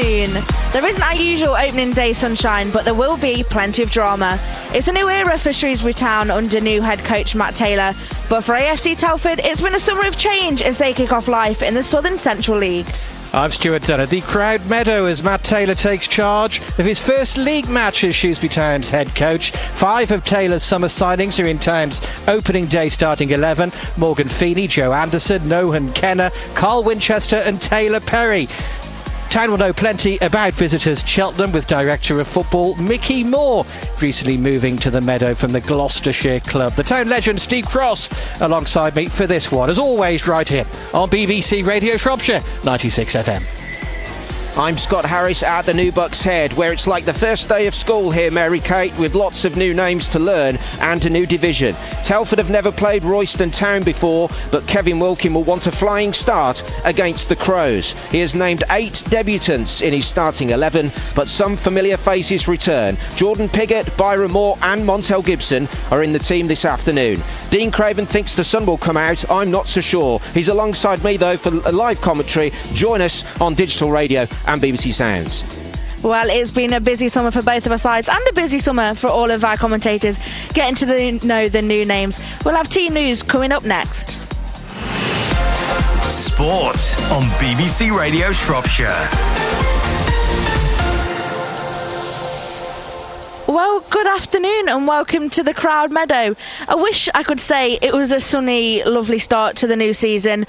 afternoon. There isn't our usual opening day sunshine, but there will be plenty of drama. It's a new era for Shrewsbury Town under new head coach Matt Taylor, but for AFC Telford, it's been a summer of change as they kick off life in the Southern Central League. I'm Stuart Dunner. The crowd meadow as Matt Taylor takes charge of his first league match as Shrewsbury Town's head coach. 5 of Taylor's summer signings are in Town's opening day starting 11. Morgan Feeney, Joe Anderson, Nohan Kenner, Carl Winchester and Taylor Perry. Town will know plenty about visitors Cheltenham with Director of Football Mickey Moore recently moving to the meadow from the Gloucestershire club. The Town legend Steve Cross alongside me for this one, as always, right here on BBC Radio Shropshire 96 FM. I'm Scott Harris at the New Bucks Head, where it's like the first day of school here, Mary-Kate, with lots of new names to learn and a new division. Telford have never played Royston Town before, but Kevin Wilkin will want a flying start against the Crows. He has named 8 debutants in his starting 11, but some familiar faces return. Jordan Piggott, Byron Moore and Montel Gibson are in the team this afternoon. Dean Craven thinks the sun will come out. I'm not so sure. He's alongside me, though, for a live commentary. Join us on digital radio and BBC Sounds. Well, it's been a busy summer for both of our sides and a busy summer for all of our commentators. Getting to know the new names. We'll have team news coming up next. Sport on BBC Radio Shropshire. Well, good afternoon and welcome to the Crowd Meadow. I wish I could say it was a sunny, lovely start to the new season,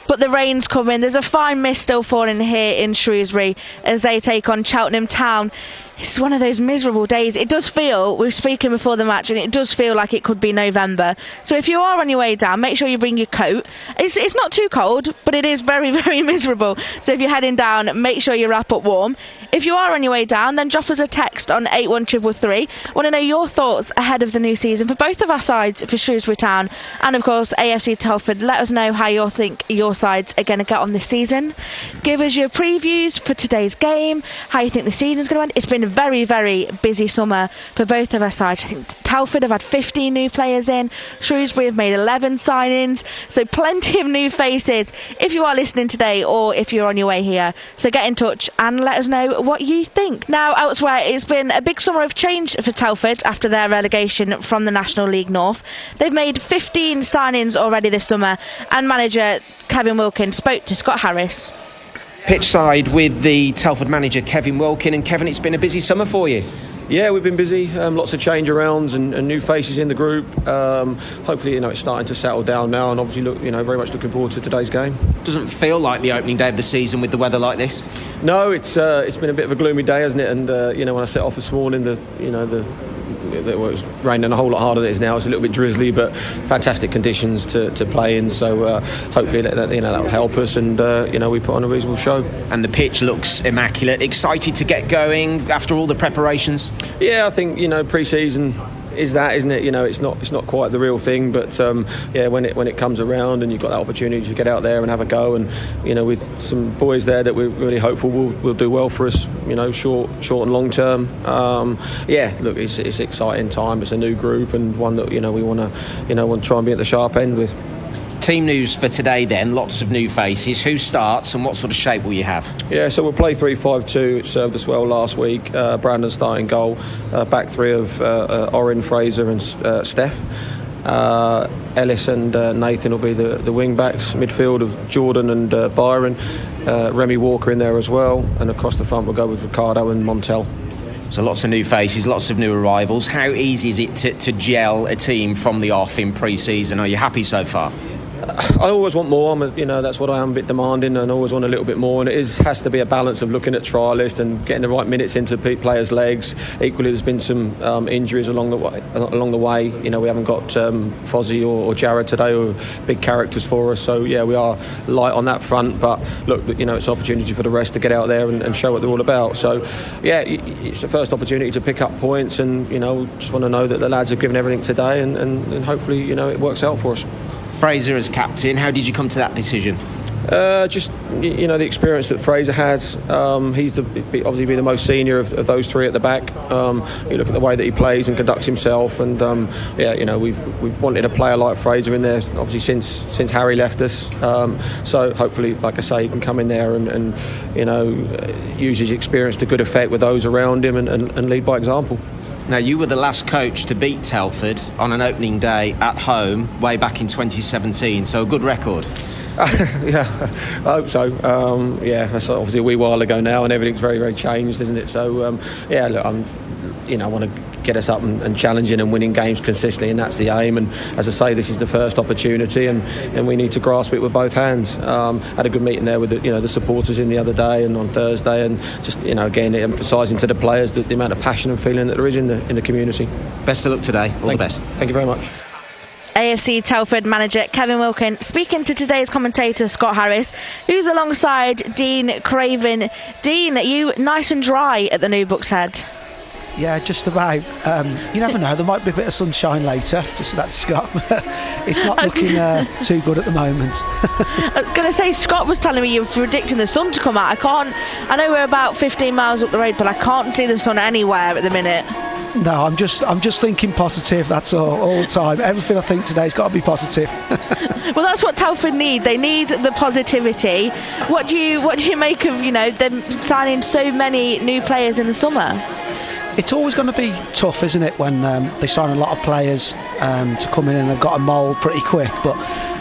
but the rain's coming. There's a fine mist still falling here in Shrewsbury as they take on Cheltenham Town. It's one of those miserable days. It does feel, we were speaking before the match, and it does feel like it could be November. So if you are on your way down, make sure you bring your coat. It's not too cold, but it is very, very miserable. So if you're heading down, make sure you wrap up warm. If you are on your way down, then drop us a text on 81333. I want to know your thoughts ahead of the new season for both of our sides, for Shrewsbury Town and, of course, AFC Telford. Let us know how you think your sides are going to get on this season. Give us your previews for today's game, how you think the season's going to end. It's been a very, very busy summer for both of our sides. I think Telford have had 15 new players in. Shrewsbury have made 11 signings. So plenty of new faces if you are listening today or if you're on your way here. So get in touch and let us know what you think. Now, elsewhere, it's been a big summer of change for Telford after their relegation from the National League North. They've made 15 signings already this summer, and manager Kevin Wilkin spoke to Scott Harris. Pitch side with the Telford manager Kevin Wilkin. And Kevin, it's been a busy summer for you. Yeah, we've been busy. Lots of change arounds and new faces in the group. Hopefully, it's starting to settle down now, and obviously, very much looking forward to today's game. Doesn't feel like the opening day of the season with the weather like this. No, it's been a bit of a gloomy day, hasn't it? And when I set off this morning, it was raining a whole lot harder than it is now. It's a little bit drizzly, but fantastic conditions to play in. So hopefully that will help us, and we put on a reasonable show. And the pitch looks immaculate. Excited to get going after all the preparations. Yeah, I think pre-season is that, isn't it? It's not quite the real thing, but when it comes around and you've got that opportunity to get out there and have a go, and with some boys there that we're really hopeful will do well for us, short and long term. Look, it's exciting time. It's a new group and one that we want to try and be at the sharp end with. Team news for today then, lots of new faces. Who starts and what sort of shape will you have? Yeah, so we'll play 3-5-2. It served us well last week. Brandon starting goal. Back three of Oren, Fraser and Steph. Ellis and Nathan will be the wing backs. Midfield of Jordan and Byron. Remy Walker in there as well. And across the front we'll go with Ricardo and Montel. So lots of new faces, lots of new arrivals. How easy is it to gel a team from the off in pre-season? Are you happy so far? I always want more. That's what I am, a bit demanding, and I always want a little bit more. And it has to be a balance of looking at trialists and getting the right minutes into players' legs. Equally, there's been some injuries along the way. We haven't got Fozzie or Jared today, who are big characters for us. So yeah, we are light on that front. But look, it's an opportunity for the rest to get out there and show what they're all about. So yeah, it's the first opportunity to pick up points, and just want to know that the lads have given everything today, and hopefully it works out for us. Fraser as captain, how did you come to that decision? Just the experience that Fraser has. He's obviously be the most senior of those three at the back. You look at the way that he plays and conducts himself, and we've wanted a player like Fraser in there obviously since Harry left us. So hopefully, like I say, he can come in there and use his experience to good effect with those around him and lead by example. Now, you were the last coach to beat Telford on an opening day at home way back in 2017, so a good record. Yeah, I hope so. That's obviously a wee while ago now, and everything's very, very changed, isn't it? So, look, I want to get us up and challenging and winning games consistently, and that's the aim. And as I say, this is the first opportunity, and we need to grasp it with both hands. Had a good meeting there with the supporters in the other day and on Thursday, and just again emphasising to the players the amount of passion and feeling that there is in the community. Best of luck today. All the best. Thank you very much. AFC Telford manager Kevin Wilkin speaking to today's commentator Scott Harris, who's alongside Dean Craven. Dean, are you nice and dry at the New Bucks Head? Yeah, just about. You never know, there might be a bit of sunshine later, just that's Scott. It's not looking too good at the moment. I was going to say, Scott was telling me you're predicting the sun to come out. I know we're about 15 miles up the road, but I can't see the sun anywhere at the minute. No, I'm just thinking positive, that's all the time. Everything I think today's got to be positive. Well, that's what Telford need. They need the positivity. What do you make of them signing so many new players in the summer? It's always going to be tough, isn't it, when they sign a lot of players to come in and they've got to mould pretty quick. But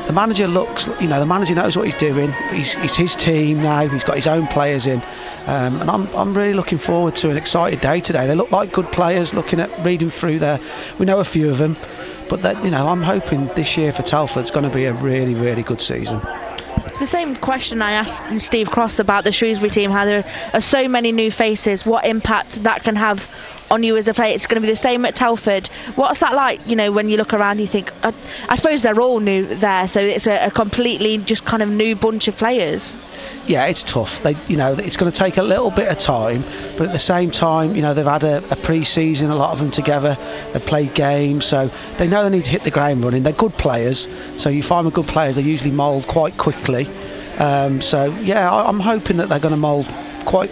the manager the manager knows what he's doing. It's his team now. He's got his own players in. And I'm really looking forward to an excited day today. They look like good players. Reading through there, we know a few of them, but I'm hoping this year for Telford it's going to be a really, really good season. It's the same question I asked Steve Cross about the Shrewsbury team, how there are so many new faces, what impact that can have on you as a player. It's going to be the same at Telford. What's that like, when you look around you think, I suppose they're all new there, so it's a completely just kind of new bunch of players. Yeah, it's tough. It's going to take a little bit of time, but at the same time, they've had a pre-season, a lot of them together. They've played games, so they know they need to hit the ground running. They're good players, so you find with good players, they usually mould quite quickly. I'm hoping that they're going to mould quite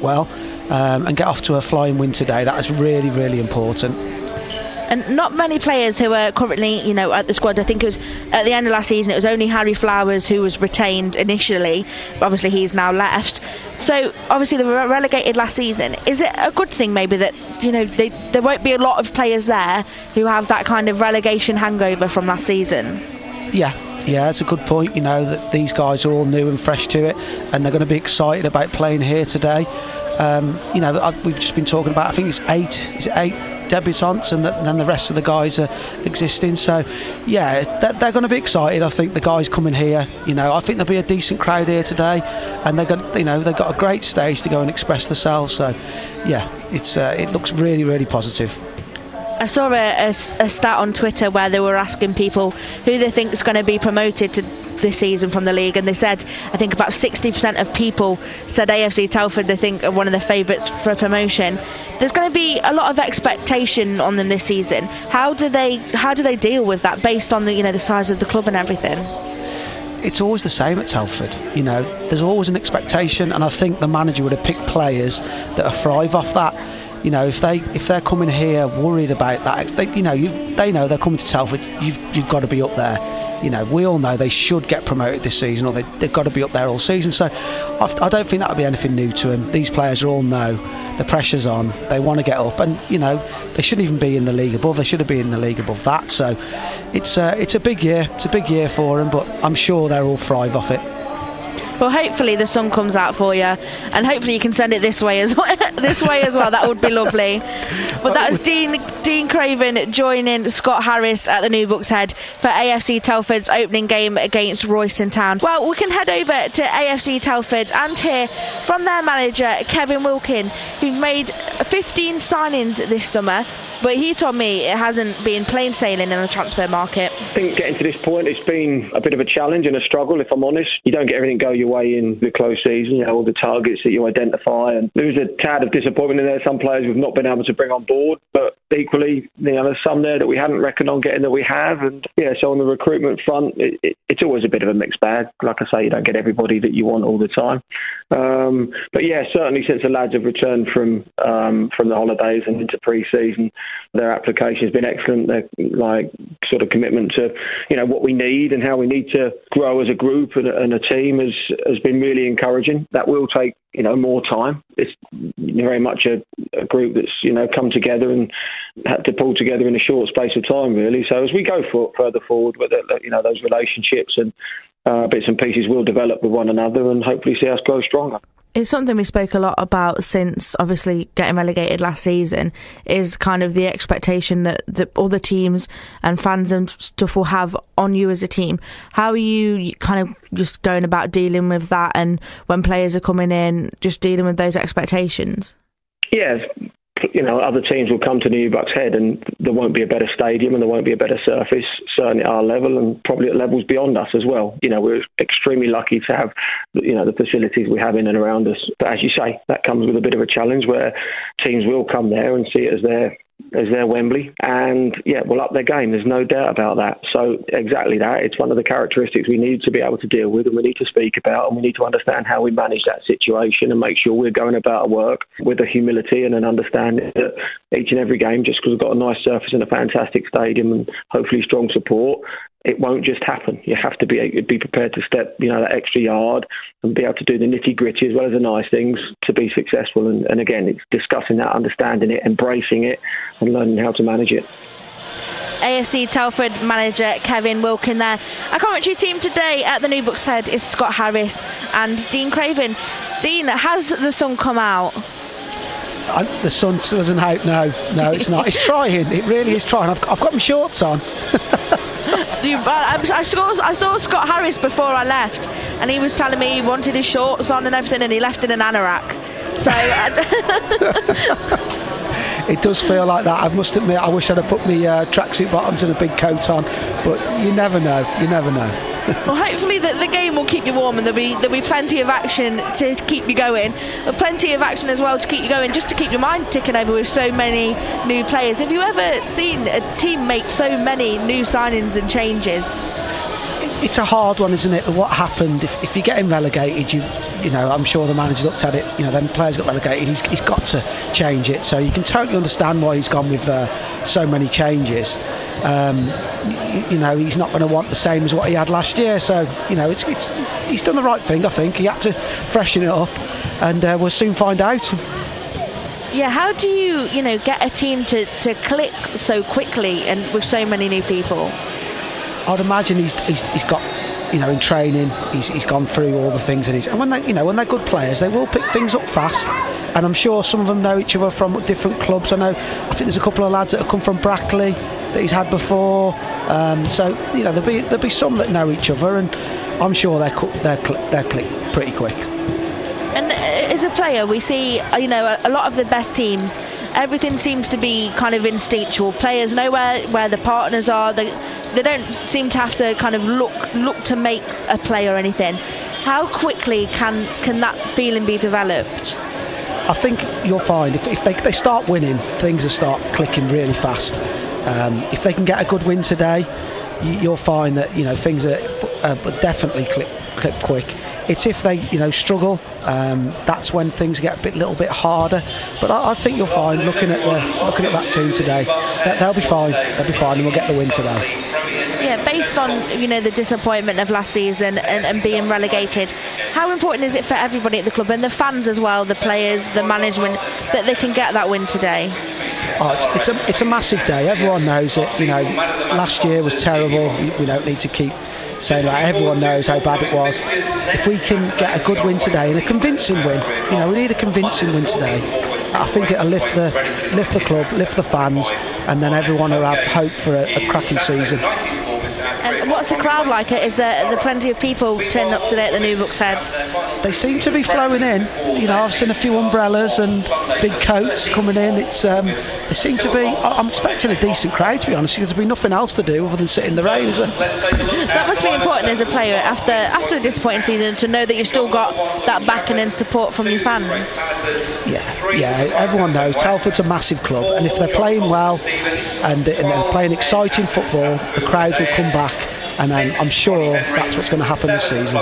well and get off to a flying win today. That is really, really important. And not many players who are currently, at the squad. I think it was at the end of last season, it was only Harry Flowers who was retained initially. Obviously, he's now left. So, obviously, they were relegated last season. Is it a good thing, maybe, that, there won't be a lot of players there who have that kind of relegation hangover from last season? Yeah, that's a good point, that these guys are all new and fresh to it, and they're going to be excited about playing here today. We've just been talking about, I think it's eight debutants, and then the rest of the guys are existing. So, yeah, they're going to be excited. I think the guys coming here, I think there'll be a decent crowd here today, and they've got a great stage to go and express themselves. So, yeah, it looks really, really positive. I saw a stat on Twitter where they were asking people who they think is going to be promoted to this season from the league, and they said, I think about 60% of people said AFC Telford they think are one of the favourites for promotion. There's going to be a lot of expectation on them this season. How do they deal with that based on the size of the club and everything? It's always the same at Telford. There's always an expectation, and I think the manager would have picked players that thrive off that. If they're coming here worried about that, they know they're coming to Telford. You've got to be up there. We all know they should get promoted this season, or they've got to be up there all season. So I don't think that'll be anything new to them. These players all know the pressure's on. They want to get up, and they shouldn't even be in the league above. They should have been in the league above that. So it's a big year. It's a big year for them, but I'm sure they'll all thrive off it. Well, hopefully the sun comes out for you, and hopefully you can send it this way as well. That would be lovely. But that was Dean Craven joining Scott Harris at the New Bucks Head for AFC Telford's opening game against Royston Town. Well, we can head over to AFC Telford and hear from their manager Kevin Wilkin, who've made 15 signings this summer, but he told me it hasn't been plain sailing in the transfer market. I think getting to this point, it's been a bit of a challenge and a struggle, if I'm honest. You don't get everything go your your way in the close season, all the targets that you identify. And there is a tad of disappointment in there. Some players we've not been able to bring on board, but equally, there's some there that we hadn't reckoned on getting that we have. And so on the recruitment front, it's always a bit of a mixed bag. Like I say, you don't get everybody that you want all the time. But certainly since the lads have returned from the holidays and into pre-season, their application has been excellent. Their sort of commitment to what we need and how we need to grow as a group and a team has been really encouraging. That will take more time. It's very much a group that's come together and had to pull together in a short space of time, really. So as we go further forward with it, those relationships and bits and pieces will develop with one another and hopefully see us grow stronger. It's something we spoke a lot about since obviously getting relegated last season, is kind of the expectation that all the teams and fans and stuff will have on you as a team. How are you kind of just going about dealing with that, and when players are coming in, just dealing with those expectations? Yeah, other teams will come to New Bucks Head and there won't be a better stadium and there won't be a better surface, certainly at our level and probably at levels beyond us as well. We're extremely lucky to have the facilities we have in and around us. But as you say, that comes with a bit of a challenge where teams will come there and see it as their Wembley and will up their game. There's no doubt about that. So exactly that. It's one of the characteristics we need to be able to deal with and we need to speak about, and we need to understand how we manage that situation and make sure we're going about our work with a humility and an understanding that each and every game, just because we've got a nice surface and a fantastic stadium and hopefully strong support, it won't just happen. You have to be prepared to step that extra yard and be able to do the nitty-gritty as well as the nice things to be successful. And again, it's discussing that, understanding it, embracing it and learning how to manage it. AFC Telford manager Kevin Wilkin there. Our commentary team today at the New Bucks Head is Scott Harris and Dean Craven. Dean, has the sun come out? The sun doesn't out. No, it's not. It's trying. It really is trying. I've got my shorts on. I saw Scott Harris before I left, and he was telling me he wanted his shorts on and everything, and he left in an anorak. So it does feel like that. I must admit, I wish I'd have put my tracksuit bottoms and a big coat on, but you never know. Well, hopefully the game will keep you warm and there'll be plenty of action to keep you going, but plenty of action as well to keep you going, just to keep your mind ticking over with so many new players. Have you ever seen a team make so many new signings and changes? It's a hard one, isn't it? What happened if you're getting relegated? I'm sure the manager looked at it. Then players got relegated. He's got to change it. So you can totally understand why he's gone with so many changes. He's not going to want the same as what he had last year. So he's done the right thing. I think he had to freshen it up, and we'll soon find out. Yeah, how do you get a team to click so quickly and with so many new people? I'd imagine he's got, in training, he's gone through all the things and when they're good players, they will pick things up fast. And I'm sure some of them know each other from different clubs. I think there's a couple of lads that have come from Brackley that he's had before. So there'll be some that know each other, and I'm sure they're click pretty quick. And as a player, we see a lot of the best teams, everything seems to be kind of instinctual. Players know where the partners are. They don't seem to have to kind of look to make a play or anything. How quickly can that feeling be developed? I think you'll find if they start winning, things will start clicking really fast. If they can get a good win today, you'll find that things are definitely click quick. It's if they struggle, that's when things get a little bit harder. But I think you'll find looking at that team today, they'll be fine. And we'll get the win today. Yeah, based on the disappointment of last season and being relegated, how important is it for everybody at the club and the fans as well, the players, the management, that they can get that win today? Oh, it's a massive day. Everyone knows it. Last year was terrible. We don't need to keep saying that. Everyone knows how bad it was. If we can get a good win today and a convincing win, we need a convincing win today. I think it'll lift the club, lift the fans, and then everyone will have hope for a cracking season. And what's the crowd like? Is there plenty of people turning up today at the New Bucks Head? They seem to be flowing in. I've seen a few umbrellas and big coats coming in. It seems to be. I'm expecting a decent crowd, to be honest, because there'll be nothing else to do other than sit in the rain, is there? That must be important as a player after a disappointing season to know that you've still got that backing and support from your fans. Yeah, everyone knows Telford's a massive club, and if they're playing well and they're playing exciting football, the crowds will come back, and I'm sure that's what's going to happen this season.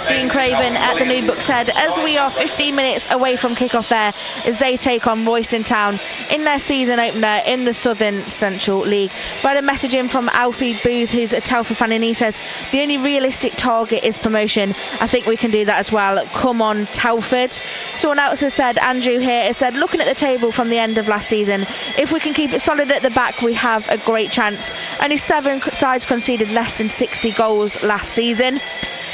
Dean Craven at the New Bucks Head as we are 15 minutes away from kick-off there as they take on Royston Town in their season opener in the Southern Central League. We had a message in from Alfie Booth, who's a Telford fan, and he says the only realistic target is promotion. I think we can do that as well. Come on, Telford. Someone else has said, Andrew here has said, looking at the table from the end of last season, if we can keep it solid at the back, we have a great chance. Only 7 sides conceded less than 60 goals last season.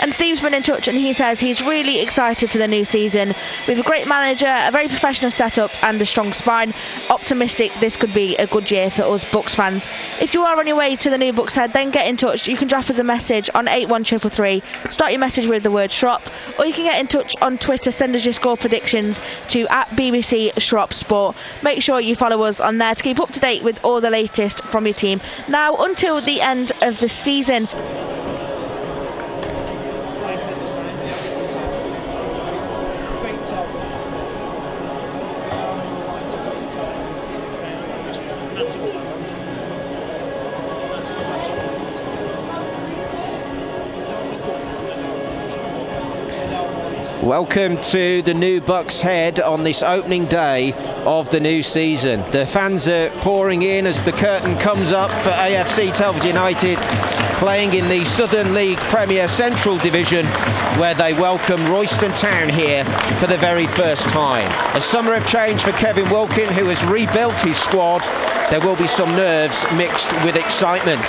And Steve's been in touch and he says he's really excited for the new season. We have a great manager, a very professional setup and a strong spine. Optimistic this could be a good year for us Bucks fans. If you are on your way to the New Bucks Head, then get in touch. You can drop us a message on 81333. Start your message with the word Shrop, or you can get in touch on Twitter. Send us your score predictions to @BBC Shrop Sport. Make sure you follow us on there to keep up to date with all the latest from your team. Now until the end of the season. Welcome to the New Bucks Head on this opening day of the new season. The fans are pouring in as the curtain comes up for AFC Telford United, playing in the Southern League Premier Central Division, where they welcome Royston Town here for the very first time. A summer of change for Kevin Wilkin, who has rebuilt his squad. There will be some nerves mixed with excitement.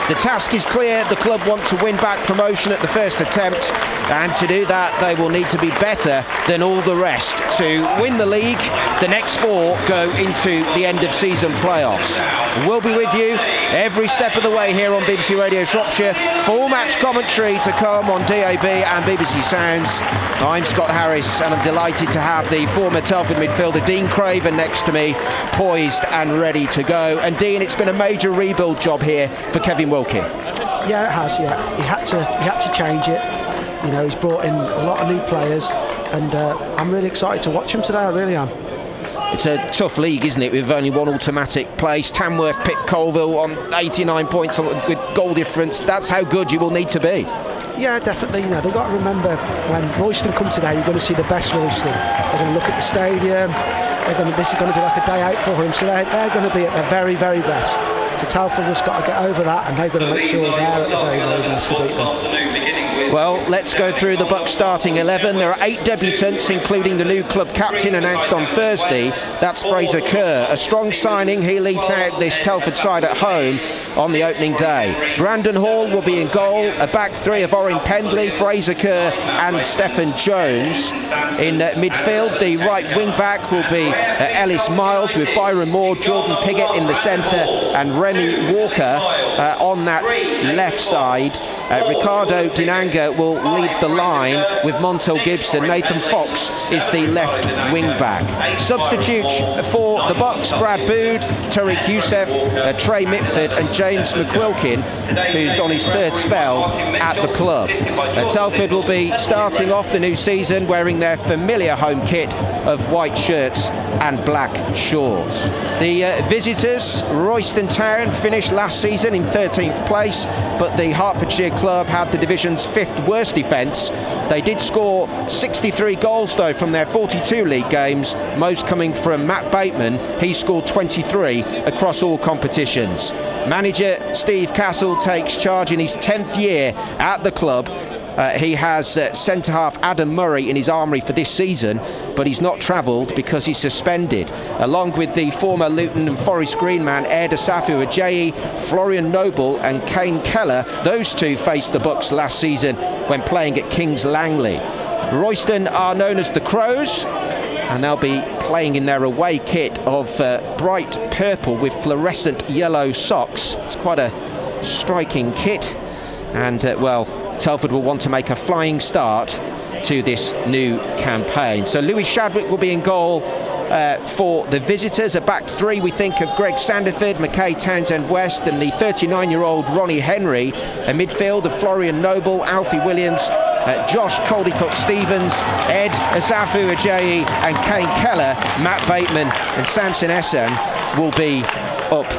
The task is clear. The club want to win back promotion at the first attempt, and to do that they will need to be better than all the rest. To win the league, the next 4 go into the end of season playoffs. We'll be with you every step of the way here on BBC Radio Shropshire. Full match commentary to come on DAB and BBC Sounds. I'm Scott Harris and I'm delighted to have the former Telford midfielder Dean Craven next to me, poised and ready to go. And Dean, it's been a major rebuild job here for Kevin Wilkin. Yeah, it has. Yeah, he had to change it. You know, he's brought in a lot of new players, and I'm really excited to watch him today. I really am. It's a tough league, isn't it, with only one automatic place. Tamworth picked Colville on 89 points with goal difference. That's how good you will need to be. Yeah, definitely. You know, they've got to remember when Royston come today, you're going to see the best Royston. They're going to look at the stadium. This is going to be like a day out for him. So they're going to be at their very, very best. So Telford has got to get over that, and they've got to make sure they're at the very, very best to beat them. Well, let's go through the Bucks starting 11. There are 8 debutants, including the new club captain announced on Thursday. That's Fraser Kerr, a strong signing. He leads out this Telford side at home on the opening day. Brandon Hall will be in goal. A back 3 of Orrin Pendley, Fraser Kerr and Stephen Jones. In midfield, the right wing back will be Ellis Miles, with Byron Moore, Jordan Piggott in the centre and Remy Walker on that left side. Ricardo Dinanga will lead the line with Montel Gibson. Nathan Fox is the left wing back. Substitutes for the Bucks: Brad Bood, Tariq Youssef, Trey Mitford and James McQuilkin, who's on his 3rd spell at the club. Telford will be starting off the new season wearing their familiar home kit of white shirts and black shorts. The visitors, Royston Town, finished last season in 13th place, but the Hertfordshire club had the division's 5th worst defence. They did score 63 goals though from their 42 league games, most coming from Matt Bateman. He scored 23 across all competitions. Manager Steve Castle takes charge in his 10th year at the club. He has centre-half Adam Murray in his armoury for this season, but he's not travelled because he's suspended. Along with the former Luton and Forest Green man Ed Asafu Ajayi, Florian Noble and Kane Keller, those two faced the Bucks last season when playing at Kings Langley. Royston are known as the Crows, and they'll be playing in their away kit of bright purple with fluorescent yellow socks. It's quite a striking kit, and well, Telford will want to make a flying start to this new campaign. So Louis Shadwick will be in goal for the visitors. A back three, we think of Greg Sanderford, Mackay Townsend-West and the 39-year-old Ronnie Henry. A midfield of Florian Noble, Alfie Williams, Josh Caldicott-Stevens, Ed Azafu Ajayi and Kane Keller. Matt Bateman and Samson Essan will be up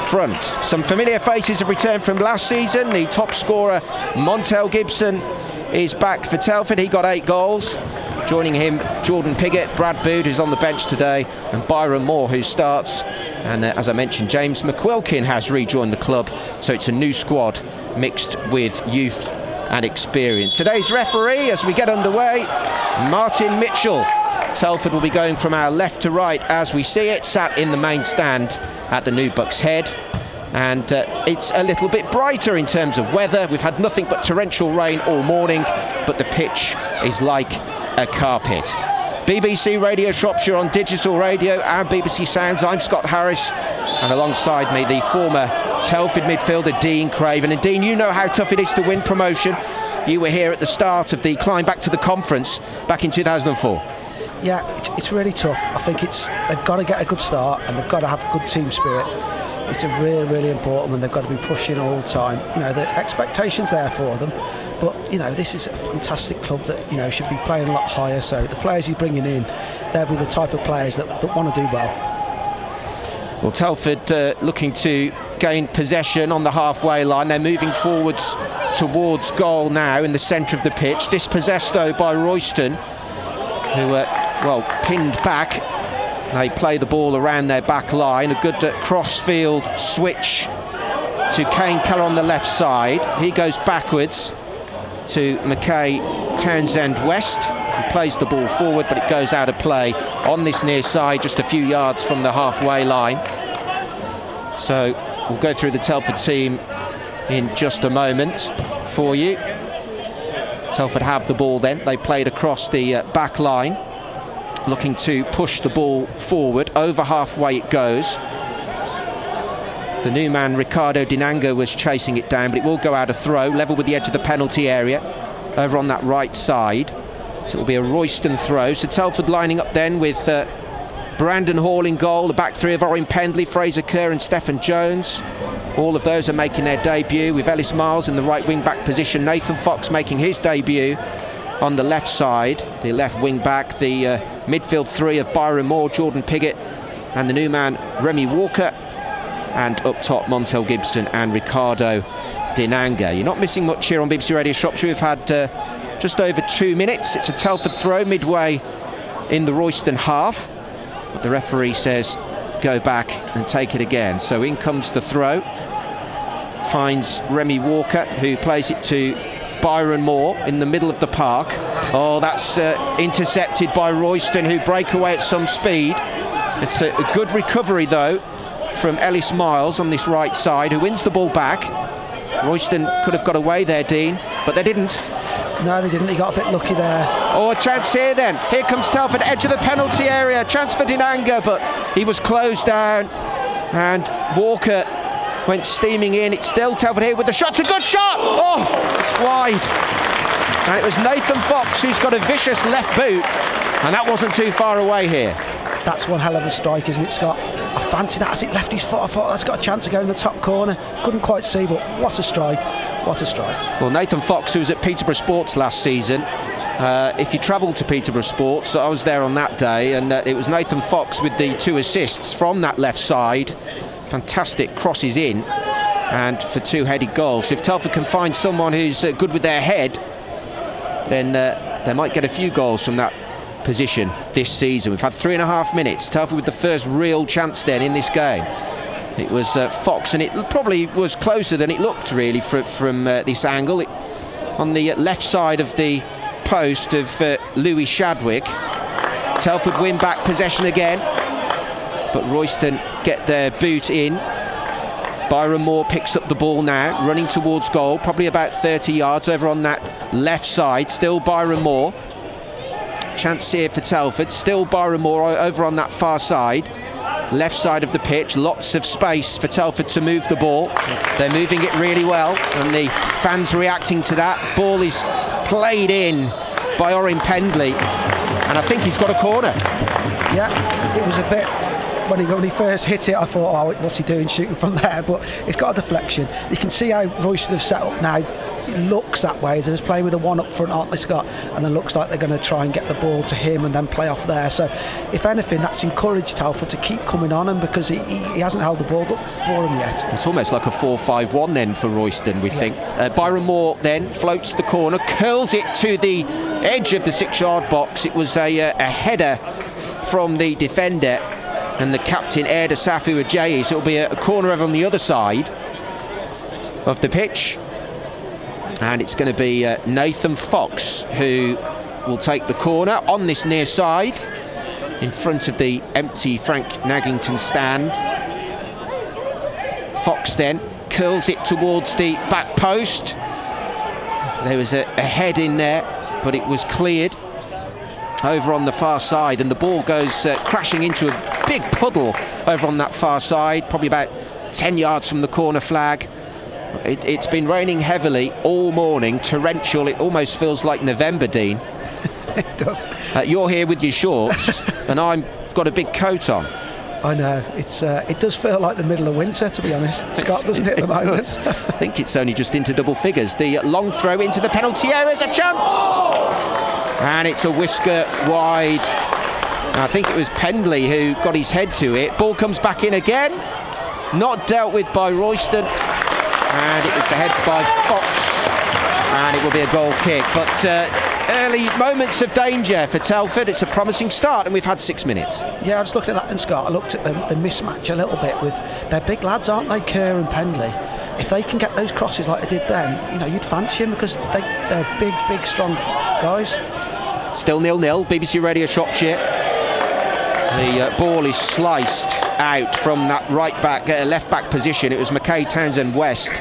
front. Some familiar faces have returned from last season. The top scorer, Montel Gibson, is back for Telford. He got 8 goals. Joining him, Jordan Piggott, Brad Bood, who's on the bench today, and Byron Moore, who starts. And as I mentioned, James McQuilkin has rejoined the club, so it's a new squad mixed with youth and experience. Today's referee, as we get underway, Martin Mitchell. Telford will be going from our left to right as we see it, sat in the main stand at the New Bucks Head. And it's a little bit brighter in terms of weather. We've had nothing but torrential rain all morning, but the pitch is like a carpet. BBC Radio Shropshire on digital radio and BBC Sounds. I'm Scott Harris, and alongside me the former Telford midfielder Dean Craven. And Dean, you know how tough it is to win promotion. You were here at the start of the climb back to the conference back in 2004. Yeah, it's really tough. I think they've got to get a good start and they've got to have good team spirit. It's a really important, and they've got to be pushing all the time. You know, the expectations there for them, but you know, this is a fantastic club that, you know, should be playing a lot higher. So the players he's bringing in, they'll be the type of players that want to do well. Well, Telford looking to gain possession on the halfway line. They're moving forwards towards goal now in the centre of the pitch. Dispossessed though by Royston, who pinned back. They play the ball around their back line. A good cross-field switch to Kane Keller on the left side. He goes backwards to Mackay Townsend-West, who plays the ball forward, but it goes out of play on this near side, just a few yards from the halfway line. So we'll go through the Telford team in just a moment for you. Telford have the ball then. They played across the back line, looking to push the ball forward. Over halfway it goes. The new man Ricardo Dinanga was chasing it down, but it will go out a throw, level with the edge of the penalty area, over on that right side. So it will be a Royston throw. So Telford lining up then with Brandon Hall in goal, the back three of Orin Pendley, Fraser Kerr and Stephen Jones. All of those are making their debut, with Ellis Miles in the right wing back position, Nathan Fox making his debut on the left side, the left wing back, the midfield three of Byron Moore, Jordan Piggott and the new man Remy Walker, and up top Montel Gibson and Ricardo Dinanga. You're not missing much here on BBC Radio Shropshire. We've had just over 2 minutes. It's a Telford throw midway in the Royston half, but the referee says go back and take it again. So in comes the throw, finds Remy Walker, who plays it to Byron Moore in the middle of the park. Oh, that's intercepted by Royston, who break away at some speed. It's a good recovery though from Ellis Miles on this right side, who wins the ball back. Royston could have got away there, Dean, but they didn't. No, they didn't. He got a bit lucky there. Oh, a chance here then. Here comes Telford, edge of the penalty area. Chance for Dinanga, but he was closed down, and Walker went steaming in. It's still Telford here with the shot. It's a good shot. Oh, it's wide. And it was Nathan Fox who's got a vicious left boot, and that wasn't too far away here. That's one hell of a strike, isn't it, Scott? I fancy that as it left his foot. I thought that's got a chance of going in the top corner. Couldn't quite see, but what a strike. What a strike. Well, Nathan Fox, who was at Peterborough Sports last season, if you travelled to Peterborough Sports, I was there on that day, and it was Nathan Fox with the 2 assists from that left side. Fantastic crosses in, and for 2 headed goals. If Telford can find someone who's good with their head, then they might get a few goals from that position this season. We've had 3.5 minutes. Telford with the first real chance then in this game. It was Fox, and it probably was closer than it looked really from this angle. On the left side of the post of Louis Shadwick. Telford win back possession again, but Royston get their boot in. Byron Moore picks up the ball now, running towards goal, probably about 30 yards over on that left side. Still Byron Moore. Chance here for Telford. Still Byron Moore over on that far side, left side of the pitch. Lots of space for Telford to move the ball. They're moving it really well, and the fans reacting to that. Ball is played in by Orin Pendley, and I think he's got a corner. Yeah, it was a bit... When he first hit it, I thought, oh, what's he doing shooting from there? But it's got a deflection. You can see how Royston have set up now. It looks that way. They're just playing with the one up front, aren't they, Scott? And then looks like they're going to try and get the ball to him and then play off there. So, if anything, that's encouraged Telford to keep coming on him, because he hasn't held the ball up for him yet. It's almost like a 4-5-1 then for Royston, we think. Byron Moore then floats the corner, curls it to the edge of the 6-yard box. It was a header from the defender and the captain, Air Safu Ajayi. So it'll be a corner over on the other side of the pitch. And it's going to be Nathan Fox who will take the corner on this near side in front of the empty Frank Naggington stand. Fox then curls it towards the back post. There was a head in there, but it was cleared over on the far side, and the ball goes crashing into a big puddle over on that far side, probably about 10 yards from the corner flag. It's been raining heavily all morning, torrential. It almost feels like November, Dean. It does. You're here with your shorts and I've got a big coat on. I know, it does feel like the middle of winter, to be honest, Scott, doesn't it, at the moment? I think it's only just into double figures. The long throw into the penalty area is a chance! And it's a whisker wide. I think it was Pendley who got his head to it. Ball comes back in again. Not dealt with by Royston. And it was the head by Fox. And it will be a goal kick. But early moments of danger for Telford. It's a promising start, and we've had 6 minutes. Yeah, I was looking at that, and Scott, I looked at the mismatch a little bit with their big lads, aren't they, Kerr and Pendley? If they can get those crosses like they did then, you know, you'd fancy them, because they're big, strong guys. Still 0-0, BBC Radio Shropshire. The ball is sliced out from that left back position. It was Mackay Townsend West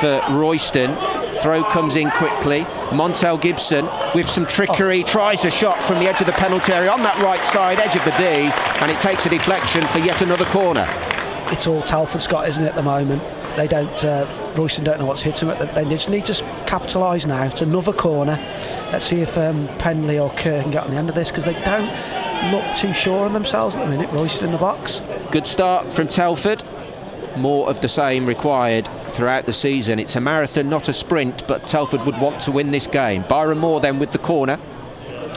for Royston. Throw comes in quickly. Montel Gibson with some trickery tries a shot from the edge of the penalty area on that right side, edge of the D, and it takes a deflection for yet another corner. It's all Telford, Scott, isn't it, at the moment? They don't, Royston don't know what's hit them. They just need to capitalise now. It's another corner. Let's see if Pendley or Kerr can get on the end of this, because they don't look too sure on themselves at the minute. Royston in the box. Good start from Telford. More of the same required throughout the season. It's a marathon, not a sprint, but Telford would want to win this game. Byron Moore then with the corner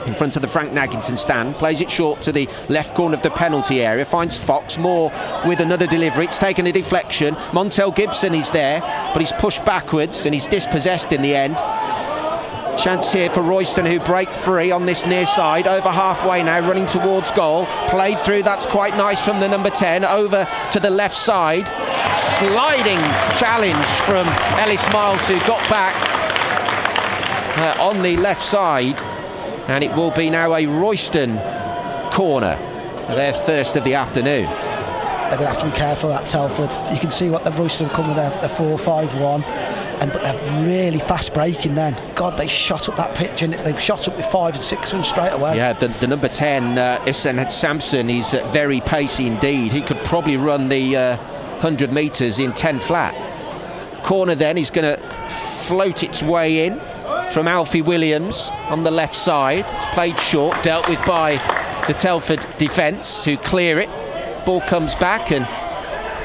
in front of the Frank Naggington stand, plays it short to the left corner of the penalty area, finds Fox. Moore with another delivery, it's taken a deflection. Montel Gibson is there, but he's pushed backwards and he's dispossessed in the end. Chance here for Royston, who break free on this near side, over halfway now, running towards goal, played through, that's quite nice from the number 10, over to the left side, sliding challenge from Ellis Miles, who got back on the left side, and it will be now a Royston corner, their first of the afternoon. They're going to have to be careful at Telford. You can see what the Royston have come with their 4-5-1. But they're really fast breaking then. God, they shot up that pitch, and they've shot up with 5 and 6 of them straight away. Yeah, the number 10, Isan Samson, he's very pacey indeed. He could probably run the 100 metres in 10 flat. Corner then, he's going to float its way in from Alfie Williams on the left side. It's played short, dealt with by the Telford defence, who clear it. Ball comes back and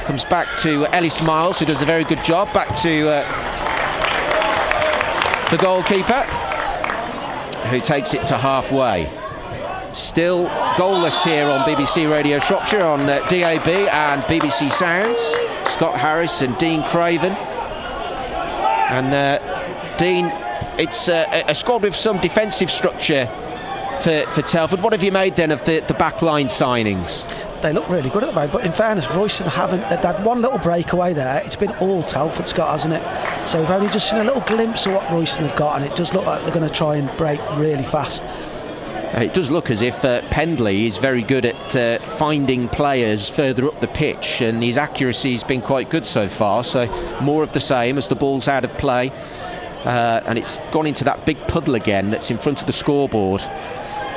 comes back to Ellis Miles, who does a very good job. Back to the goalkeeper, who takes it to halfway. Still goalless here on BBC Radio Shropshire on DAB and BBC Sounds. Scott Harris and Dean Craven. And Dean, it's a squad with some defensive structure for Telford. What have you made then of the backline signings? They look really good at the moment, but in fairness, Royston they've had one little breakaway there. It's been all Telford, Scott, hasn't it? So we've only just seen a little glimpse of what Royston have got, and it does look like they're going to try and break really fast. It does look as if Pendley is very good at finding players further up the pitch, and his accuracy has been quite good so far. So more of the same as the ball's out of play, and it's gone into that big puddle again that's in front of the scoreboard,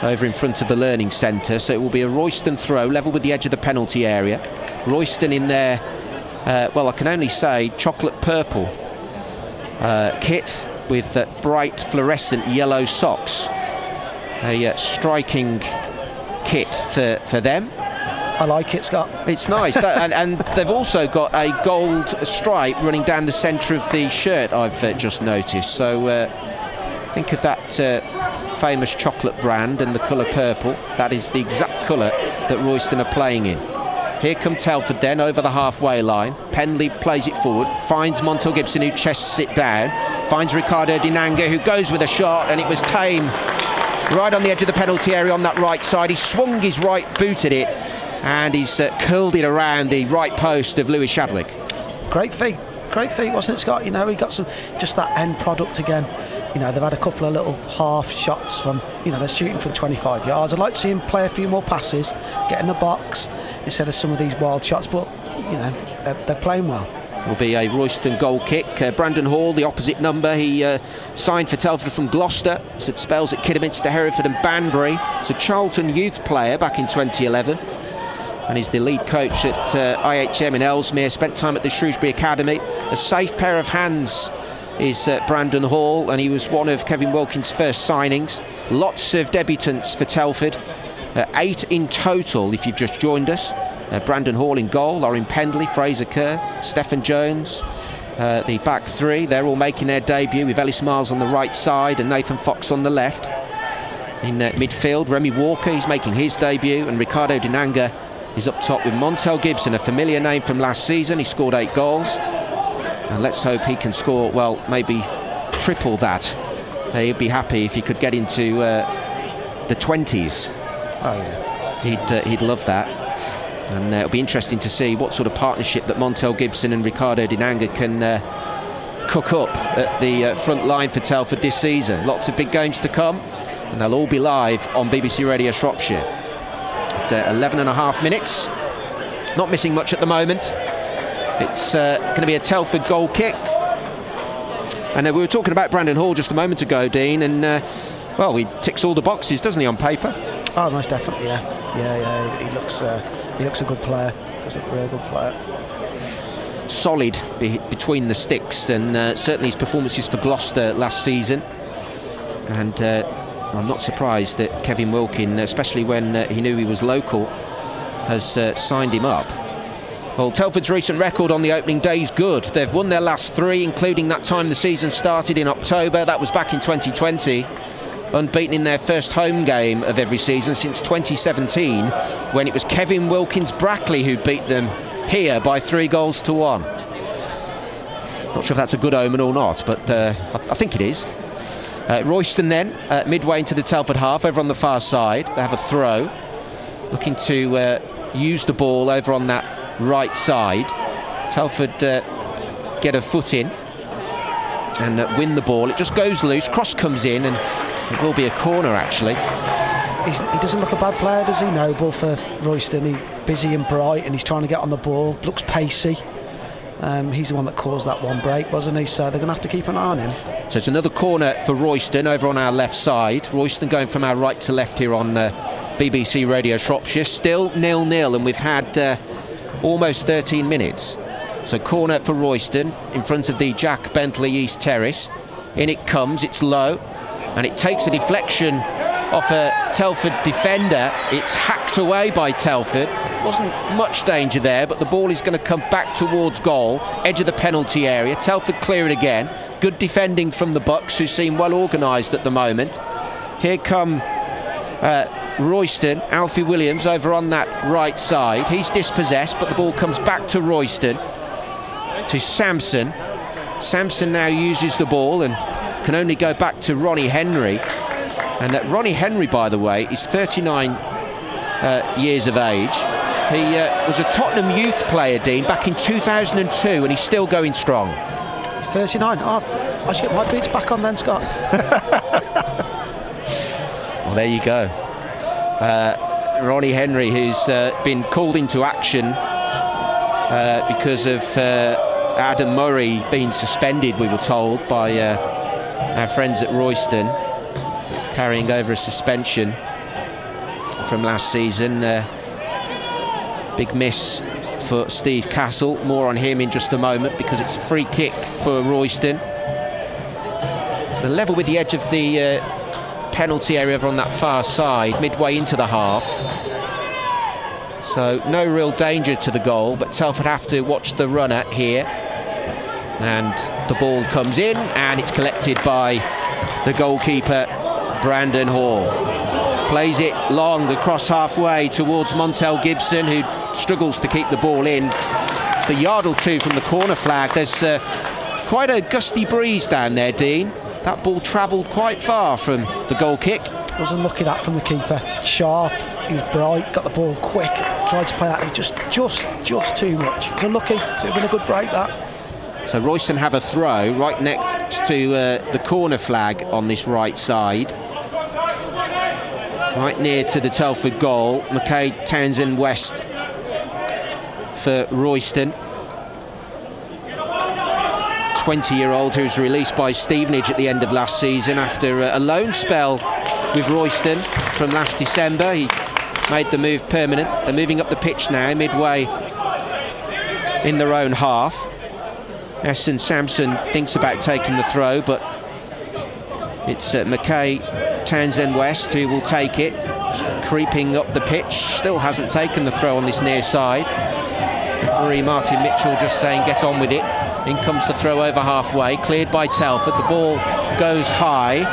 over in front of the Learning Centre. So it will be a Royston throw, level with the edge of the penalty area. Royston in their, well, I can only say chocolate purple kit with bright fluorescent yellow socks. a striking kit for them. I like it, Scott. It's nice. and they've also got a gold stripe running down the centre of the shirt, I've just noticed. So think of that famous chocolate brand and the colour purple. That is the exact colour that Royston are playing in. Here come Telford then over the halfway line. Penley plays it forward, finds Montel Gibson, who chests it down, finds Ricardo Dinanga, who goes with a shot, and it was tame right on the edge of the penalty area on that right side. He swung his right boot at it, and he's curled it around the right post of Lewis Shadwick. Great feat, wasn't it, Scott? You know, he got some, just that end product again. You know, they've had a couple of little half shots from, you know, they're shooting from 25 yards. I'd like to see him play a few more passes, get in the box instead of some of these wild shots, but, you know, they're playing well. Will be a Royston goal kick. Brandon Hall, the opposite number, he signed for Telford from Gloucester, said spells at Kidderminster, Hereford and Banbury. He's a Charlton youth player back in 2011. And he's the lead coach at IHM in Ellesmere, spent time at the Shrewsbury Academy. A safe pair of hands is Brandon Hall, and he was one of Kevin Wilkins' first signings. Lots of debutants for Telford, 8 in total if you've just joined us. Brandon Hall in goal, Lauren Pendley, Fraser Kerr, Stephen Jones, the back three, they're all making their debut with Ellis Miles on the right side and Nathan Fox on the left. In midfield, Remy Walker, he's making his debut, and Ricardo Dinanga is up top with Montel Gibson, a familiar name from last season. He scored 8 goals, and let's hope he can score, well, maybe triple that. He'd be happy if he could get into the 20s. Oh yeah, he'd love that. And it'll be interesting to see what sort of partnership that Montel Gibson and Ricardo Dinanga can cook up at the front line for Telford this season. Lots of big games to come, and they'll all be live on BBC Radio Shropshire. 11 and a half minutes, not missing much at the moment. It's going to be a Telford goal kick, and we were talking about Brandon Hall just a moment ago, Dean, and well, he ticks all the boxes, doesn't he, on paper? Oh, most definitely, yeah. He looks a good player. He's a real good player. Solid between the sticks, and certainly his performances for Gloucester last season, and I'm not surprised that Kevin Wilkin, especially when he knew he was local, has signed him up. Well, Telford's recent record on the opening day is good. They've won their last 3, including that time the season started in October. That was back in 2020. Unbeaten in their first home game of every season since 2017, when it was Kevin Wilkins Brackley who beat them here by 3-1. Not sure if that's a good omen or not, but I think it is. Royston then, midway into the Telford half, over on the far side. They have a throw, looking to use the ball over on that right side. Telford get a foot in and win the ball. It just goes loose, cross comes in, and it will be a corner actually. He doesn't look a bad player, does he? Noble for Royston. He's busy and bright, and he's trying to get on the ball, looks pacey. He's the one that caused that one break, wasn't he? So they're going to have to keep an eye on him. So it's another corner for Royston over on our left side. Royston going from our right to left here on BBC Radio Shropshire. Still 0-0, and we've had almost 13 minutes. So corner for Royston in front of the Jack Bentley East Terrace. In it comes, it's low, and it takes a deflection off a Telford defender. It's hacked away by Telford. Wasn't much danger there, but the ball is going to come back towards goal, edge of the penalty area. Telford clear it again. Good defending from the Bucks, who seem well organised at the moment. Here come Royston, Alfie Williams over on that right side. He's dispossessed, but the ball comes back to Royston, to Sampson. Sampson now uses the ball and can only go back to Ronnie Henry. And Ronnie Henry, by the way, is 39 years of age. He was a Tottenham youth player, Dean, back in 2002, and he's still going strong. He's 39. Oh, I should get my boots back on then, Scott. Well, there you go. Ronnie Henry, who's been called into action because of Adam Murray being suspended, we were told, by our friends at Royston, carrying over a suspension from last season. Big miss for Steve Castle. More on him in just a moment, because it's a free kick for Royston. The level with the edge of the penalty area over on that far side, midway into the half. So no real danger to the goal, but Telford have to watch the runner here. And the ball comes in, and it's collected by the goalkeeper, Brandon Hall. Plays it long across halfway towards Montel Gibson, who struggles to keep the ball in. It's a yard or two from the corner flag. There's quite a gusty breeze down there, Dean. That ball travelled quite far from the goal kick. Was unlucky that from the keeper. Sharp, he was bright, got the ball quick, tried to play that just too much. It was unlucky. So it would have been a good break, that. So Royston have a throw right next to the corner flag on this right side. Right near to the Telford goal. McKay Townsend West for Royston. 20-year-old who was released by Stevenage at the end of last season after a loan spell with Royston from last December. He made the move permanent. They're moving up the pitch now, midway in their own half. Eston Sampson thinks about taking the throw, but it's McKay Townsend West who will take it, creeping up the pitch. Still hasn't taken the throw on this near side. Referee Martin Mitchell just saying get on with it. In comes the throw over halfway, cleared by Telford. The ball goes high.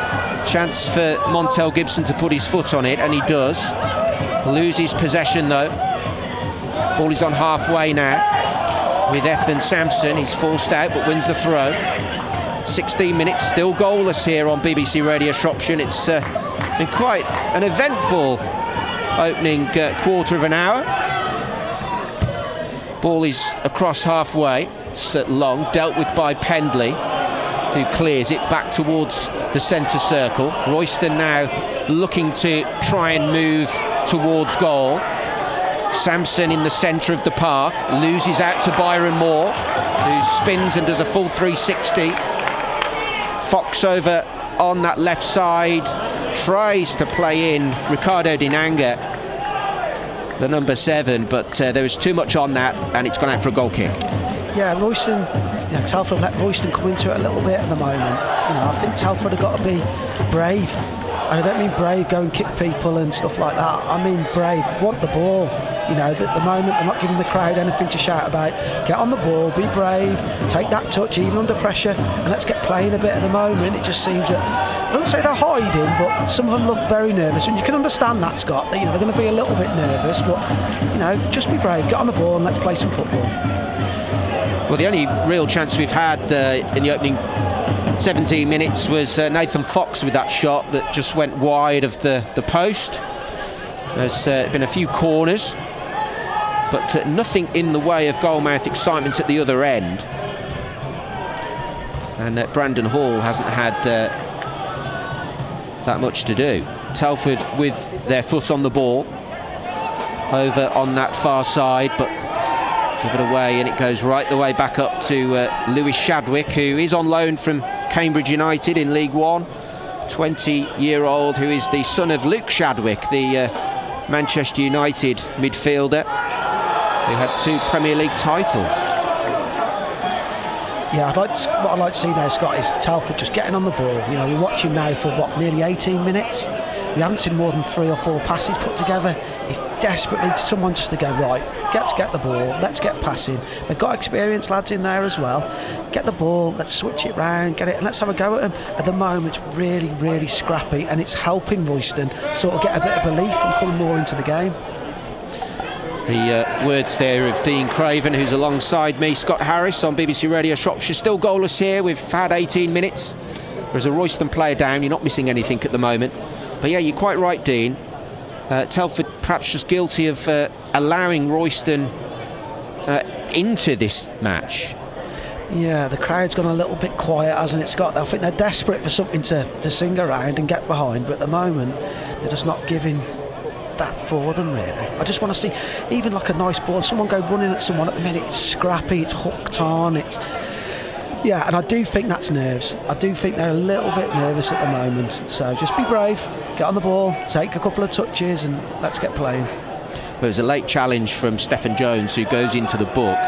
Chance for Montel Gibson to put his foot on it, and he does. Loses possession though. Ball is on halfway now with Ethan Sampson. He's forced out but wins the throw. 16 minutes, still goalless here on BBC Radio Shropshire. It's been quite an eventful opening quarter of an hour. Ball is across halfway. It's long, dealt with by Pendley, who clears it back towards the centre circle. Royston now looking to try and move towards goal. Sampson in the centre of the park, loses out to Byron Moore, who spins and does a full 360. Fox over on that left side, tries to play in Ricardo Dinanga, the number 7, but there was too much on that, and it's gone out for a goal kick. Yeah, Royston, Telford let Royston come into it a little bit at the moment. I think Telford have got to be brave. I don't mean brave, go and kick people and stuff like that. I mean brave, want the ball. At the moment they're not giving the crowd anything to shout about. Get on the ball, be brave, take that touch even under pressure, and let's get playing a bit at the moment. It just seems that, I don't say they're hiding, but some of them look very nervous, and you can understand that, Scott, that they're going to be a little bit nervous, but just be brave, get on the ball and let's play some football. Well, the only real chance we've had in the opening 17 minutes was Nathan Fox with that shot that just went wide of the post. There's been a few corners, but nothing in the way of goalmouth excitement at the other end. And Brandon Hall hasn't had that much to do. Telford with their foot on the ball over on that far side, but give it away, and it goes right the way back up to Lewis Shadwick, who is on loan from Cambridge United in League One. 20-year-old who is the son of Luke Shadwick, the Manchester United midfielder who had 2 Premier League titles. Yeah, what I'd like to see now, Scott, is Telford just getting on the ball. We're watching now for nearly 18 minutes. We haven't seen more than 3 or 4 passes put together. It's desperately someone just to go, right, let's get the ball, let's get passing. They've got experienced lads in there as well. Get the ball, let's switch it round, get it, and let's have a go at them. At the moment, it's really, really scrappy, and it's helping Royston sort of get a bit of belief and come more into the game. The words there of Dean Craven, who's alongside me, Scott Harris on BBC Radio Shropshire. Still goalless here. We've had 18 minutes. There's a Royston player down. You're not missing anything at the moment. But yeah, you're quite right, Dean. Telford perhaps just guilty of allowing Royston into this match. Yeah, the crowd's gone a little bit quiet, hasn't it, Scott? I think they're desperate for something to sing around and get behind, but at the moment they're just not giving that for them, really. I just want to see even like a nice ball, someone go running at someone. At the minute it's scrappy, it's hooked on, and I do think that's nerves. I do think they're a little bit nervous at the moment, so just be brave, get on the ball, take a couple of touches and let's get playing. Well, there's a late challenge from Stephen Jones, who goes into the book,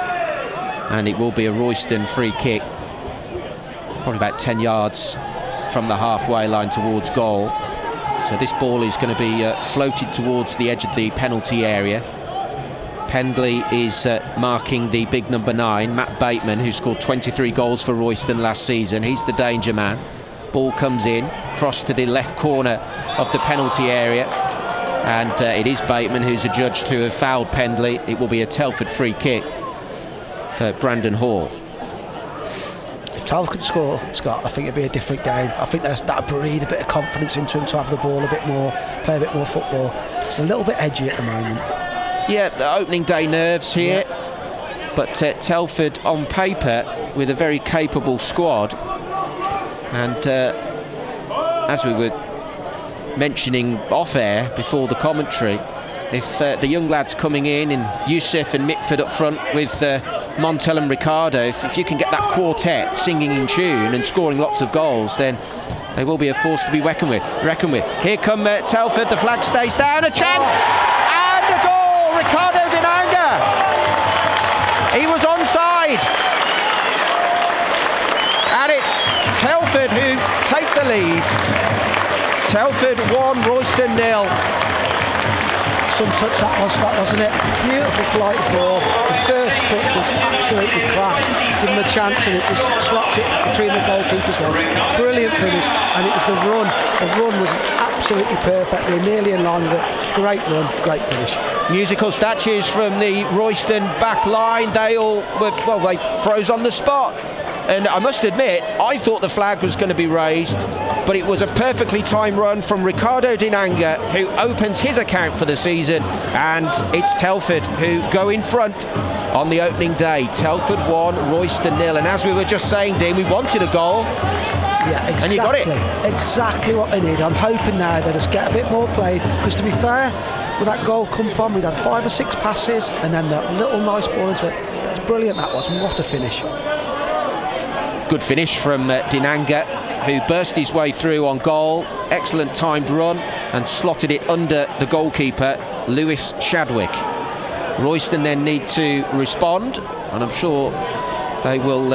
and it will be a Royston free kick, probably about 10 yards from the halfway line towards goal. So this ball is going to be floated towards the edge of the penalty area. Pendley is marking the big number 9, Matt Bateman, who scored 23 goals for Royston last season. He's the danger man. Ball comes in, cross to the left corner of the penalty area, and it is Bateman who's adjudged to have fouled Pendley. It will be a Telford free kick for Brandon Hall. If Telford could score, Scott, I think it'd be a different game. I think that would breed a bit of confidence into him to have the ball a bit more, play a bit more football. It's a little bit edgy at the moment. Yeah, the opening day nerves here, but Telford on paper with a very capable squad. And as we were mentioning off air before the commentary, if the young lads coming in Yusuf and Mitford up front with Montel and Ricardo, if you can get that quartet singing in tune and scoring lots of goals, then they will be a force to be reckoned with. Here come Telford, the flag stays down, a chance, and a goal! Ricardo Dinanga! He was onside! And it's Telford who take the lead. Telford 1, Royston 0. Some touch that was, Scott, wasn't it? Beautiful flight ball. The first touch was absolutely class. Give him a chance and it just slots it between the goalkeeper's legs. Brilliant finish, and it was the run. The run was absolutely perfect. They're nearly in line with it. Great run, great finish. Musical statues from the Royston back line. They all were, well, they froze on the spot. And I must admit, I thought the flag was going to be raised, but it was a perfectly timed run from Ricardo Dinanga, who opens his account for the season, and it's Telford who go in front on the opening day. Telford 1, Royston 0, and as we were just saying, Dean, we wanted a goal. Yeah, exactly. And you got it. Exactly what they need. I'm hoping now they just get a bit more play, because to be fair, with that goal come from, we'd had 5 or 6 passes, and then that little nice ball into it. That's brilliant, that was. What a finish. Good finish from Dinanga, who burst his way through on goal. Excellent timed run and slotted it under the goalkeeper, Lewis Shadwick. Royston then need to respond, and I'm sure they will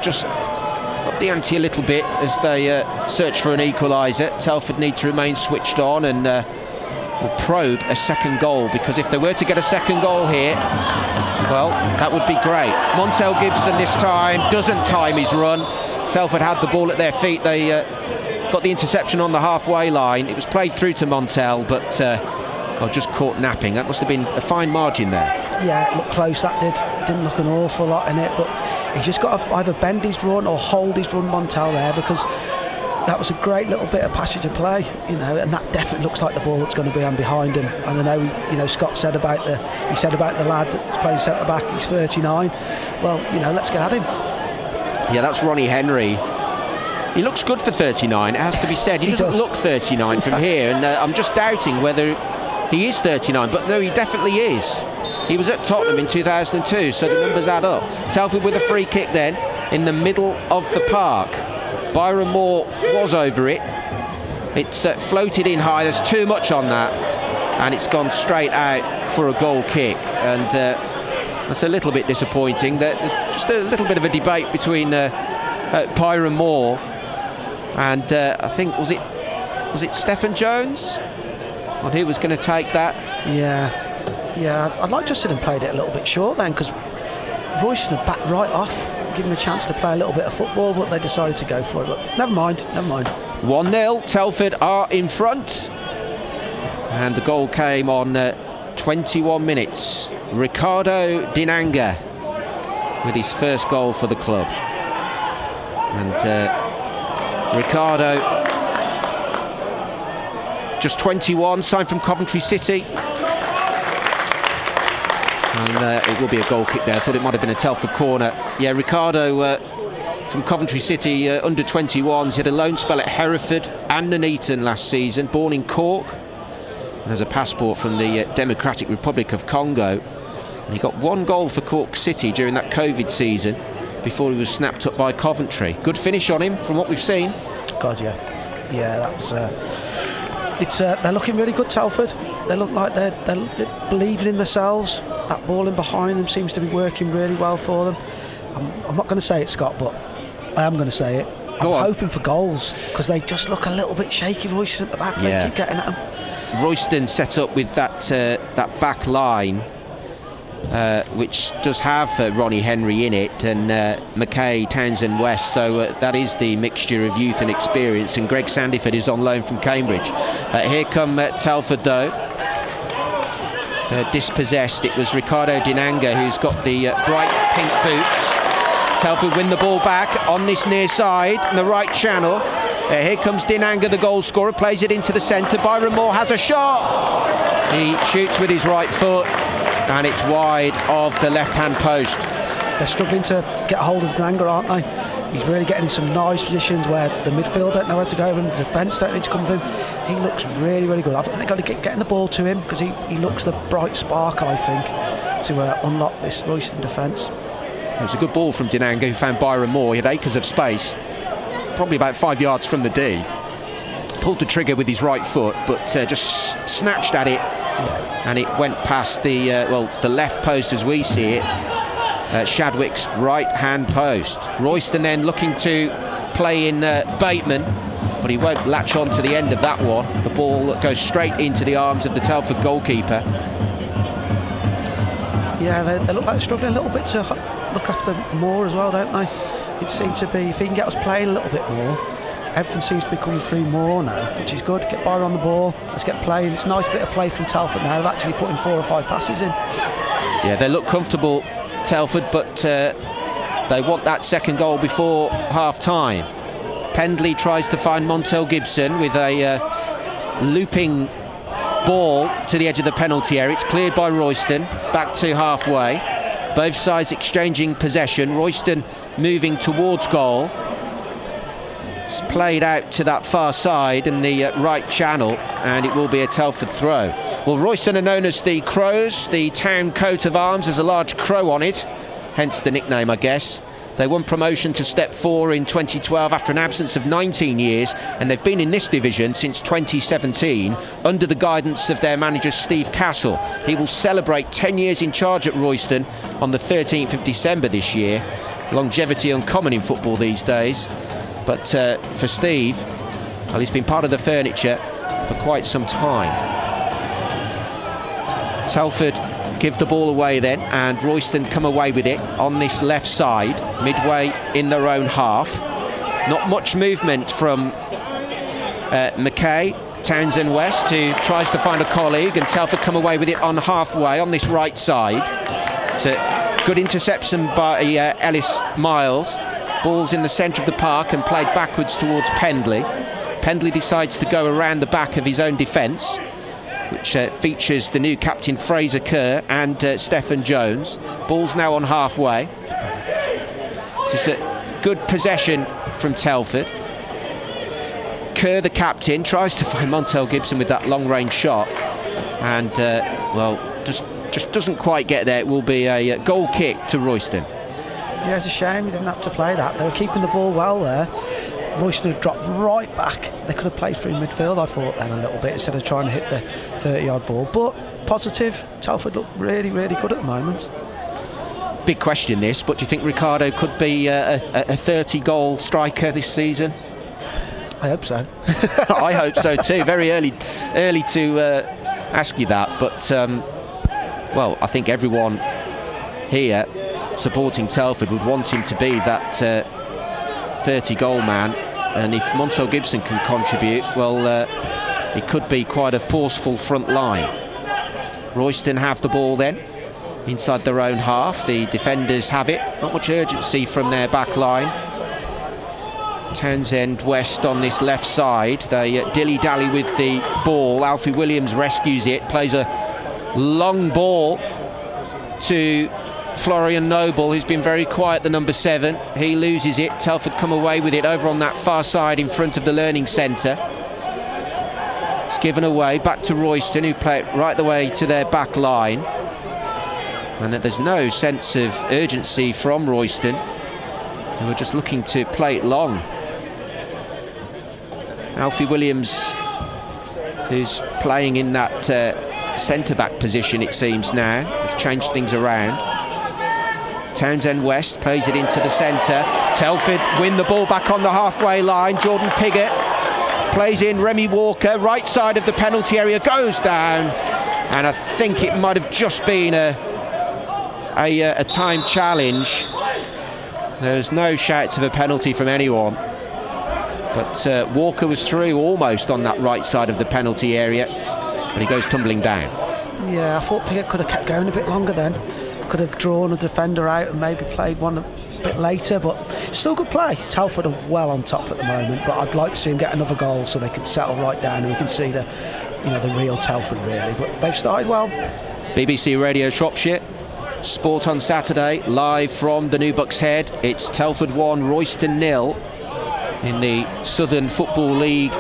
just up the ante a little bit as they search for an equaliser. Telford need to remain switched on and will probe a second goal, because if they were to get a second goal here, well, that would be great. Montel Gibson this time doesn't time his run. Telford had the ball at their feet. They got the interception on the halfway line. It was played through to Montel, but just caught napping. That must have been a fine margin there. Yeah, it looked close, that did. It didn't look an awful lot in it, but he's just got to either bend his run or hold his run, Montel, there, because that was a great little bit of passage of play, you know, and that definitely looks like the ball that's going to be on behind him. And I know, you know, Scott said about the lad that's playing centre back, he's 39. Well, you know, let's get at him. Yeah, that's Ronnie Henry. He looks good for 39, it has to be said. He doesn't look 39 from here, and I'm just doubting whether he is 39, but no, he definitely is. He was at Tottenham in 2002, so the numbers add up. Telford with a free kick then in the middle of the park. Byron Moore was over it. It's floated in high. There's too much on that, and it's gone straight out for a goal kick. And that's a little bit disappointing. Just a little bit of a debate between Byron Moore and I think was it Stephen Jones on who was going to take that. Yeah. I'd like to have played it a little bit short then, because Royston had backed right off, give him a chance to play a little bit of football, but they decided to go for it. But never mind. 1-0, Telford are in front, and the goal came on 21 minutes. Ricardo Dinanga with his first goal for the club, and Ricardo, just 21, signed from Coventry City. And it will be a goal kick there. I thought it might have been a Telford corner. Yeah, Ricardo from Coventry City, under 21s. He had a loan spell at Hereford and Nuneaton last season. Born in Cork and has a passport from the Democratic Republic of Congo. And he got 1 goal for Cork City during that COVID season before he was snapped up by Coventry. Good finish on him from what we've seen. God, yeah, that was. They're looking really good, Telford. They look like they're believing in themselves. That ball in behind them seems to be working really well for them. I'm not going to say it, Scott, but I am going to say it. I'm hoping for goals, because they just look a little bit shaky, Royston at the back. They keep getting at them. Royston set up with that back line, which does have Ronnie Henry in it, and McKay, Townsend, West, so that is the mixture of youth and experience, and Greg Sandyford is on loan from Cambridge. Here come Telford though, dispossessed. It was Ricardo Dinanga who's got the bright pink boots. Telford win the ball back on this near side in the right channel. Here comes Dinanga, the goal scorer, plays it into the centre. Byron Moore has a shot. He shoots with his right foot, and it's wide of the left-hand post. They're struggling to get a hold of Dinanga, aren't they? He's really getting in some nice positions where the midfield don't know where to go and the defence don't need to come to him. He looks really, really good. I think they've got to get getting the ball to him, because he looks the bright spark, I think, to unlock this Royston defence. It was a good ball from Dinanga, who found Byron Moore. He had acres of space, probably about 5 yards from the D. Pulled the trigger with his right foot, but just snatched at it, and it went past the left post as we see it. Shadwick's right-hand post. Royston then looking to play in Bateman, but he won't latch on to the end of that one. The ball goes straight into the arms of the Telford goalkeeper. Yeah, they look like they're struggling a little bit to look after Moore as well, don't they? It seems to be, if he can get us playing a little bit more, everything seems to be coming through Moore now, which is good. Get Byron on the ball, let's get playing. It's a nice bit of play from Telford now. They've actually put in 4 or 5 passes in. Yeah, they look comfortable, Telford, but they want that second goal before half-time. Pendley tries to find Montel Gibson with a looping ball to the edge of the penalty area. It's cleared by Royston, back to halfway. Both sides exchanging possession. Royston moving towards goal. It's played out to that far side in the right channel, and it will be a Telford throw. Well, Royston are known as the Crows. The town coat of arms has a large crow on it, hence the nickname, I guess. They won promotion to Step 4 in 2012 after an absence of 19 years, and they've been in this division since 2017 under the guidance of their manager Steve Castle. He will celebrate 10 years in charge at Royston on the 13th of December this year. Longevity uncommon in football these days, but for Steve, well, he's been part of the furniture for quite some time. Telford give the ball away then, and Royston come away with it on this left side, midway in their own half. Not much movement from McKay, Townsend West, who tries to find a colleague, and Telford come away with it on halfway on this right side. So good interception by Ellis Miles. Ball's in the centre of the park and played backwards towards Pendley. Pendley decides to go around the back of his own defence, which features the new captain Fraser Kerr and Stephen Jones. Ball's now on halfway. This is a good possession from Telford. Kerr, the captain, tries to find Montel Gibson with that long-range shot, and just doesn't quite get there. It will be a goal kick to Royston. Yeah, it's a shame he didn't have to play that. They were keeping the ball well there. Royston had dropped right back. They could have played through midfield, I thought, then a little bit, instead of trying to hit the 30-yard ball. But positive, Telford look really, really good at the moment. Big question this, but do you think Ricardo could be a 30-goal striker this season? I hope so. I hope so too. Very early to ask you that, but well, I think everyone here supporting Telford would want him to be that 30-goal man, and if Montel Gibson can contribute, well, it could be quite a forceful front line. Royston have the ball then inside their own half. The defenders have it. Not much urgency from their back line. Townsend West on this left side. They dilly-dally with the ball. Alfie Williams rescues it, plays a long ball to Florian Noble, who's been very quiet, the number 7. He loses it. Telford come away with it over on that far side in front of the Learning Centre. It's given away back to Royston, who play it right the way to their back line, and there's no sense of urgency from Royston, who are just looking to play it long. Alfie Williams, who's playing in that centre-back position, it seems now. They've changed things around. Townsend West plays it into the centre. Telford win the ball back on the halfway line. Jordan Piggott plays in. Remy Walker, right side of the penalty area, goes down, and I think it might have just been a time challenge. There's no shouts of a penalty from anyone, but Walker was through almost on that right side of the penalty area, but he goes tumbling down. Yeah, I thought Piggott could have kept going a bit longer then. Could have drawn a defender out and maybe played one a bit later, but still good play. Telford are well on top at the moment, but I'd like to see them get another goal so they can settle right down and we can see the real Telford really. But they've started well. BBC Radio Shropshire, Sport on Saturday, live from the New Bucks Head. It's Telford 1, Royston 0 in the Southern Football League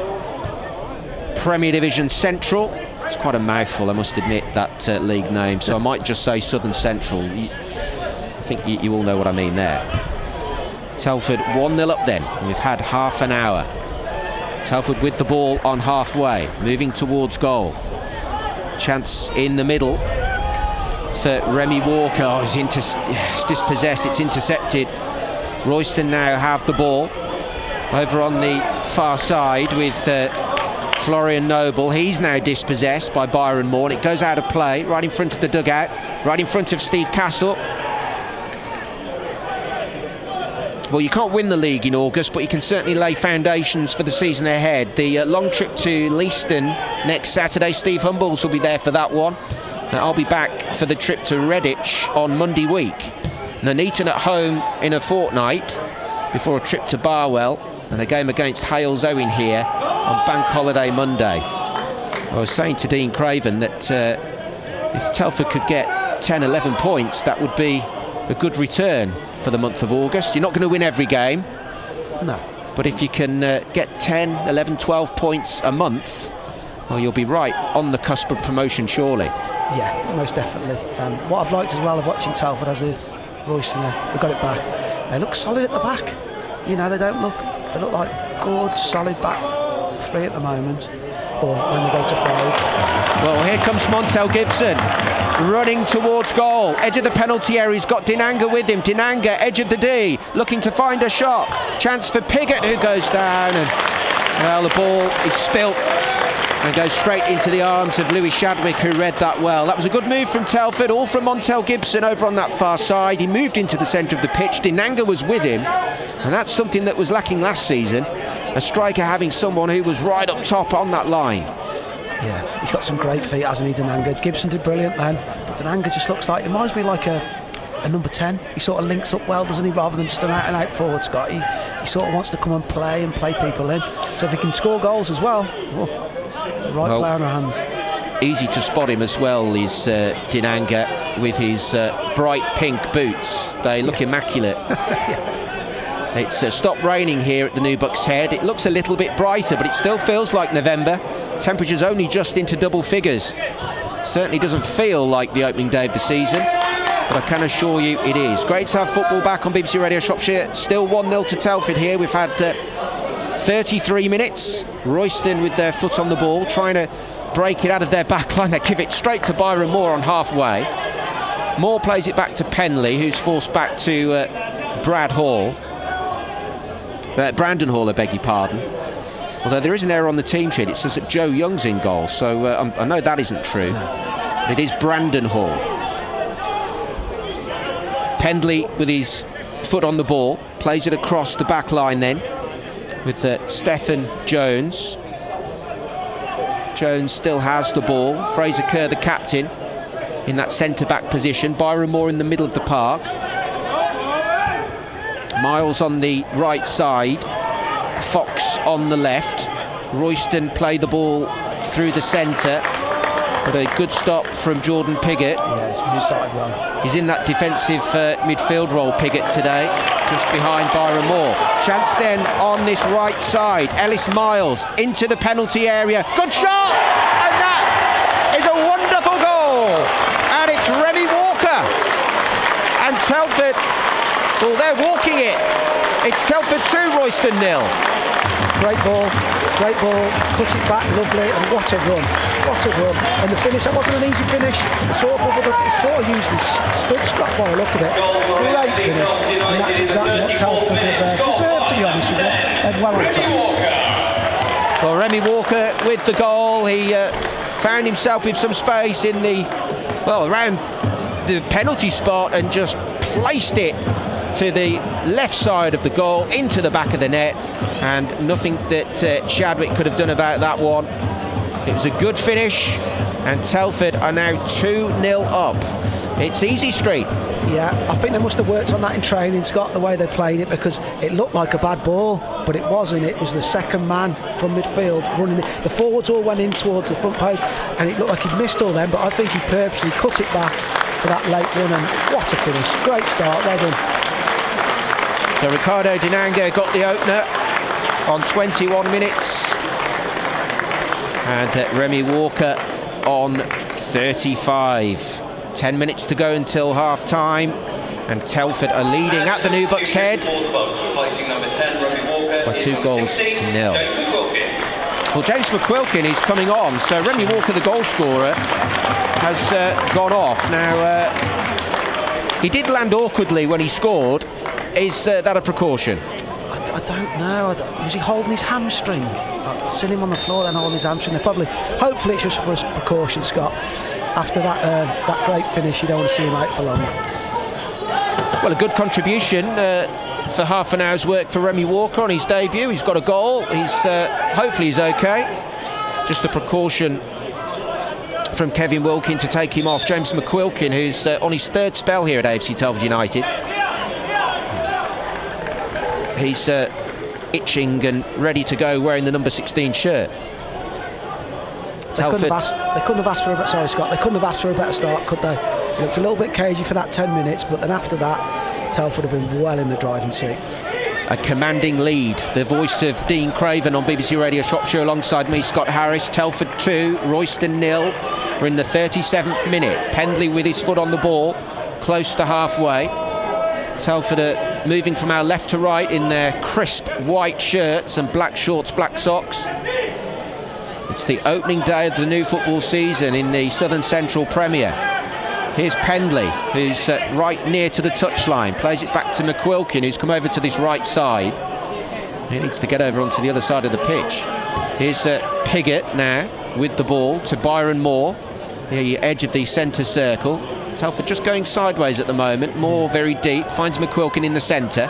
Premier Division Central. It's quite a mouthful, I must admit, that league name, so I might just say Southern Central. I think you all know what I mean there. Telford 1-0 up then. We've had half an hour. Telford with the ball on halfway, moving towards goal. Chance in the middle for Remy Walker. Oh, he's dispossessed, it's intercepted. Royston now have the ball over on the far side with Florian Noble. He's now dispossessed by Byron Moore. It goes out of play, right in front of the dugout, right in front of Steve Castle. Well, you can't win the league in August, but you can certainly lay foundations for the season ahead. The long trip to Leiston next Saturday, Steve Humbles will be there for that one. I'll be back for the trip to Redditch on Monday week. Nuneaton at home in a fortnight before a trip to Barwell and a game against Hales Owen here on Bank Holiday Monday. I was saying to Dean Craven that if Telford could get 10-11 points, that would be a good return for the month of August. You're not going to win every game, no, but if you can get 10, 11, 12 points a month, well, you'll be right on the cusp of promotion, surely. Yeah, most definitely. What I've liked as well of watching Telford as is Royston, they've got it back. They look solid at the back. You know, they look like good, solid back three at the moment, or when they go to five. Well, here comes Montel Gibson running towards goal, edge of the penalty area. He's got Dinanga with him. Dinanga, edge of the D, looking to find a shot. Chance for Piggott, who goes down, and well, the ball is spilt and goes straight into the arms of Louis Shadwick, who read that well. That was a good move from Telford, all from Montel Gibson over on that far side. He moved into the centre of the pitch. Dinanga was with him, and that's something that was lacking last season. A striker having someone who was right up top on that line. Yeah, he's got some great feet, hasn't he, Dinanga? Gibson did brilliant then, but Dinanga just looks like, it reminds me like a number 10. He sort of links up well, doesn't he, rather than just an out-and-out forward, Scott. He sort of wants to come and play people in. So if he can score goals as well, right player on our hands. Easy to spot him as well is Dinanga with his bright pink boots. They look immaculate. It's stopped raining here at the New Bucks Head. It looks a little bit brighter, but it still feels like November. Temperatures only just into double figures. Certainly doesn't feel like the opening day of the season, but I can assure you it is. Great to have football back on BBC Radio Shropshire. Still 1-0 to Telford here. We've had 33 minutes. Royston with their foot on the ball, trying to break it out of their back line. They give it straight to Byron Moore on halfway. Moore plays it back to Penley, who's forced back to Brandon Hall, I beg your pardon. Although there is an error on the team sheet, it says that Joe Young's in goal, so I know that isn't true. But it is Brandon Hall. Pendley with his foot on the ball, plays it across the back line then with Stephen Jones. Jones still has the ball. Fraser Kerr, the captain, in that centre-back position. Byron Moore in the middle of the park. Miles on the right side. Fox on the left. Royston play the ball through the centre, but a good stop from Jordan Piggott. Yeah, he's started well. He's in that defensive midfield role, Piggott, today, just behind Byron Moore. Chance then on this right side. Ellis Miles into the penalty area. Good shot! And that is a wonderful goal! And it's Remy Walker. And Telford, well, they're walking it. It's Telford 2, Royston 0. Great ball, cut it back lovely, and what a run. And the finish, that wasn't an easy finish. He sort of used his stud Scott by the look of it. Great finish, and that's exactly what Telford have deserved, to be honest with you. And well on top. Well, Remy Walker with the goal. He found himself with some space in around the penalty spot and just placed it to the left side of the goal, into the back of the net, and nothing that Chadwick could have done about that one. It was a good finish, and Telford are now 2-0 up. It's easy street. Yeah, I think they must have worked on that in training, Scott, the way they played it, because it looked like a bad ball, but it wasn't. It was the second man from midfield running it. The forwards all went in towards the front post, and it looked like he'd missed all them, but I think he purposely cut it back for that late run, and what a finish. Great start, well done. So Ricardo Dinango got the opener on 21 minutes, and Remy Walker on 35. 10 minutes to go until half time, and Telford are leading at the New Bucks Head by 2 goals to 0. Well, James McQuilkin is coming on, so Remy Walker, the goal scorer, has gone off. Now, he did land awkwardly when he scored. Is that a precaution? I don't know. Was he holding his hamstring? I've seen him on the floor then holding his hamstring. Hopefully it's just for a precaution, Scott. After that great finish, you don't want to see him out for long. Well, a good contribution for half an hour's work for Remy Walker on his debut. He's got a goal. Hopefully he's okay. Just a precaution from Kevin Wilkin to take him off. James McQuilkin, who's on his 3rd spell here at AFC Telford United. He's itching and ready to go, wearing the number 16 shirt. They couldn't have asked for a better start, could they? It looked a little bit cagey for that 10 minutes, but then after that, Telford have been well in the driving seat. A commanding lead. The voice of Dean Craven on BBC Radio Shropshire alongside me, Scott Harris. Telford 2, Royston 0. We're in the 37th minute. Pendley with his foot on the ball, close to halfway. Telford are moving from our left to right in their crisp white shirts and black shorts, black socks. It's the opening day of the new football season in the Southern Central Premier. Here's Pendley, who's right near to the touchline, plays it back to McQuilkin, who's come over to this right side. He needs to get over onto the other side of the pitch. Here's Piggott now with the ball to Byron Moore, the edge of the centre circle. Telford just going sideways at the moment. Moore very deep, finds McQuilkin in the centre.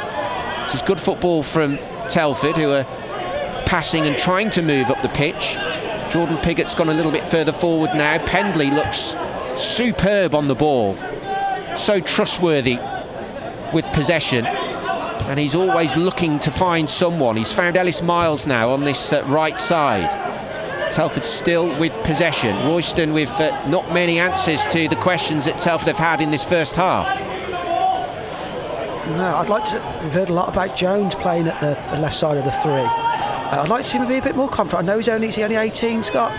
This is good football from Telford, who are passing and trying to move up the pitch. Jordan Piggott's gone a little bit further forward now. Pendley looks superb on the ball, so trustworthy with possession, and he's always looking to find someone. He's found Ellis Miles now on this right side. Telford still with possession. Royston with not many answers to the questions that Telford have had in this first half. No, we've heard a lot about Jones playing at the left side of the 3. I'd like to see him be a bit more confident. I know he's only 18, Scott.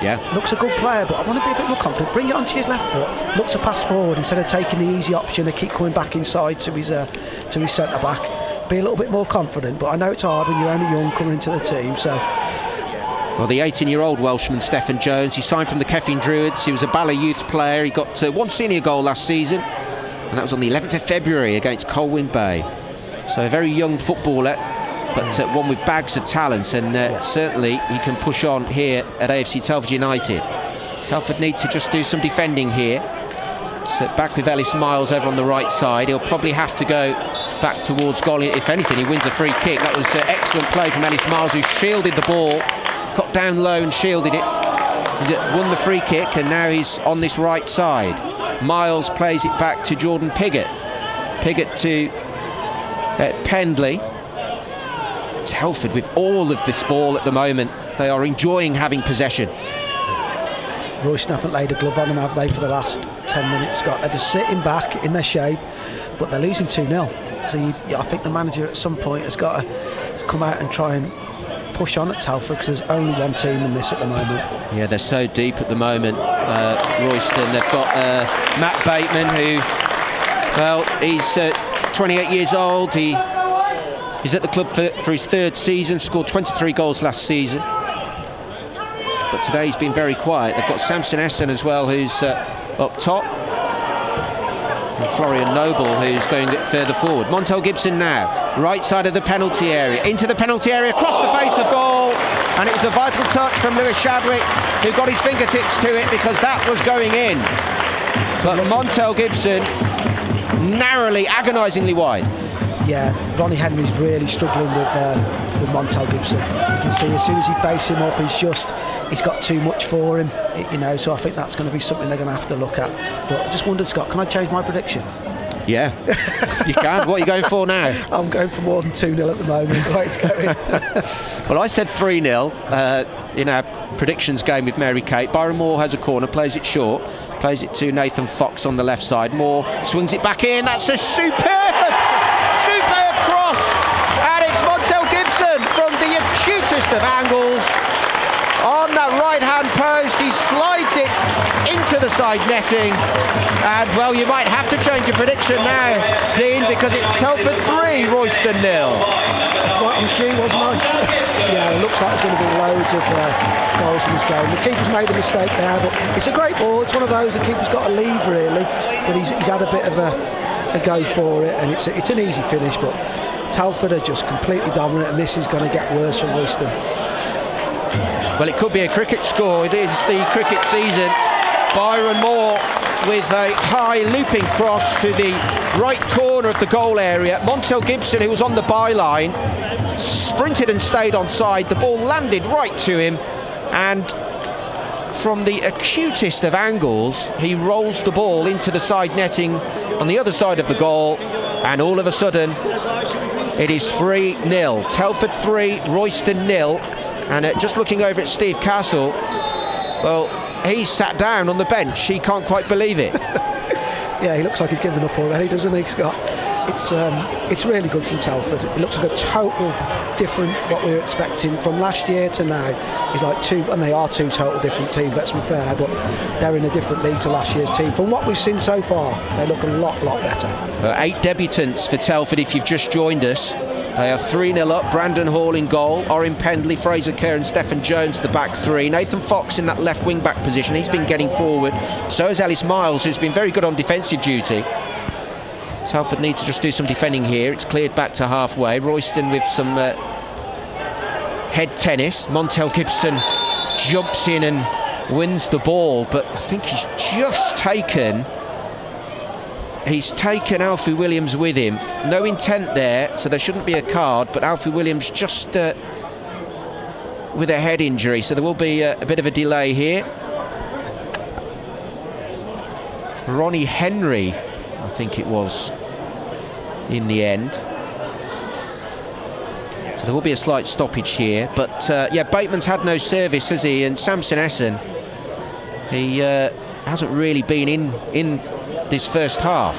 Yeah. Looks a good player, but I want to be a bit more confident. Bring it onto his left foot. Look to pass forward instead of taking the easy option and keep coming back inside to his centre back. Be a little bit more confident. But I know it's hard when you're only young coming into the team. So. Well, the 18-year-old Welshman Stephen Jones, he signed from the Keffin Druids. He was a Bala youth player. He got one senior goal last season, and that was on the 11th of February against Colwyn Bay. So a very young footballer, but one with bags of talent, and certainly he can push on here at AFC Telford United. Telford need to just do some defending here. So back with Ellis Miles over on the right side. He'll probably have to go back towards goal. If anything, he wins a free kick. That was excellent play from Ellis Miles, who shielded the ball, got down low and shielded it. He won the free kick, and now he's on this right side. Miles plays it back to Jordan Piggott. Piggott to Pendley. Telford with all of this ball at the moment. They are enjoying having possession. Royston haven't laid a glove on them, have they, for the last 10 minutes, Scott? They're just sitting back in their shape, but they're losing 2-0. So I think the manager at some point has got to come out and try and push on at Telford, because there's only one team in this at the moment. Yeah, they're so deep at the moment, Royston. They've got Matt Bateman, who, well, he's 28 years old. He He's at the club for his 3rd season, scored 23 goals last season. But today he's been very quiet. They've got Samson Essen as well, who's up top. And Florian Noble, who's going further forward. Montel Gibson now, right side of the penalty area, into the penalty area, across the face of goal. And it was a vital touch from Lewis Shadwick, who got his fingertips to it because that was going in. But Montel Gibson narrowly, agonisingly wide. Yeah, Ronnie Henry's really struggling with Montel Gibson. You can see as soon as he faces him up, he's got too much for him, you know. So I think that's going to be something they're going to have to look at. But I just wondered, Scott, can I change my prediction? Yeah, you can. What are you going for now? I'm going for more than 2-0 at the moment, the way it's going. Well, I said 3-0 in our predictions game with Mary Kate. Byron Moore has a corner, plays it short, plays it to Nathan Fox on the left side. Moore swings it back in. That's a superb cross. And it's Montel Gibson from the acutest of angles. On that right-hand post, he slides it into the side netting. And, well, you might have to change your prediction now, Dean, because it's Telford 3, Royston 0. Right on cue, wasn't I? Yeah, it looks like there's going to be loads of goals in this game. The keeper's made a mistake there, but it's a great ball. It's one of those the keeper's got to leave, really. But he's had a bit of a go for it, and it's an easy finish. But Telford are just completely dominant, and this is going to get worse for Royston. Well, it could be a cricket score. It is the cricket season. Byron Moore with a high looping cross to the right corner of the goal area. Montel Gibson, who was on the byline, sprinted and stayed onside. The ball landed right to him, and from the acutest of angles, he rolls the ball into the side netting on the other side of the goal, and all of a sudden it is 3-0. Telford 3, Royston 0. And just looking over at Steve Castle, well, he's sat down on the bench. He can't quite believe it. Yeah, he looks like he's given up already, doesn't he, Scott? It's really good from Telford. It looks like a total different what we were expecting from last year to now. It's like and they are two total different teams, let's be fair, but they're in a different league to last year's team. From what we've seen so far, they look a lot better. 8 debutants for Telford if you've just joined us. They are 3-0 up. Brandon Hall in goal, Orin Pendley, Fraser Kerr and Stephen Jones the back 3. Nathan Fox in that left wing back position. He's been getting forward. So has Ellis Miles, who's been very good on defensive duty. Telford need to just do some defending here. It's cleared back to halfway. Royston with some head tennis. Montel Gibson jumps in and wins the ball, but I think he's just taken Alfie Williams with him. No intent there, so there shouldn't be a card, but Alfie Williams just with a head injury, so there will be a bit of a delay here. Ronnie Henry, I think it was, in the end. So there will be a slight stoppage here, but yeah, Bateman's had no service, has he? And Samson Essen, he hasn't really been in this first half.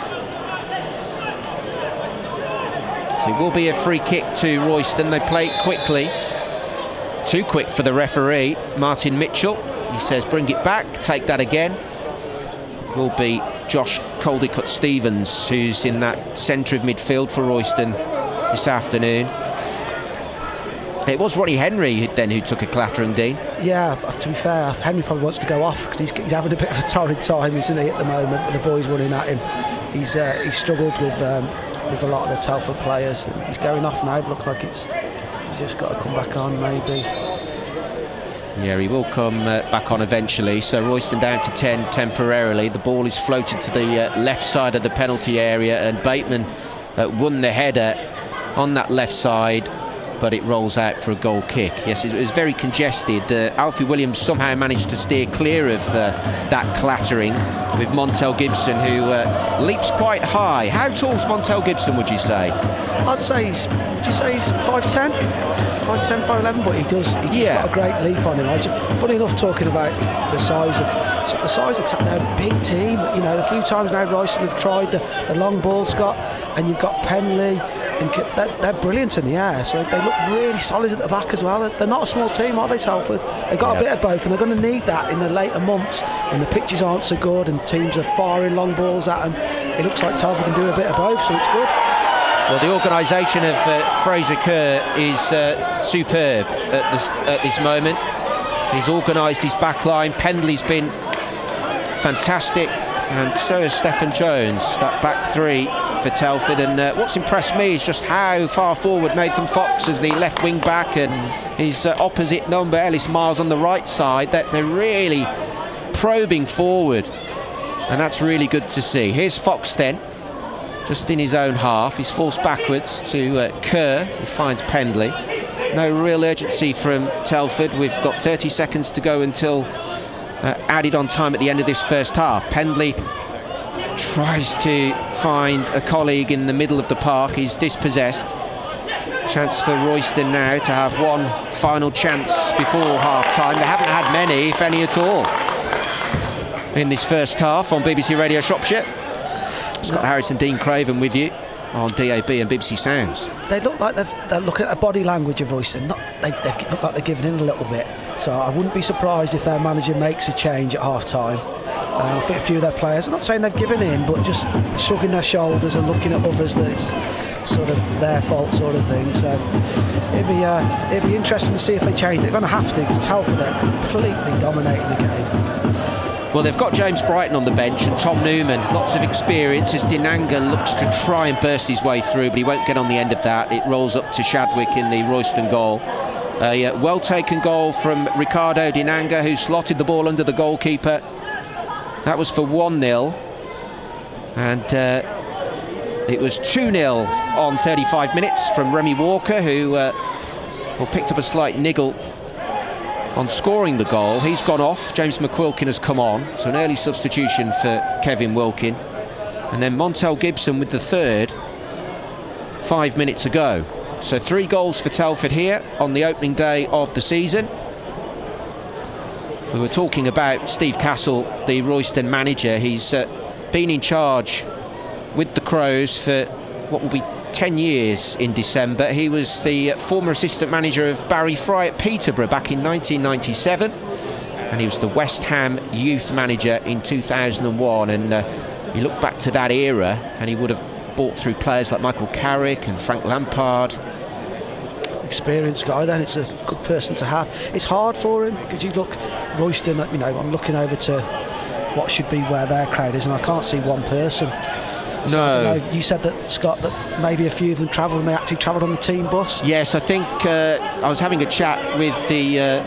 So it will be a free kick to Royston. They play it quickly, too quick for the referee, Martin Mitchell. He says bring it back, take that again. Will be Josh Caldicott-Stevens, who's in that centre of midfield for Royston this afternoon. It was Ronnie Henry then who took a clattering, Dean. Yeah, to be fair, Henry probably wants to go off because he's having a bit of a torrid time, isn't he, at the moment, with the boys running at him. He's struggled with a lot of the Telford players. He's going off now. It looks like he's just got to come back on, maybe. Yeah, he will come back on eventually. So Royston down to 10 temporarily. The ball is floated to the left side of the penalty area, and Bateman won the header on that left side, but it rolls out for a goal kick. Yes, it was very congested. Alfie Williams somehow managed to steer clear of that clattering with Montel Gibson, who leaps quite high. How tall's Montel Gibson, would you say? I'd say he's 5'10", 5'11", but he's got a great leap on him. Funny enough, talking about the size of they're a big team. You know, a few times now Royston have tried the long ball, Scott, and you've got Penley, and they're brilliant in the air, so they look really solid at the back as well. They're not a small team, are they, Telford? They've got a bit of both, and they're going to need that in the later months when the pitches aren't so good and teams are firing long balls at them. It looks like Telford can do a bit of both, so it's good. Well, the organisation of Fraser Kerr is superb at this moment. He's organised his back line. Pendley's been fantastic, and so is Stephen Jones, that back three for Telford. And what's impressed me is just how far forward Nathan Fox as the left wing back and his opposite number Ellis Miles on the right side, that they're really probing forward, and that's really good to see. Here's Fox then, just in his own half. He's forced backwards to Kerr, who finds Pendley. No real urgency from Telford. We've got 30 seconds to go until added on time at the end of this first half. Pendley tries to find a colleague in the middle of the park. He's dispossessed. Chance for Royston now to have one final chance before half-time. They haven't had many, if any at all, in this first half on BBC Radio Shropshire. Scott Harris and Dean Craven with you on DAB and BBC Sounds. They look like they're looking at the body language of Royston. They look like they're giving in a little bit. So I wouldn't be surprised if their manager makes a change at half-time. I think a few of their players, I'm not saying they've given in, but just shrugging their shoulders and looking at others that it's sort of their fault sort of thing. So it'd be interesting to see if they change it. They're going to have to, because Telford are completely dominating the game. Well, they've got James Brighton on the bench and Tom Newman, lots of experience, as Dinanga looks to try and burst his way through, but he won't get on the end of that. It rolls up to Shadwick in the Royston goal. A well taken goal from Ricardo Dinanga, who slotted the ball under the goalkeeper. That was for 1-0, and it was 2-0 on 35 minutes from Remy Walker, who picked up a slight niggle on scoring the goal. He's gone off. James McQuilkin has come on, so an early substitution for Kevin Wilkin. And then Montel Gibson with the third 5 minutes ago. So 3 goals for Telford here on the opening day of the season. We were talking about Steve Castle, the Royston manager. He's been in charge with the Crows for what will be 10 years in December. He was the former assistant manager of Barry Fry at Peterborough back in 1997, and he was the West Ham youth manager in 2001. And you look back to that era and he would have brought through players like Michael Carrick and Frank Lampard. Experienced guy, then it's a good person to have. It's hard for him, because you look Royston, you know, I'm looking over to what should be where their crowd is, and I can't see one person. So, no. You know, you said that, Scott, that maybe a few of them travelled, and they actually travelled on the team bus. Yes, I think I was having a chat with the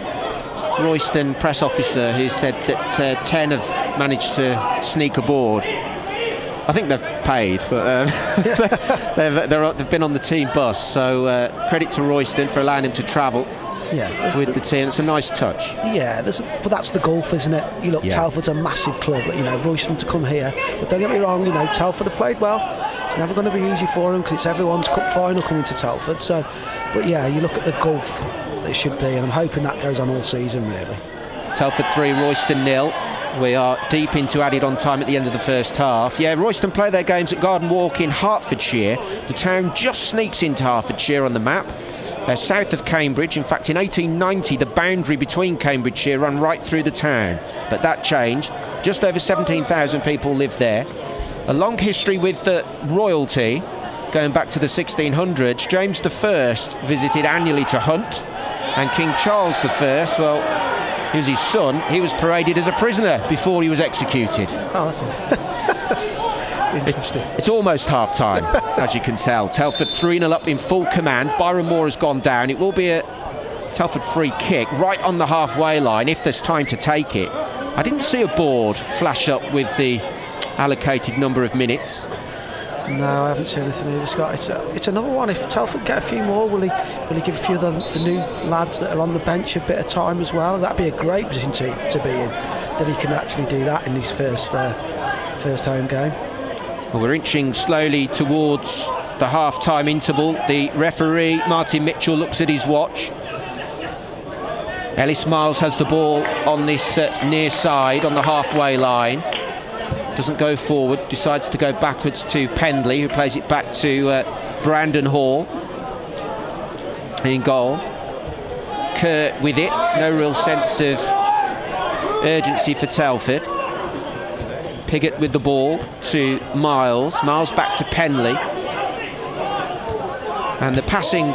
Royston press officer, who said that 10 have managed to sneak aboard. I think they've paid, but they've been on the team bus. So credit to Royston for allowing them to travel with the team. It's a nice touch. Yeah, but that's the golf, isn't it? You look, Telford's a massive club. You know, Royston to come here. But don't get me wrong, you know, Telford have played well. It's never going to be easy for them, because it's everyone's cup final coming to Telford. So, but yeah, you look at the golf that it should be, and I'm hoping that goes on all season, really. Telford 3, Royston 0. We are deep into added on time at the end of the first half. Yeah, Royston play their games at Garden Walk in Hertfordshire. The town just sneaks into Hertfordshire on the map. They're south of Cambridge. In fact, in 1890, the boundary between Cambridgeshire ran right through the town. But that changed. Just over 17,000 people live there. A long history with the royalty, going back to the 1600s. James I visited annually to hunt. And King Charles I, well, he was his son. He was paraded as a prisoner before he was executed. Oh, that's interesting. It's almost half-time, as you can tell. Telford 3-0 up in full command. Byron Moore has gone down. It will be a Telford free kick right on the halfway line, if there's time to take it. I didn't see a board flash up with the allocated number of minutes. No, I haven't seen anything either, Scott. It's another one. If Telford get a few more, will he give a few of the new lads that are on the bench a bit of time as well? That'd be a great position to be in, that he can actually do that in his first home game. Well, we're inching slowly towards the half-time interval. The referee, Martin Mitchell, looks at his watch. Ellis Miles has the ball on this near side, on the halfway line. Doesn't go forward, decides to go backwards to Pendley, who plays it back to Brandon Hall in goal. Kerr with it, no real sense of urgency for Telford. Piggott with the ball to Miles. Miles back to Pendley. And the passing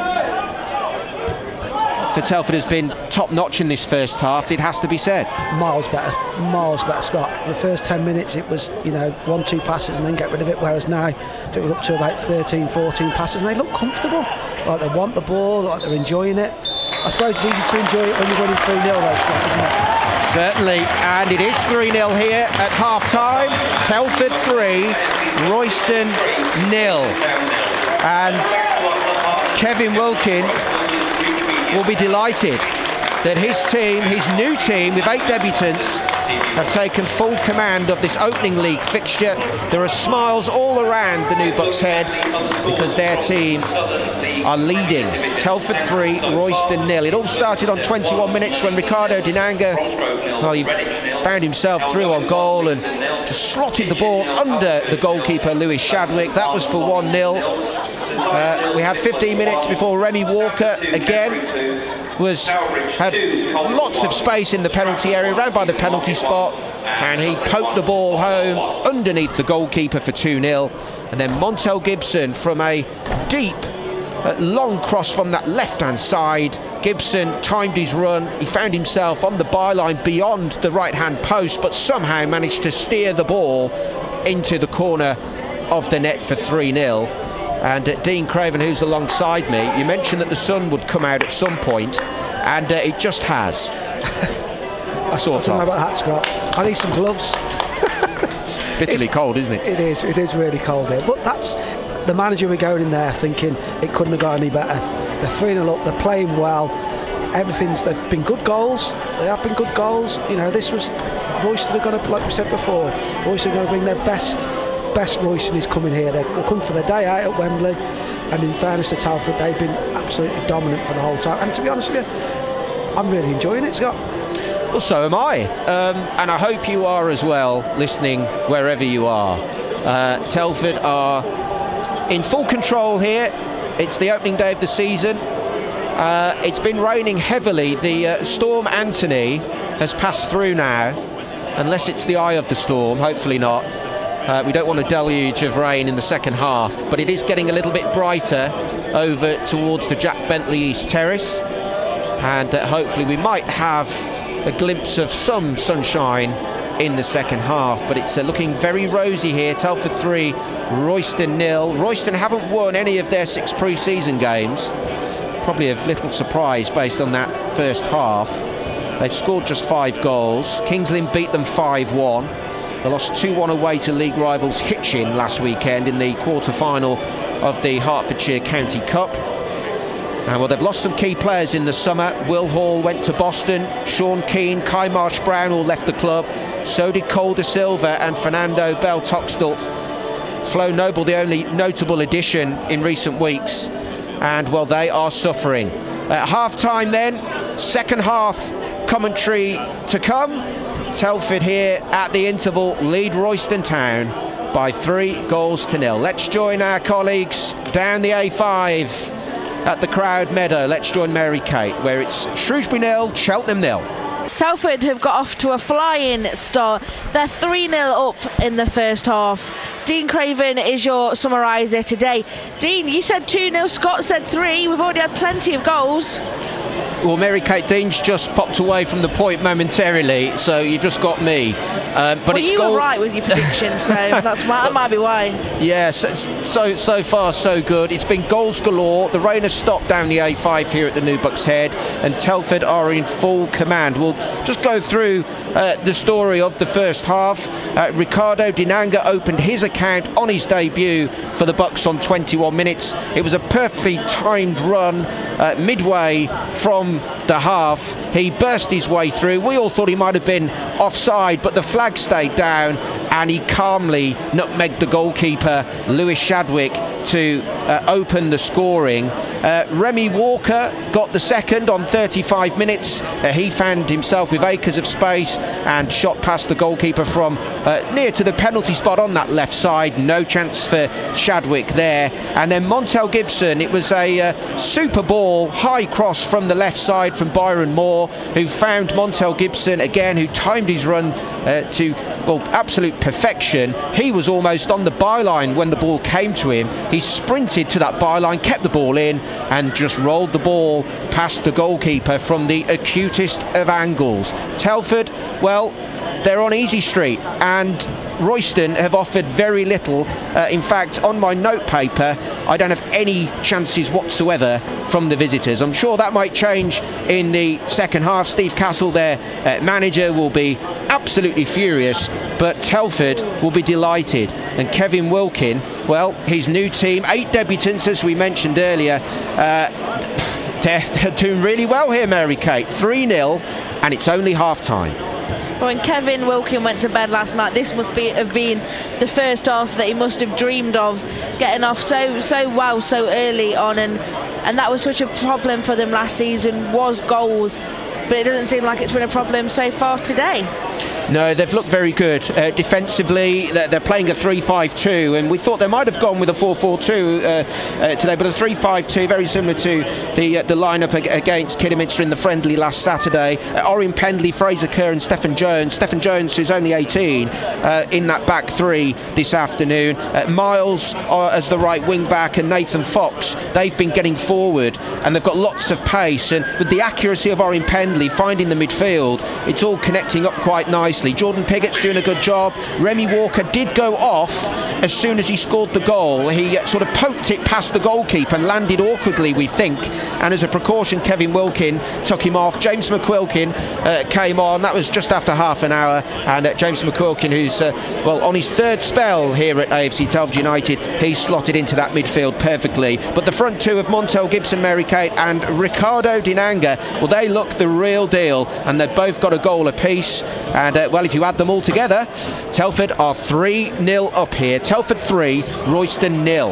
for Telford has been top notch in this first half, it has to be said. Miles better, Scott. The first 10 minutes it was, 1-2 passes and then get rid of it, whereas now I think we're up to about 13, 14 passes and they look comfortable, like they want the ball, like they're enjoying it. I suppose it's easy to enjoy it when you're winning 3-0 though, Scott, isn't it? Certainly, and it is 3-0 here at half-time. Telford 3, Royston 0. And Kevin Wilkin will be delighted that his team, his new team with 8 debutants, have taken full command of this opening league fixture. There are smiles all around the new Bucks Head because their team are leading. Telford 3, Royston 0. It all started on 21 minutes when Ricardo Dinanga, he found himself through on goal and just slotted the ball under the goalkeeper Lewis Shadwick. That was for 1-0. We had 15 minutes before Remy Walker again had lots of space in the penalty area, ran by the penalty spot, and he poked the ball home underneath the goalkeeper for 2-0. And then Montel Gibson from a deep, long cross from that left-hand side. Gibson timed his run. He found himself on the byline beyond the right-hand post, but somehow managed to steer the ball into the corner of the net for 3-0. And Dean Craven, who's alongside me, you mentioned that the sun would come out at some point, and it just has. I don't know about that, Scott. I need some gloves. Bitterly cold, isn't it? It is really cold here. But that's the manager. We're going in there thinking it couldn't have got any better. They're 3-0 up, they're playing well. They've been good goals. They have been good goals. This was Royston are going to, like we said before, Royston are going to bring their best Royston is coming here. They'll come for their day out at Wembley, and in fairness to Telford, they've been absolutely dominant for the whole time. And to be honest with you, I'm really enjoying it, Scott. Well, so am I, and I hope you are as well, listening wherever you are. Telford are in full control here. It's the opening day of the season. It's been raining heavily. The storm Anthony has passed through now, unless it's the eye of the storm, hopefully not. We don't want a deluge of rain in the second half, but it is getting a little bit brighter over towards the Jack Bentley East Terrace, and hopefully we might have a glimpse of some sunshine in the second half, but it's looking very rosy here. Telford 3, Royston 0. Royston haven't won any of their 6 pre-season games. Probably a little surprise based on that first half. They've scored just 5 goals. Kings Lynn beat them 5-1. They lost 2-1 away to league rivals Hitchin last weekend in the quarter-final of the Hertfordshire County Cup. Well, they've lost some key players in the summer. Will Hall went to Boston. Sean Keane, Kai Marsh-Brown all left the club. So did Cole De Silva and Fernando Bell-Toxtel. Flo Noble, the only notable addition in recent weeks. And, well, they are suffering. At half-time then, second half commentary to come. Telford here at the interval lead Royston Town by 3-0. Let's join our colleagues down the A5 at the Crowd Meadow. Let's join Mary Kate, where it's Shrewsbury 0, Cheltenham 0. Telford have got off to a flying start. They're 3-0 up in the first half. Dean Craven is your summariser today. Dean, you said 2-0, Scott said 3. We've already had plenty of goals. Well, Mary Kate Dean's just popped away from the point momentarily, so you just got me. But you were right with your prediction, so that might be why. Yes, so far so good. It's been goals galore. The rain has stopped down the A5 here at the New Bucks Head, and Telford are in full command. We'll just go through the story of the first half. Ricardo Dinanga opened his account on his debut for the Bucks on 21 minutes. It was a perfectly timed run midway from the half. He burst his way through. We all thought he might have been offside, but the flag stayed down, and he calmly nutmegged the goalkeeper Lewis Shadwick to open the scoring. Remy Walker got the second on 35 minutes. He found himself with acres of space and shot past the goalkeeper from near to the penalty spot on that left side. No chance for Shadwick there. And then Montel Gibson, it was a super ball, high cross from the left side from Byron Moore, who found Montel Gibson again, who timed his run to, well, absolute perfection. He was almost on the byline when the ball came to him. He sprinted pointed to that byline, kept the ball in and just rolled the ball past the goalkeeper from the acutest of angles. Telford, well, they're on easy street, and Royston have offered very little. In fact, on my note paper, I don't have any chances whatsoever from the visitors. I'm sure that might change in the second half. Steve Castle, their manager, will be absolutely furious, but Telford will be delighted. And Kevin Wilkin, well, his new team, 8 debutants, as we mentioned earlier, they're doing really well here, Mary Kate. 3-0, and it's only half-time. When Kevin Wilkin went to bed last night, this must have been the first half that he must have dreamed of, getting off so well so early on, and that was such a problem for them last season, was goals, but it doesn't seem like it's been a problem so far today. No, they've looked very good. Defensively, they're playing a 3-5-2, and we thought they might have gone with a 4-4-2 today, but a 3-5-2, very similar to the lineup against Kidderminster in the friendly last Saturday. Orrin Pendley, Fraser Kerr and Stephen Jones. Stephen Jones, who's only 18, in that back three this afternoon. Miles as the right wing back, and Nathan Fox. They've been getting forward, and they've got lots of pace, and with the accuracy of Orrin Pendley finding the midfield, it's all connecting up quite nicely. Jordan Piggott's doing a good job. Remy Walker did go off as soon as he scored the goal. He sort of poked it past the goalkeeper and landed awkwardly, we think, and as a precaution Kevin Wilkin took him off. James McQuilkin came on. That was just after half an hour, and James McQuilkin, who's well, on his third spell here at AFC Telford United, he slotted into that midfield perfectly. But the front two of Montel Gibson, Mary Kate, and Ricardo Dinanga, well, they look the real deal, and they've both got a goal apiece, and well, if you add them all together, Telford are 3-0 up here. Telford 3, Royston 0.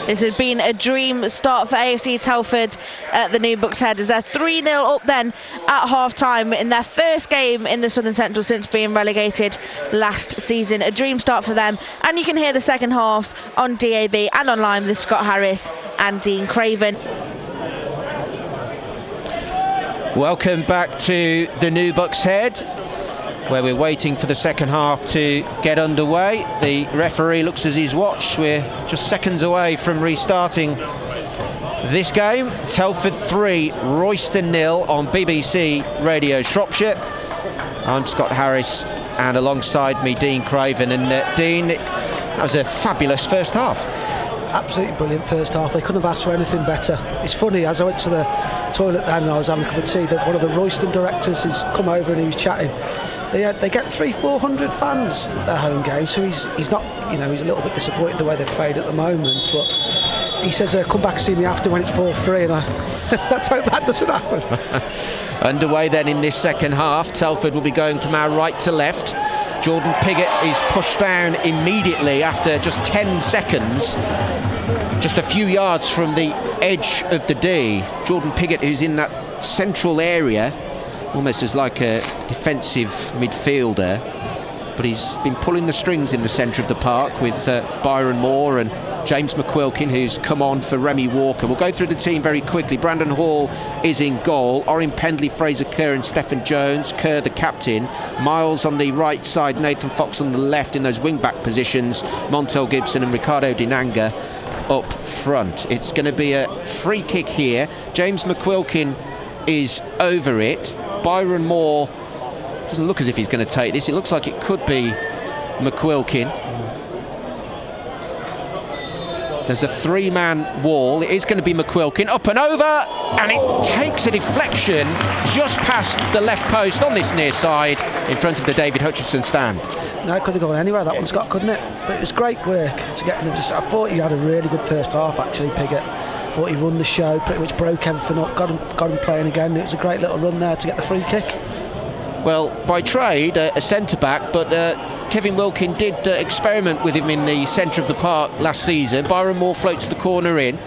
This has been a dream start for AFC Telford at the New Bucks Head, as they're 3-0 up then at half-time in their first game in the Southern Central since being relegated last season. A dream start for them, and you can hear the second half on DAB and online with Scott Harris and Dean Craven. Welcome back to the New Bucks Head, where we're waiting for the second half to get underway. The referee looks at his watch. We're just seconds away from restarting this game. Telford 3, Royston 0 on BBC Radio Shropshire. I'm Scott Harris, and alongside me Dean Craven. And Dean, that was a fabulous first half. Absolutely brilliant first half. They couldn't have asked for anything better. It's funny, as I went to the toilet then and I was having a cup of tea, that one of the Royston directors has come over and he was chatting. They get 300-400 fans at their home games, so he's not, you know, he's a little bit disappointed the way they've played at the moment, but he says come back and see me after when it's 4-3, and let's hope that doesn't happen. Underway then in this second half. Telford will be going from our right to left. Jordan Pigott is pushed down immediately after just 10 seconds, just a few yards from the edge of the D. Jordan Pigott, who's in that central area, almost as like a defensive midfielder, but he's been pulling the strings in the centre of the park with Byron Moore and James McQuilkin, who's come on for Remy Walker. We'll go through the team very quickly. Brandon Hall is in goal. Orrin Pendley, Fraser Kerr and Stephen Jones. Kerr the captain. Miles on the right side, Nathan Fox on the left in those wing-back positions. Montel Gibson and Ricardo Dinanga up front. It's going to be a free kick here. James McQuilkin is over it. Byron Moore doesn't look as if he's going to take this. It looks like it could be McQuilkin. There's a three-man wall. It is going to be McQuilkin. Up and over, and it takes a deflection just past the left post on this near side in front of the David Hutchinson stand. No, it could have gone anywhere, that one, Scott, couldn't it? But it was great work to get him. I thought he had a really good first half, actually, Pigott. I thought he run the show, pretty much broke everything up, got him playing again. It was a great little run there to get the free kick. Well, by trade, a centre-back, but Kevin Wilkin did experiment with him in the centre of the park last season. Byron Moore floats the corner in.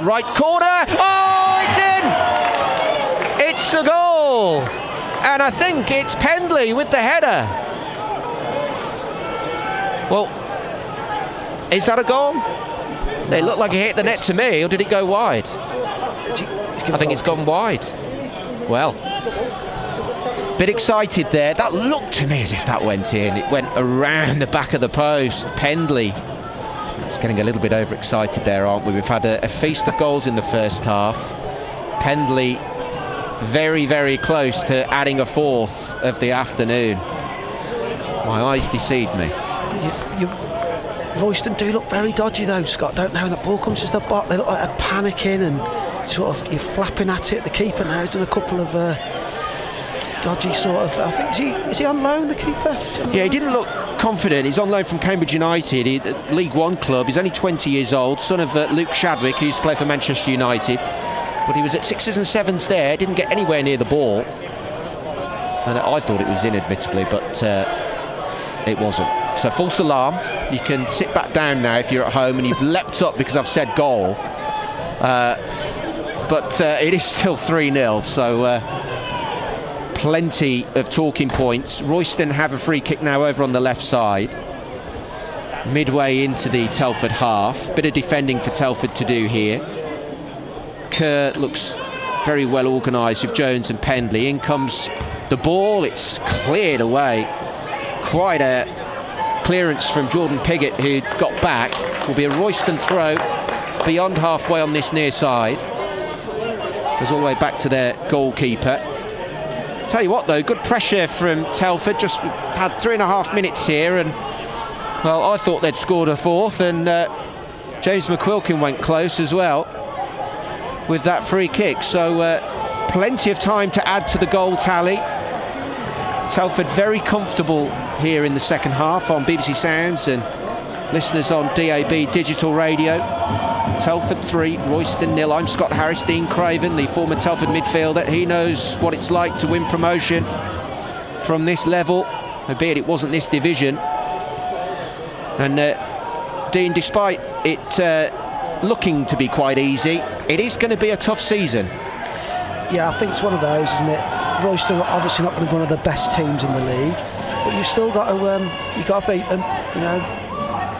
Right corner! Oh, it's in! It's a goal! And I think it's Pendley with the header. Well, is that a goal? It looked like it hit the net to me, or did it go wide? I think it's gone wide. Well, bit excited there. That looked to me as if that went in. It went around the back of the post. Pendley It's getting a little bit overexcited there, aren't we? We've had a feast of goals in the first half. Pendley very, very close to adding a fourth of the afternoon. My eyes deceived me. Royston do look very dodgy though, Scott, don't they? When the ball comes to the bot, they look like they're panicking and sort of you're flapping at it. The keeper now has done a couple of dodgy sort of, I think, is he on loan, the keeper? Yeah, he didn't look confident. He's on loan from Cambridge United, League One club. He's only 20 years old, son of Luke Shadwick, who used to play for Manchester United. But he was at 6s and 7s there, didn't get anywhere near the ball. And I thought it was in, admittedly, but it wasn't. So false alarm. You can sit back down now if you're at home and you've leapt up because I've said goal. But it is still 3-0, so plenty of talking points. Royston have a free kick now over on the left side, midway into the Telford half. Bit of defending for Telford to do here. Kerr looks very well organised with Jones and Pendley. In comes the ball, it's cleared away. Quite a clearance from Jordan Piggott, who got back. Will be a Royston throw beyond halfway on this near side. Goes all the way back to their goalkeeper. Tell you what though, good pressure from Telford. Just had 3.5 minutes here, and well, I thought they'd scored a fourth, and James McQuilkin went close as well with that free kick. So plenty of time to add to the goal tally. Telford very comfortable here in the second half on BBC Sounds and listeners on DAB digital radio. Telford 3, Royston 0. I'm Scott Harris. Dean Craven, the former Telford midfielder, he knows what it's like to win promotion from this level, albeit it wasn't this division. And Dean, despite it looking to be quite easy, it is going to be a tough season. Yeah, I think it's one of those, isn't it? Royston are obviously not going to be one of the best teams in the league, but you've still got to beat them. You know,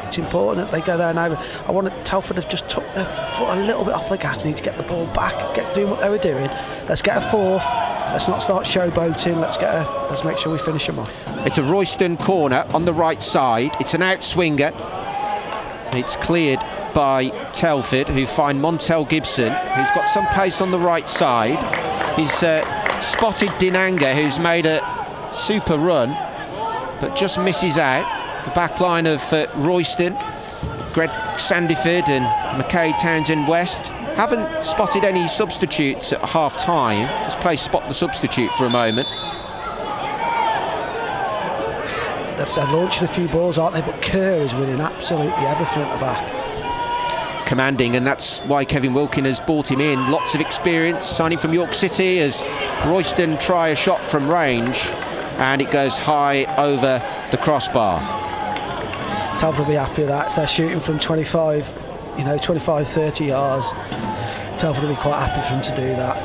it's important that they go there now. I want Telford have just took their foot a little bit off the gas. They need to get the ball back, doing what they were doing. Let's get a fourth. Let's not start showboating. Let's make sure we finish them off. It's a Royston corner on the right side. It's an outswinger. It's cleared by Telford, who find Montel Gibson, who's got some pace on the right side. He's spotted Dinanga, who's made a super run, but just misses out. The back line of Royston, Greg Sandiford and McKay Townsend West haven't spotted any substitutes at half time. Just play spot the substitute for a moment. They're launching a few balls, aren't they? But Kerr is winning absolutely everything at the back. Commanding, and that's why Kevin Wilkin has brought him in. Lots of experience, signing from York City, as Royston try a shot from range, and it goes high over the crossbar. Telford will be happy with that. If they're shooting from 25, 30 yards, Telford will be quite happy for them to do that.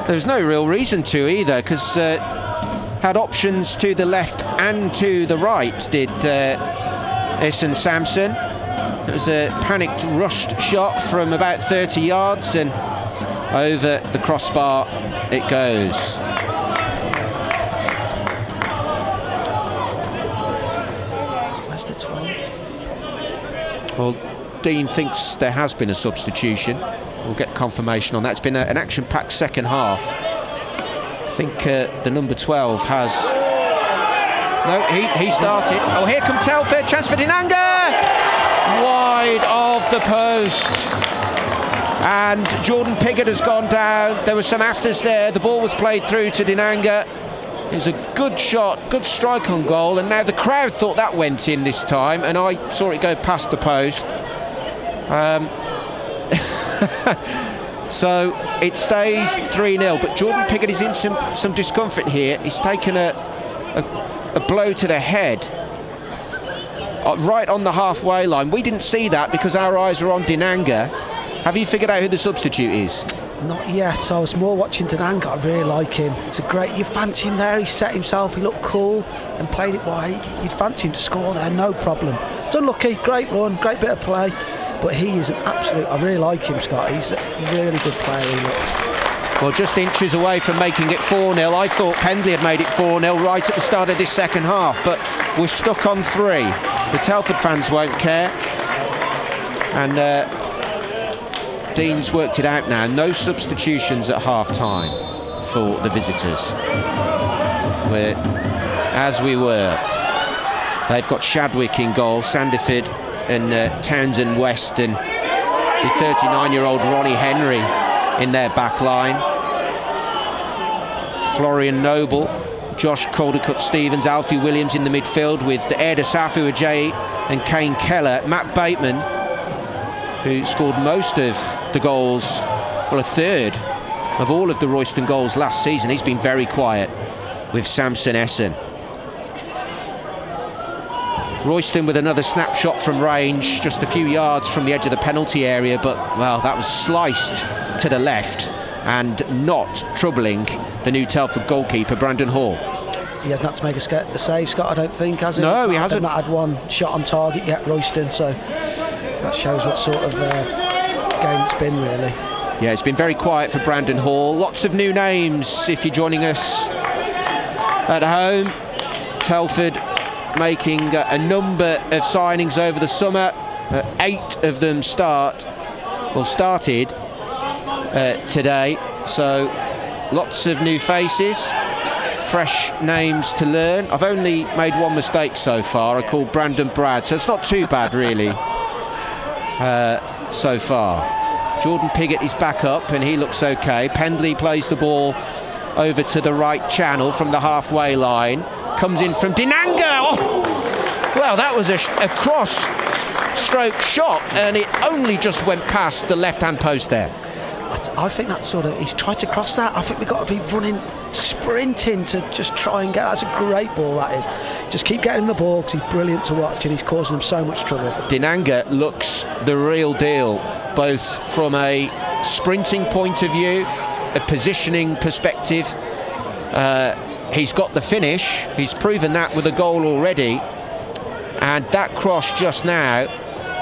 There's no real reason to either, because had options to the left and to the right, did Essen Samson. It was a panicked, rushed shot from about 30 yards, and over the crossbar it goes. Where's the 12? Well, Dean thinks there has been a substitution. We'll get confirmation on that. It's been an action-packed second half. I think the number 12 has... No, he started. Oh, here comes Telford. Chance for Dinanga! Wide of the post, and Jordan Piggott has gone down. There were some afters there. The ball was played through to Dinanga. It was a good shot, good strike on goal, and now the crowd thought that went in this time, and I saw it go past the post. So it stays 3-0, but Jordan Piggott is in some discomfort here. He's taken a blow to the head. Right on the halfway line. We didn't see that because our eyes are on Dinanga. Have you figured out who the substitute is? Not yet. I was more watching Dinanga. I really like him. It's a great... You fancy him there. He set himself. He looked cool and played it wide. You'd fancy him to score there, no problem. It's unlucky. Great run, great bit of play. But he is an absolute... I really like him, Scott. He's a really good player, he looks. Well, just inches away from making it 4-0. I thought Pendley had made it 4-0 right at the start of this second half, but we're stuck on 3. The Telford fans won't care. And Dean's worked it out now. No substitutions at half-time for the visitors. We're as we were. They've got Shadwick in goal, Sandiford and Townsend West, and the 39-year-old Ronnie Henry in their back line. Florian Noble, Josh Caldercut-Stevens, Alfie Williams in the midfield with Eda Safu Ajayi and Kane Keller. Matt Bateman, who scored most of the goals, well, a third of all of the Royston goals last season. He's been very quiet with Samson Essen. Royston with another snapshot from range, just a few yards from the edge of the penalty area, but, well, that was sliced to the left and not troubling the new Telford goalkeeper, Brandon Hall. He hasn't had to make a save, Scott, I don't think, has he? No, he hasn't. Not had one shot on target yet, Royston, so that shows what sort of game it's been, really. Yeah, it's been very quiet for Brandon Hall. Lots of new names if you're joining us at home. Telford making a number of signings over the summer. 8 of them started today, so lots of new faces, fresh names to learn. I've only made one mistake so far. I called Brandon Brad, so it's not too bad really so far. Jordan Piggott is back up and he looks okay. Pendley plays the ball over to the right channel from the halfway line. Comes in from Dinanga. Oh, well, that was a cross stroke shot and it only just went past the left-hand post there. I think that's sort of, he's tried to cross that. I think we've got to be running, sprinting to just try and get, that's a great ball that is. Just keep getting him the ball because he's brilliant to watch and he's causing them so much trouble. Dinanga looks the real deal, both from a sprinting point of view, a positioning perspective. He's got the finish, he's proven that with a goal already, and that cross just now,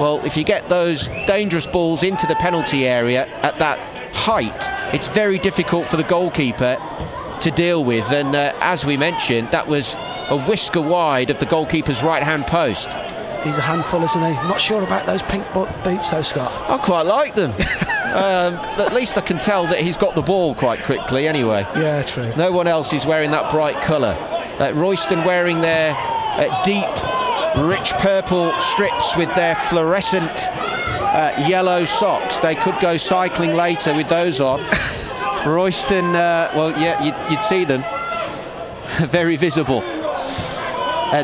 well, if you get those dangerous balls into the penalty area at that height, it's very difficult for the goalkeeper to deal with, and as we mentioned, that was a whisker wide of the goalkeeper's right hand post. He's a handful, isn't he? Not sure about those pink boots though, Scott. I quite like them. At least I can tell that he's got the ball quite quickly anyway. Yeah, true. No one else is wearing that bright colour. Royston wearing their deep, rich purple strips with their fluorescent yellow socks. They could go cycling later with those on. Royston, well, yeah, you'd see them. Very visible.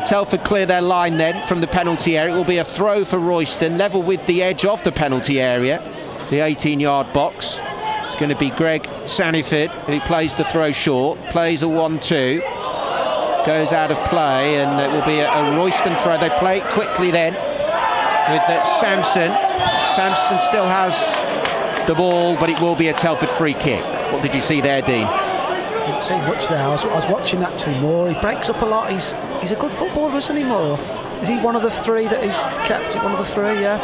Telford clear their line then from the penalty area. It will be a throw for Royston, level with the edge of the penalty area, the 18-yard box. It's going to be Greg Saniford who plays the throw short, plays a 1-2, goes out of play, and it will be a Royston throw. They play it quickly then with Samson. Samson still has the ball, but it will be a Telford free kick. What did you see there, Dean? Didn't see much there. I was watching actually more. He breaks up a lot. He's a good footballer, isn't he, Moore? Is he one of the 3 that he's kept? One of the 3, yeah.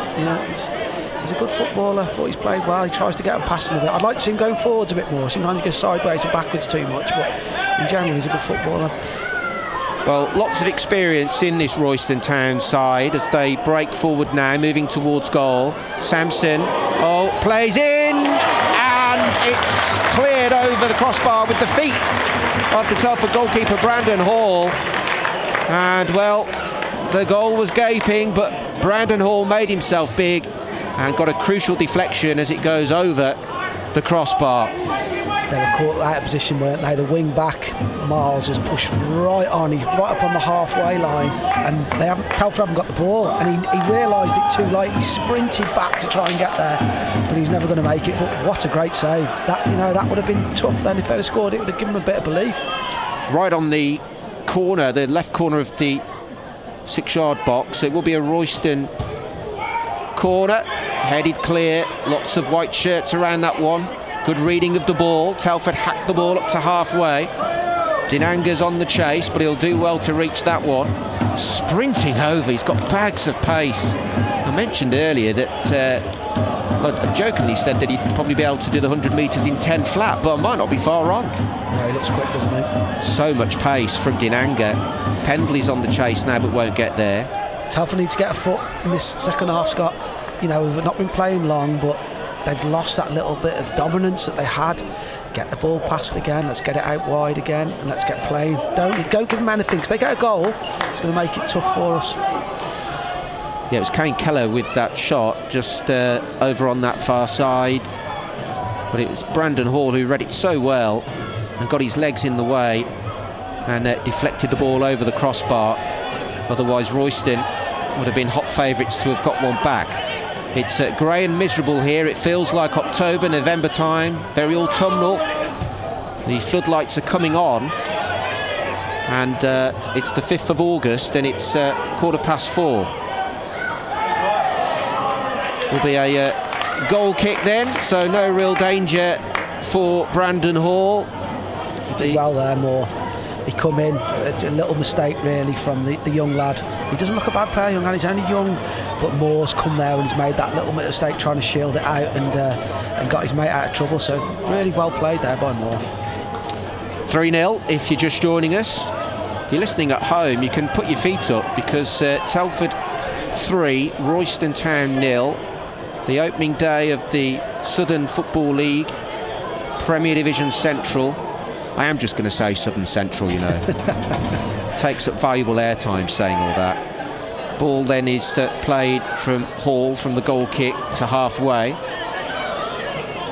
He's a good footballer. I thought he's played well. He tries to get him passing a bit. I'd like to see him going forwards a bit more. Sometimes he goes sideways and backwards too much, but in general he's a good footballer. Well, lots of experience in this Royston Town side as they break forward now, moving towards goal. Samson, plays in, and it's cleared over the crossbar with the feet of the Telford goalkeeper Brandon Hall. And, well, the goal was gaping, but Brandon Hall made himself big and got a crucial deflection as it goes over the crossbar. They were caught out of position, weren't they? The wing back, Miles, has pushed right on. He's right up on the halfway line, and Telford haven't got the ball, and he realised it too late. He sprinted back to try and get there, but he's never going to make it. But what a great save! That would have been tough then if they'd have scored. It would have given him a bit of belief. Right on the corner, the left corner of the 6-yard box. It will be a Royston corner, headed clear. Lots of white shirts around that one. Good reading of the ball. Telford hacked the ball up to halfway. Dinanga's on the chase, but he'll do well to reach that one. Sprinting over, he's got bags of pace. I mentioned earlier that I jokingly said that he'd probably be able to do the 100 metres in 10 flat, but I might not be far wrong. No, he looks quick, doesn't he? So much pace from Dinanga. Pendley's on the chase now, but won't get there. Telford need to get a foot in this second half, Scott. you know, we've not been playing long, but they've lost that little bit of dominance that they had. Get the ball passed again, let's get it out wide again, and let's get playing. Don't give them anything, because they get a goal, it's going to make it tough for us. Yeah, it was Kane Keller with that shot just over on that far side, but it was Brandon Hall who read it so well and got his legs in the way and deflected the ball over the crossbar. Otherwise Royston would have been hot favourites to have got one back. It's grey and miserable here. It feels like October, November time, very autumnal. The floodlights are coming on, and it's the 5th of August, and it's 4:15. Will be a goal kick then, so no real danger for Brandon Hall. He did well there, Moore. He come in, a little mistake really from the young lad. He doesn't look a bad player, young lad, he's only young, but Moore's come there and he's made that little mistake trying to shield it out and got his mate out of trouble, so really well played there by Moore. 3-0 if you're just joining us. If you're listening at home, you can put your feet up, because Telford 3, Royston Town 0. The opening day of the Southern Football League, Premier Division Central. I am just going to say Southern Central, you know. Takes up valuable airtime saying all that. Ball then is played from Hall from the goal kick to halfway.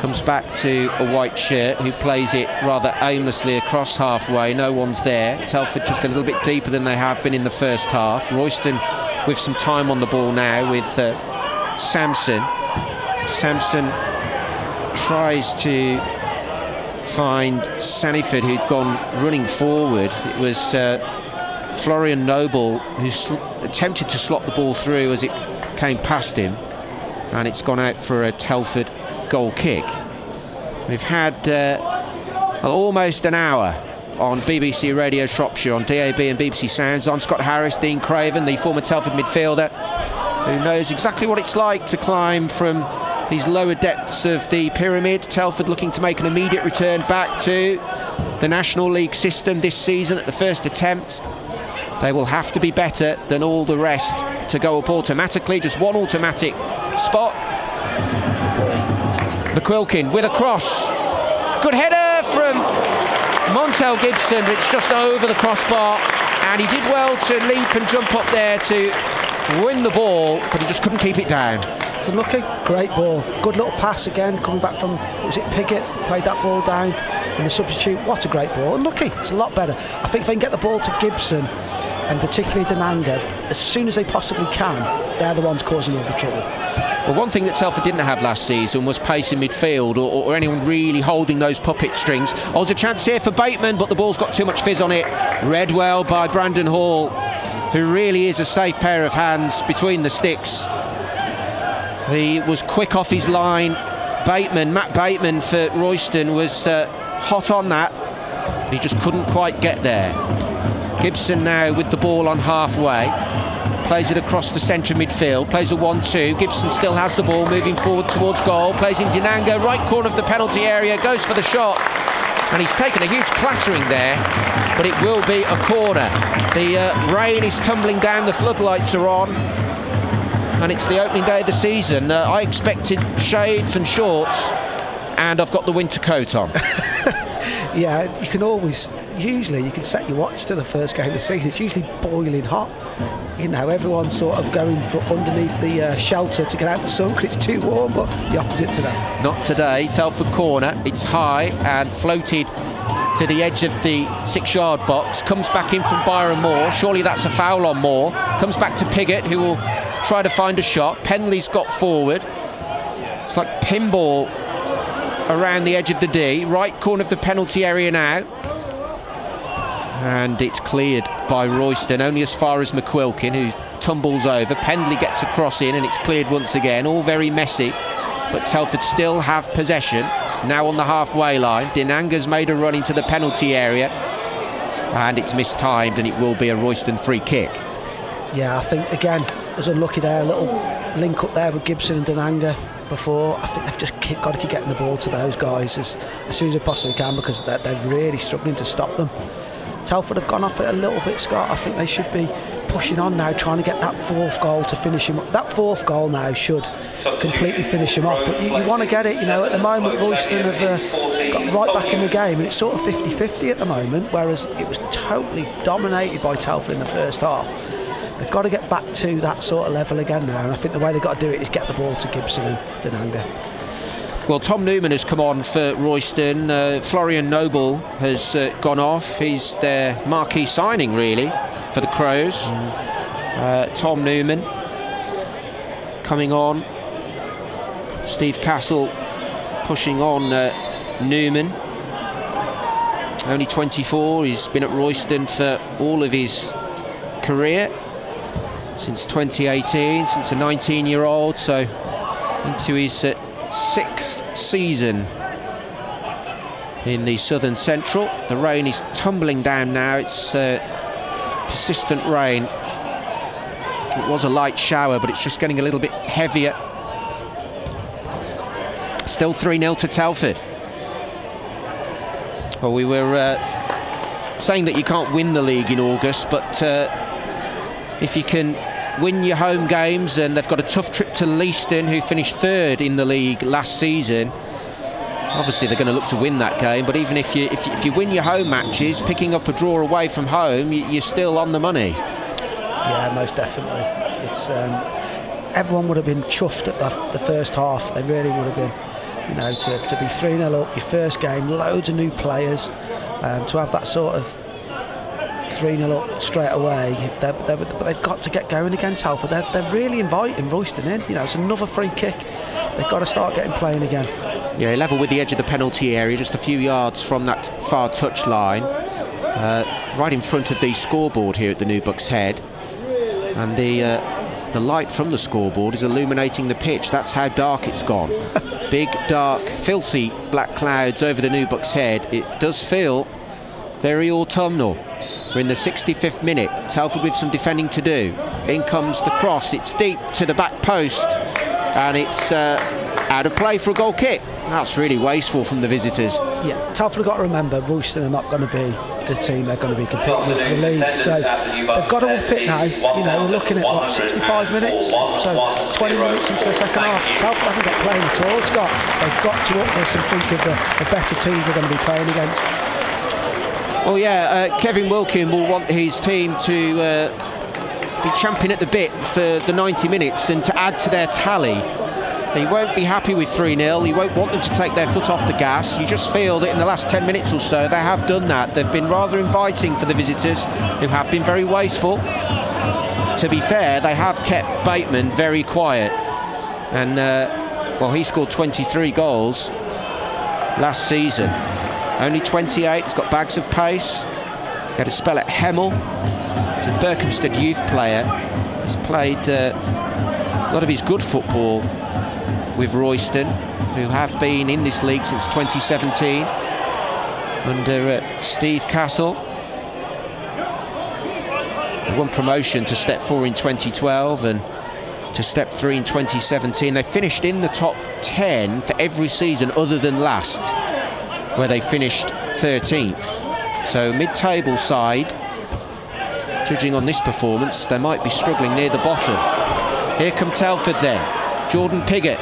Comes back to a white shirt who plays it rather aimlessly across halfway. No one's there. Telford just a little bit deeper than they have been in the first half. Royston with some time on the ball now with Samson. Samson tries to find Saniford, who'd gone running forward. It was Florian Noble who attempted to slot the ball through as it came past him, and it's gone out for a Telford goal kick. We've had almost an hour on BBC Radio Shropshire, on DAB and BBC Sounds. I'm Scott Harris. Dean Craven, the former Telford midfielder, who knows exactly what it's like to climb from these lower depths of the pyramid. Telford looking to make an immediate return back to the National League system this season at the first attempt. They will have to be better than all the rest to go up automatically. Just one automatic spot. McQuilkin with a cross. Good header from Montel Gibson. It's just over the crossbar, and he did well to leap and jump up there to win the ball, but he just couldn't keep it down. So lucky, great ball, good little pass again, coming back from, was it Piggott, played that ball down in the substitute. What a great ball, and lucky, it's a lot better. I think if they can get the ball to Gibson and particularly Denanga as soon as they possibly can, they're the ones causing all the trouble. Well, one thing that Telford didn't have last season was pace in midfield, or anyone really holding those puppet strings. Oh, there's a chance here for Bateman, but the ball's got too much fizz on it. Read well by Brandon Hall, who really is a safe pair of hands between the sticks. He was quick off his line. Matt Bateman for Royston was hot on that, but he just couldn't quite get there. Gibson now with the ball on halfway, plays it across the centre midfield, plays a 1-2. Gibson still has the ball, moving forward towards goal, plays in Denanga, right corner of the penalty area, goes for the shot, and he's taken a huge clattering there, but it will be a corner. The rain is tumbling down, the floodlights are on, and it's the opening day of the season. I expected shades and shorts, and I've got the winter coat on. Yeah, you can always, usually you can set your watch to the first game of the season. It's usually boiling hot. You know, everyone's sort of going underneath the shelter to get out the sun because it's too warm, but the opposite today. Not today. Telford corner. It's high and floated to the edge of the 6-yard box. Comes back in from Byron Moore. Surely that's a foul on Moore. Comes back to Piggott, who will try to find a shot. Penley's got forward. It's like pinball around the edge of the D. Right corner of the penalty area now. And it's cleared by Royston, only as far as McQuilkin, who tumbles over. Pendley gets a cross in, and it's cleared once again. All very messy, but Telford still have possession. Now on the halfway line. Denanga's made a run into the penalty area, and it's mistimed, and it will be a Royston free kick. Yeah, I think, again, was unlucky there. A little link up there with Gibson and Denanga before. I think they've just got to keep getting the ball to those guys as soon as they possibly can, because they're really struggling to stop them. Telford have gone off it a little bit, Scott. I think they should be pushing on now, trying to get that fourth goal to finish him up. That fourth goal now should completely finish him off, but you want to get it. At the moment Royston have got right back in the game, and it's sort of 50-50 at the moment, whereas it was totally dominated by Telford in the first half. They've got to get back to that sort of level again now, and I think the way they've got to do it is get the ball to Gibson and Denanga. Well, Tom Newman has come on for Royston. Florian Noble has gone off. He's their marquee signing, really, for the Crows. Tom Newman coming on. Steve Castle pushing on Newman. Only 24. He's been at Royston for all of his career since 2018, since a 19-year-old, so into his 6th season in the Southern Central. The rain is tumbling down now. It's persistent rain. It was a light shower, but it's just getting a little bit heavier. Still 3-0 to Telford. Well, we were saying that you can't win the league in August, but if you can win your home games, and they've got a tough trip to Leiston, who finished 3rd in the league last season. Obviously they're going to look to win that game, but even if you win your home matches, picking up a draw away from home, you're still on the money. Yeah, most definitely. It's everyone would have been chuffed at the first half. They really would have been. To be 3-0 up, your first game, loads of new players, to have that sort of 3-0 up straight away. But they've got to get going again, Telford. They're really inviting Royston in. It's another free kick. They've got to start getting playing again. Yeah, level with the edge of the penalty area, just a few yards from that far touch line, right in front of the scoreboard here at the New Bucks Head. And the light from the scoreboard is illuminating the pitch. That's how dark it's gone. Big, dark, filthy black clouds over the New Bucks Head. It does feel very autumnal. We're in the 65th minute. Telford with some defending to do. In comes the cross. It's deep to the back post, and it's out of play for a goal kick. That's really wasteful from the visitors. Yeah, Telford have got to remember Royston are not going to be the team they're going to be competing with the league, so they've got to up it now. We're looking at 65 minutes, so 20 minutes into the second half. Telford haven't got playing at all, Scott. They've got to up this and think of the better team they're going to be playing against. Well, yeah, Kevin Wilkin will want his team to be champing at the bit for the 90 minutes and to add to their tally. He won't be happy with 3-0. He won't want them to take their foot off the gas. You just feel that in the last 10 minutes or so they have done that. They've been rather inviting for the visitors, who have been very wasteful. To be fair, they have kept Bateman very quiet. And, well, he scored 23 goals last season. Only 28, he's got bags of pace. He had a spell at Hemel. He's a Berkhamsted youth player. He's played a lot of his good football with Royston, who have been in this league since 2017 under Steve Castle. They won promotion to Step 4 in 2012 and to Step 3 in 2017. They finished in the top 10 for every season other than last, where they finished 13th. So mid-table side, judging on this performance, they might be struggling near the bottom. Here come Telford then. Jordan Piggott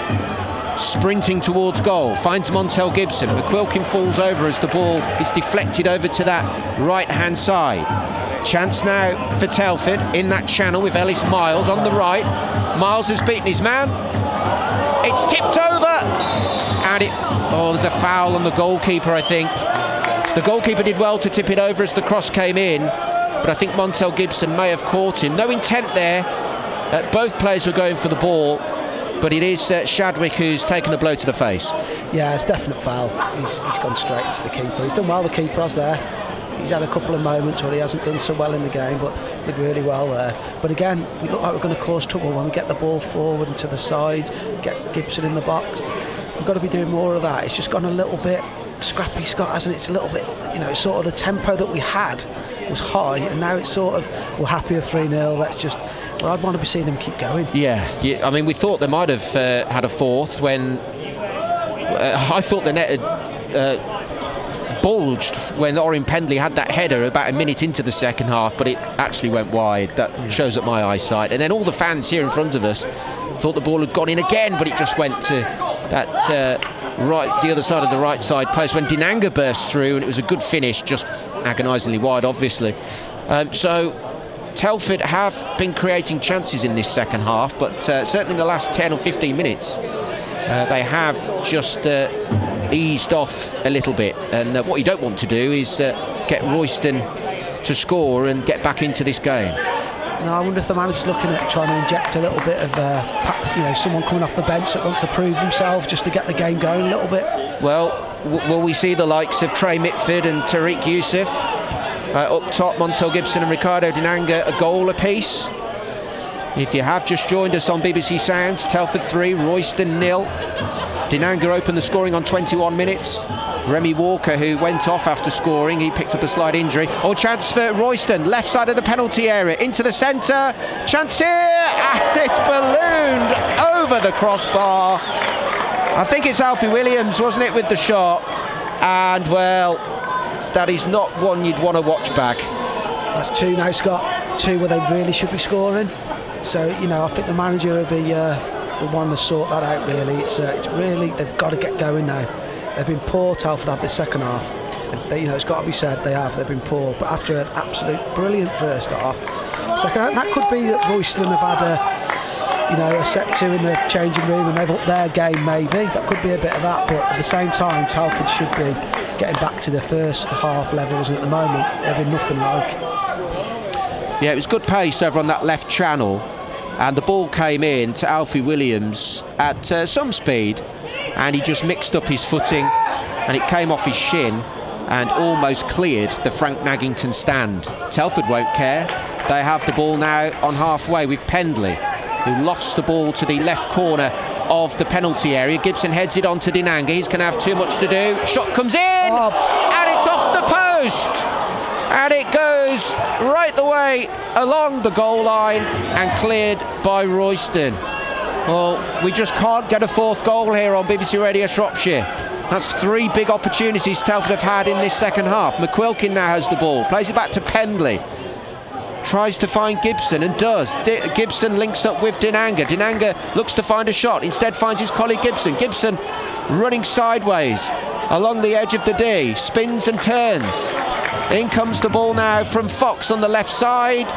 sprinting towards goal, finds Montel Gibson. McQuilkin falls over as the ball is deflected over to that right-hand side. Chance now for Telford in that channel with Ellis Miles on the right. Miles has beaten his man. It's tipped over, and there's a foul on the goalkeeper, I think. The goalkeeper did well to tip it over as the cross came in, but I think Montel Gibson may have caught him. No intent there. Both players were going for the ball, but it is Shadwick who's taken a blow to the face. Yeah, it's a definite foul. He's gone straight into the keeper. He's done well, the keeper has there. He's had a couple of moments where he hasn't done so well in the game, but did really well there. But again, we look like we're going to cause trouble when we get the ball forward and to the side, get Gibson in the box. We've got to be doing more of that. It's just gone a little bit scrappy, Scott, hasn't it? It's a little bit, it's sort of the tempo that we had was high, and now it's sort of, we're happy with 3-0, let's just... Well, I'd want to be seeing them keep going. Yeah, I mean, we thought they might have had a fourth when I thought the net had bulged when Orrin Pendley had that header about a minute into the second half, but it actually went wide. That shows up my eyesight. And then all the fans here in front of us thought the ball had gone in again, but it just went to that the other side of the right side post when Dinanga burst through, and it was a good finish, just agonisingly wide, obviously. So Telford have been creating chances in this second half, but certainly in the last 10 or 15 minutes they have just eased off a little bit. And what you don't want to do is get Royston to score and get back into this game. No, I wonder if the manager's looking at trying to inject a little bit of someone coming off the bench that wants to prove himself, just to get the game going a little bit. Well, will we see the likes of Trey Mitford and Tariq Youssef? Up top, Montel Gibson and Ricardo Dinanga, a goal apiece. If you have just joined us on BBC Sounds, Telford 3, Royston 0. Dinanga opened the scoring on 21 minutes. Remy Walker, who went off after scoring, he picked up a slight injury. Chance for Royston, left side of the penalty area, into the centre. Chance here, and it's ballooned over the crossbar. I think it's Alfie Williams, wasn't it, with the shot? And, well, that is not one you'd want to watch back. That's two now, Scott. Two where they really should be scoring. So, I think the manager will be the one to sort that out, really. It's really, they've got to get going now. They've been poor, Telford have this second half. It's got to be said, they've been poor. But after an absolute brilliant first half, second half, that could be that Royston have had a set two in the changing room and they've upped their game, maybe. That could be a bit of that, but at the same time, Telford should be getting back to their first half levels, and at the moment, they've been nothing like. Yeah, it was good pace over on that left channel, and the ball came in to Alfie Williams at some speed, and he just mixed up his footing, and it came off his shin and almost cleared the Frank Naggington stand. Telford won't care. They have the ball now on halfway with Pendley, who lost the ball to the left corner of the penalty area. Gibson heads it on to Dinanga. He's going to have too much to do. Shot comes in, and it's off the post. And it goes right the way along the goal line and cleared by Royston. Well, we just can't get a fourth goal here on BBC Radio Shropshire. That's three big opportunities Telford have had in this second half. McQuilkin now has the ball, plays it back to Pendley. Tries to find Gibson and does. Gibson links up with Dinanga. Dinanga looks to find a shot, instead finds his colleague Gibson. Gibson running sideways along the edge of the D, spins and turns. In comes the ball now from Fox on the left side,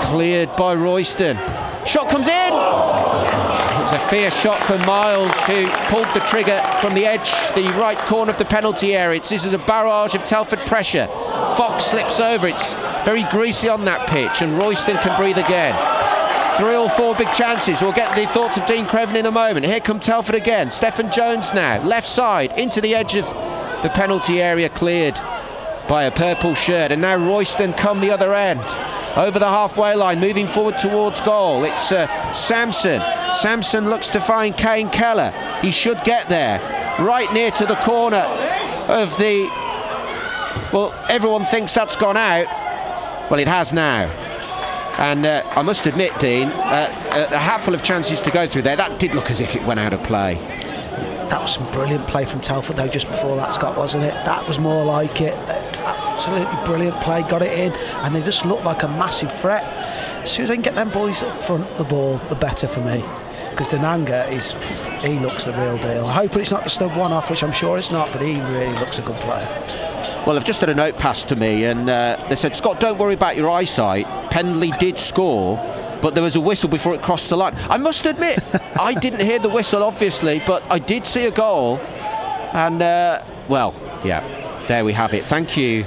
cleared by Royston. Shot comes in. It was a fierce shot from Miles, who pulled the trigger from the edge, the right corner of the penalty area. This is a barrage of Telford pressure. Fox slips over. It's very greasy on that pitch, and Royston can breathe again. 3 or 4 big chances. We'll get the thoughts of Dean Craven in a moment. Here come Telford again. Stephen Jones now, left side, into the edge of the penalty area, cleared by a purple shirt. And now Royston come the other end, over the halfway line, moving forward towards goal. It's Samson. Samson looks to find Kane Keller. He should get there, right near to the corner of the... Well, everyone thinks that's gone out. Well, it has now. And I must admit, Dean, a hatful of chances to go through there. That did look as if it went out of play. That was some brilliant play from Telford, though, just before that, Scott, wasn't it? That was more like it. Absolutely brilliant play, got it in, and they just looked like a massive threat. As soon as they can get them boys up front the ball, the better for me. Because Dinanga, he looks the real deal. I hope it's not the snub one-off, which I'm sure it's not, but he really looks a good player. Well, they've just had a note passed to me, and they said, Scott, don't worry about your eyesight. Pendley did score, but there was a whistle before it crossed the line. I must admit, I didn't hear the whistle, obviously, but I did see a goal. And, well, yeah, there we have it. Thank you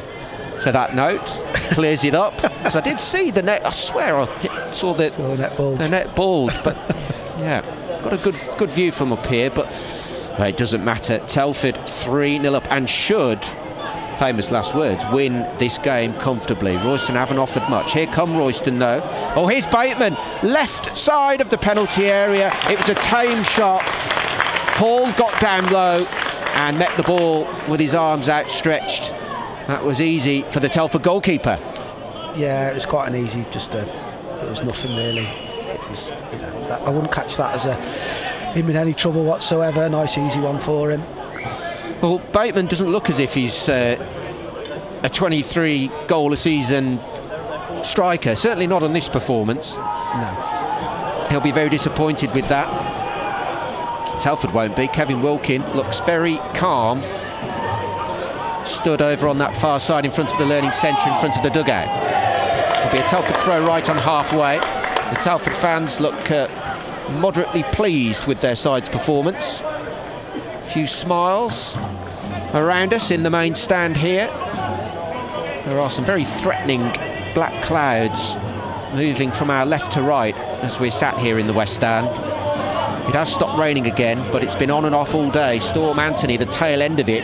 for that note. Clears it up. Because I did see the net. I swear I saw the net bulge. But, yeah, got a good view from up here. But well, it doesn't matter. Telford 3-0 up and should... famous last words, win this game comfortably. Royston haven't offered much. Here come Royston though. Oh, here's Bateman, left side of the penalty area. It was a tame shot. Paul got down low and met the ball with his arms outstretched. That was easy for the Telford goalkeeper. Yeah, it was quite an easy, it was nothing really. It was, I wouldn't catch that as him in any trouble whatsoever. A nice easy one for him. Well, Bateman doesn't look as if he's a 23 goal a season striker, certainly not on this performance. No. He'll be very disappointed with that. Telford won't be. Kevin Wilkin looks very calm, stood over on that far side in front of the learning centre, in front of the dugout. It'll be a Telford throw right on halfway. The Telford fans look moderately pleased with their side's performance. A few smiles around us in the main stand here. There are some very threatening black clouds moving from our left to right as we're sat here in the West Stand. It has stopped raining again, but it's been on and off all day. Storm Anthony, the tail end of it,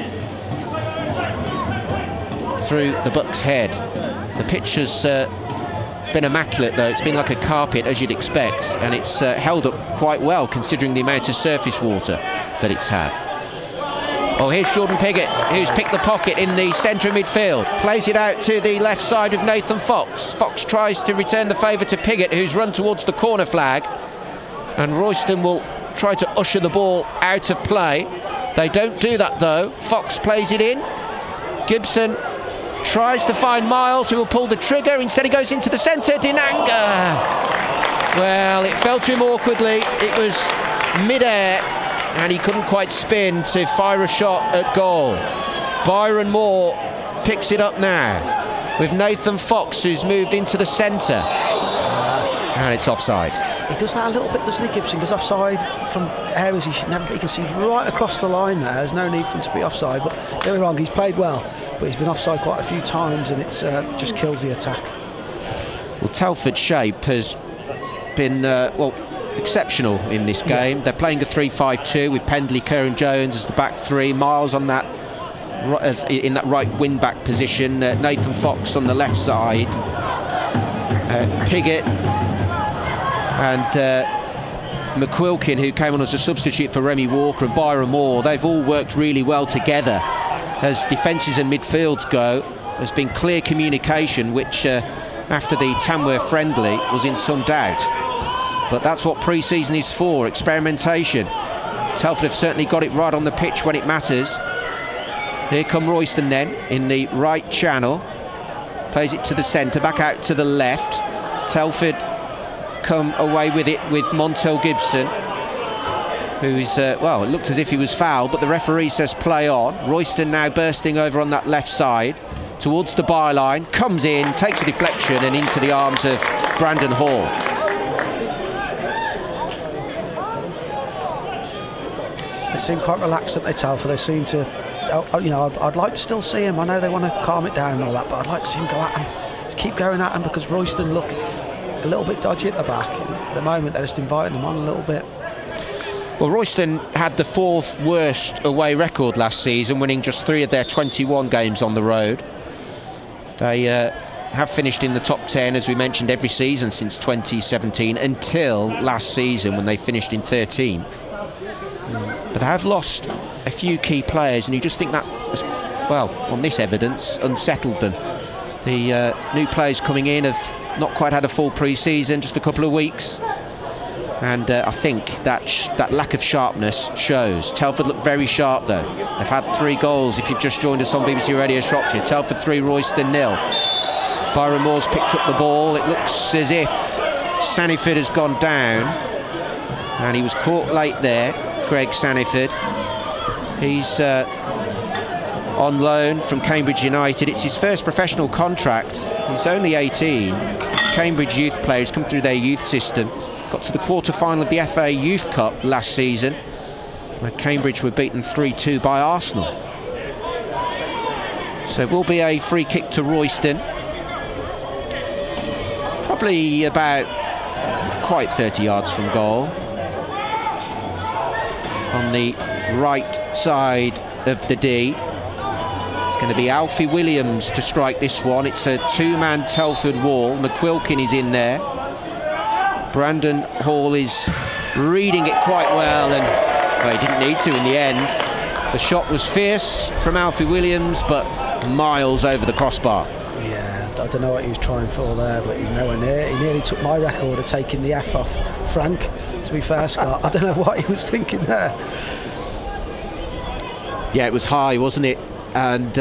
through the Bucks Head. The pitch has been immaculate, though. It's been like a carpet, as you'd expect, and it's held up quite well considering the amount of surface water that it's had. Oh, here's Jordan Piggott, who's picked the pocket in the centre of midfield. Plays it out to the left side of Nathan Fox. Fox tries to return the favour to Piggott, who's run towards the corner flag. And Royston will try to usher the ball out of play. They don't do that, though. Fox plays it in. Gibson tries to find Miles, who will pull the trigger. Instead, he goes into the centre. Dinanga. Well, it fell to him awkwardly. It was mid-air, and he couldn't quite spin to fire a shot at goal. Byron Moore picks it up now with Nathan Fox, who's moved into the centre. And it's offside. He does that a little bit, doesn't he, Gibson? Goes offside from areas he should never, but he can see right across the line there. There's no need for him to be offside, but don't get me wrong, he's played well, but he's been offside quite a few times, and it's just kills the attack. Well, Telford's shape has been exceptional in this game. They're playing a 3-5-2 with Pendley, Kerr and Jones as the back three. Miles on that in that right wing back position. Nathan Fox on the left side. Piggott and McQuilkin, who came on as a substitute for Remy Walker, and Byron Moore. They've all worked really well together. As defences and midfields go, there's been clear communication, which after the Tamworth friendly was in some doubt. But that's what pre-season is for, experimentation. Telford have certainly got it right on the pitch when it matters. Here come Royston then, in the right channel. Plays it to the centre, back out to the left. Telford come away with it with Montel Gibson, who's, well, it looked as if he was fouled, but the referee says play on. Royston now bursting over on that left side, towards the byline, comes in, takes a deflection and into the arms of Brandon Hall. They seem quite relaxed at their Telford. They seem to, you know, I'd like to still see him. I know they want to calm it down and all that, but I'd like to see him go at him, keep going at him, because Royston look a little bit dodgy at the back. At the moment, they're just inviting him on a little bit. Well, Royston had the fourth worst away record last season, winning just 3 of their 21 games on the road. They have finished in the top 10, as we mentioned, every season since 2017, until last season when they finished in 13. But they have lost a few key players, and you just think that, well, on this evidence, unsettled them. The new players coming in have not quite had a full pre-season, just a couple of weeks. And I think that lack of sharpness shows. Telford look very sharp, though. They've had 3 goals, if you've just joined us on BBC Radio Shropshire. Telford 3, Royston 0. Byron Moore's picked up the ball. It looks as if Saniford has gone down, and he was caught late there, Greg Saniford. He's on loan from Cambridge United. It's his first professional contract. He's only 18. Cambridge youth players come through their youth system. Got to the quarter-final of the FA Youth Cup last season, where Cambridge were beaten 3-2 by Arsenal. So it will be a free kick to Royston. Probably about quite 30 yards from goal. On the right side of the D. It's going to be Alfie Williams to strike this one. It's a 2-man Telford wall. McQuilkin is in there. Brandon Hall is reading it quite well, and well, he didn't need to in the end. The shot was fierce from Alfie Williams, but miles over the crossbar. Yeah, I don't know what he was trying for there, but he's nowhere near. He nearly took my record of taking the F off Frank, to be fair, Scott. I don't know what he was thinking there. Yeah, it was high, wasn't it? And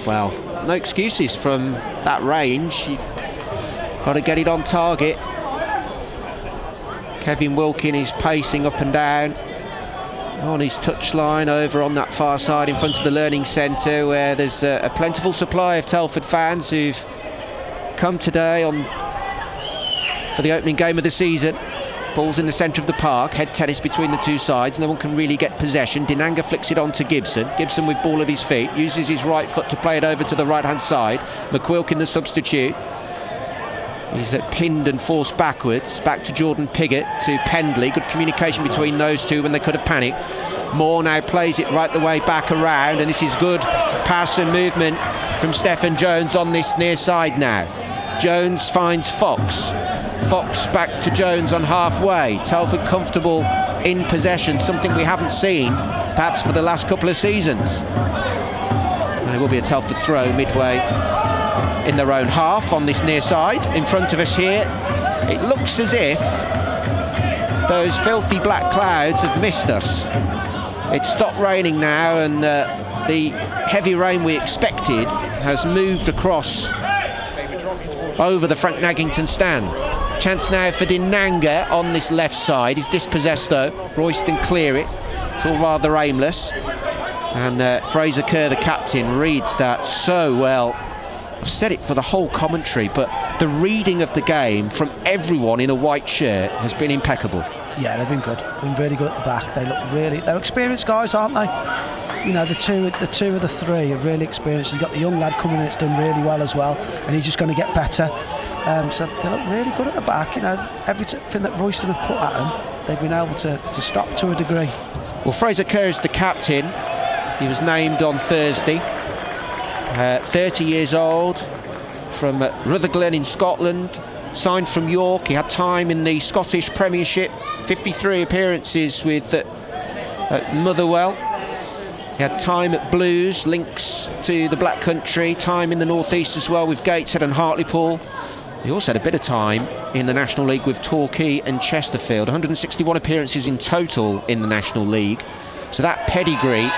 well, no excuses from that range. You've got to get it on target. Kevin Wilkin is pacing up and down on his touchline over on that far side in front of the Learning Centre, where there's a plentiful supply of Telford fans who've come today for the opening game of the season. Ball's in the centre of the park, head tennis between the two sides. No one can really get possession. Dinanga flicks it on to Gibson. Gibson with ball at his feet, uses his right foot to play it over to the right hand side. McQuilkin the substitute. He's pinned and forced backwards, back to Jordan Piggott, to Pendley. Good communication between those two when they could have panicked. Moore now plays it right the way back around, and this is good pass and movement from Stephen Jones on this near side now. Jones finds Fox. Fox back to Jones on halfway. Telford comfortable in possession, something we haven't seen perhaps for the last couple of seasons. And it will be a Telford throw midway in their own half on this near side. In front of us here, it looks as if those filthy black clouds have missed us. It's stopped raining now, and the heavy rain we expected has moved across over the Frank Naggington stand. Chance now for Dinanga on this left side. He's dispossessed though. Royston clear it. It's all rather aimless. And Fraser Kerr, the captain, reads that so well. I've said it for the whole commentary, but the reading of the game from everyone in a white shirt has been impeccable. Yeah, they've been good. They've been really good at the back. They look really... They're experienced guys, aren't they? You know, the two of the three are really experienced. You've got the young lad coming in that's done really well as well, and he's just going to get better. So they look really good at the back. You know, everything that Royston have put at them, they've been able to stop to a degree. Well, Fraser Kerr is the captain. He was named on Thursday. 30 years old, from Rutherglen in Scotland, signed from York. He had time in the Scottish Premiership, 53 appearances with Motherwell. He had time at Blues, links to the Black Country, time in the North East as well with Gateshead and Hartlepool. He also had a bit of time in the National League with Torquay and Chesterfield. 161 appearances in total in the National League. So that pedigree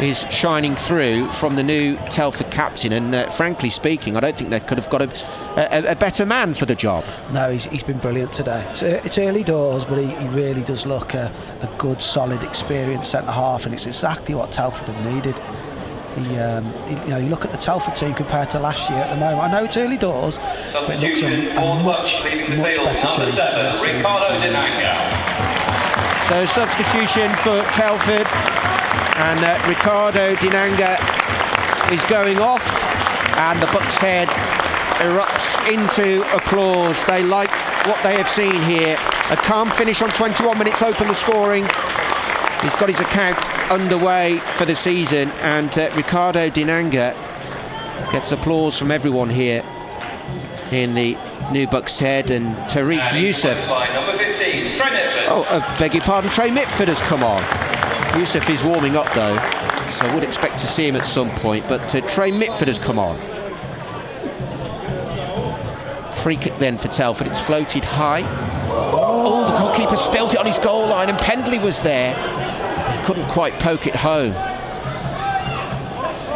is shining through from the new Telford captain, and frankly speaking, I don't think they could have got a better man for the job. No, he's been brilliant today. It's early doors, but he really does look a good, solid, experienced centre half, and it's exactly what Telford have needed. You look at the Telford team compared to last year at the moment. I know it's early doors, but it looks a much better team. Ricardo Dinanga. So substitution for Telford, and Ricardo Dinanga is going off, and the Bucks Head erupts into applause. They like what they have seen here. A calm finish on 21 minutes open the scoring. He's got his account underway for the season, and Ricardo Dinanga gets applause from everyone here in the new Bucks Head. And Tariq Youssef, number 15, Trey Mitford. Oh, beg your pardon, Trey Mitford has come on. Youssef is warming up though, so I would expect to see him at some point, but Trey Mitford has come on. Free kick then for Telford. It's floated high. Oh, the goalkeeper spilt it on his goal line, and Pendley was there. He couldn't quite poke it home.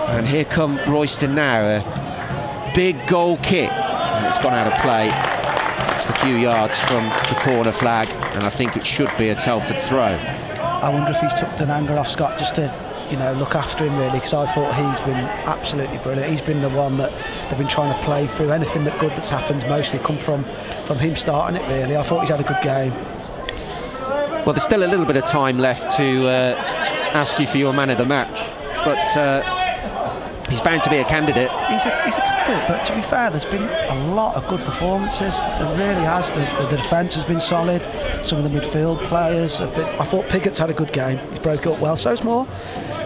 And here come Royston now. A big goal kick, and it's gone out of play. Just a few yards from the corner flag, and I think it should be a Telford throw. I wonder if he's took Dinanga off, Scott, just to look after him really, because I thought he's been absolutely brilliant. He's been the one that they've been trying to play through. Anything that good that's happened mostly come from him starting it really. I thought he's had a good game. Well, there's still a little bit of time left to ask you for your man of the match, but he's bound to be a candidate. He's a candidate, but to be fair, there's been a lot of good performances. It really has. The defence has been solid. Some of the midfield players have been. I thought Piggott's had a good game. He's broke up well. So's Moore.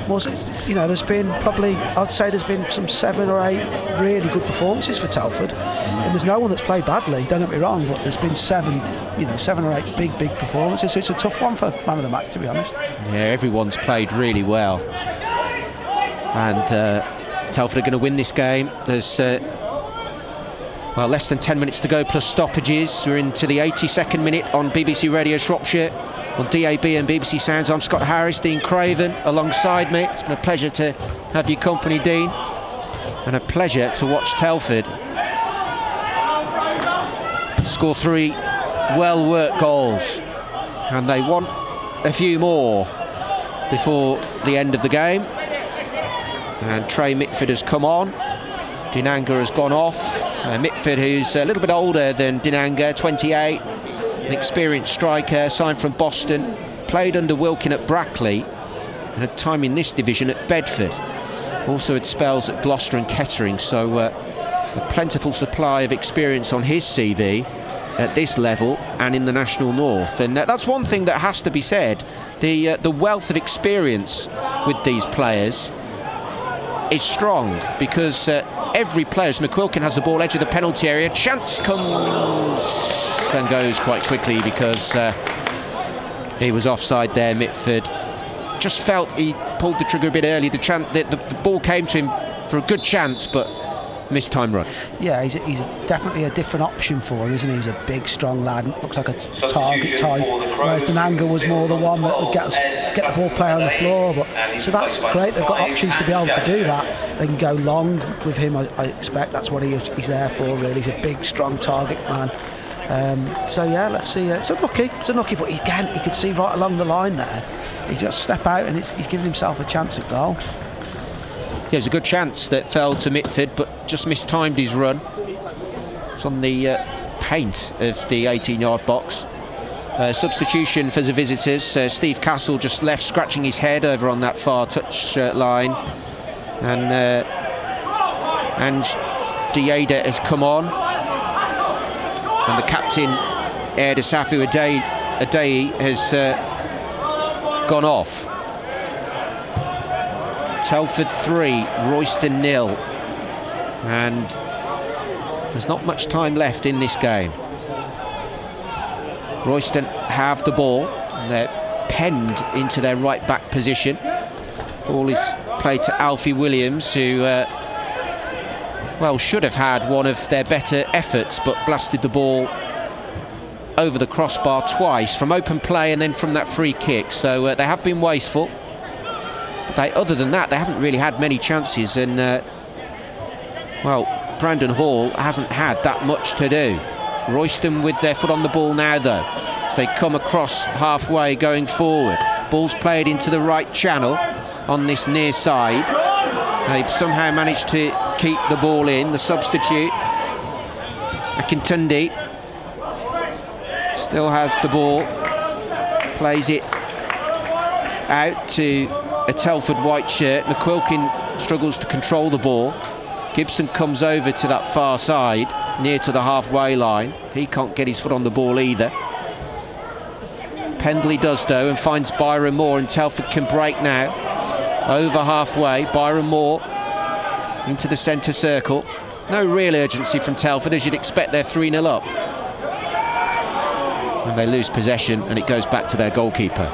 There's been probably, I'd say there's been some 7 or 8 really good performances for Telford, and there's no one that's played badly, don't get me wrong, but there's been 7 or 8 big performances, so it's a tough one for man of the match, to be honest. Yeah, everyone's played really well, and Telford are going to win this game. There's Well, less than 10 minutes to go plus stoppages. We're into the 82nd minute on BBC Radio Shropshire, on DAB and BBC Sounds. I'm Scott Harris, Dean Craven alongside me. It's been a pleasure to have your company, Dean, and a pleasure to watch Telford score 3 well-worked goals, and they want a few more before the end of the game. And Trey Mitford has come on, Dinanga has gone off. Mitford, who's a little bit older than Dinanga, 28, an experienced striker, signed from Boston, played under Wilkin at Brackley and had time in this division at Bedford, also had spells at Gloucester and Kettering, so a plentiful supply of experience on his CV at this level and in the National North. And that's one thing that has to be said, the wealth of experience with these players is strong, because every player, as McQuilkin has the ball edge of the penalty area, chance comes and goes quite quickly because he was offside there. Mitford just felt he pulled the trigger a bit early. The ball came to him for a good chance, but missed time run. Yeah, he's definitely a different option for him, isn't he? He's a big, strong lad, looks like a target type, whereas Dinanga was more the one that would get the ball player on the floor. But so that's great, they've got options to be able to do that. They can go long with him, I expect. That's what he's there for, really. He's a big, strong target man. So yeah, let's see. It's unlucky, but again, he could see right along the line there. He just step out and he's giving himself a chance at goal. Yeah, it was a good chance that fell to Mitford, but just mistimed his run. It's on the paint of the 18-yard box. Substitution for the visitors. Steve Castle just left, scratching his head over on that far touch line, and Dieda has come on, and the captain, Erdesafu Adei, has gone off. Telford 3, Royston 0, and there's not much time left in this game. Royston have the ball, and they're penned into their right back position. Ball is played to Alfie Williams, who should have had one of their better efforts, but blasted the ball over the crossbar twice from open play and then from that free kick. So they have been wasteful. Other than that, they haven't really had many chances, and Brandon Hall hasn't had that much to do. Royston with their foot on the ball now, though, as they come across halfway going forward. Ball's played into the right channel on this near side. They've somehow managed to keep the ball in. The substitute, Akintundi, still has the ball, plays it out to a Telford white shirt. McQuilkin struggles to control the ball. Gibson comes over to that far side, near to the halfway line. He can't get his foot on the ball either. Pendley does, though, and finds Byron Moore, and Telford can break now. Over halfway, Byron Moore into the centre circle. No real urgency from Telford, as you'd expect. They're 3-0 up. And they lose possession, and it goes back to their goalkeeper.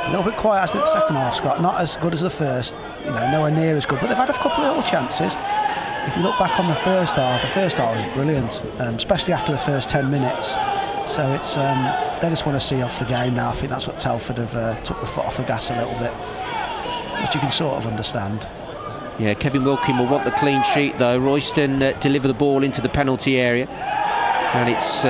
A little bit quiet, hasn't it, the second half, Scott? Not as good as the first, nowhere near as good, but they've had a couple of little chances. If you look back on the first half was brilliant, especially after the first 10 minutes. So it's they just want to see off the game now. I think that's what Telford have took the foot off the gas a little bit, which you can sort of understand. Yeah, Kevin Wilkin will want the clean sheet, though. Royston deliver the ball into the penalty area, and it's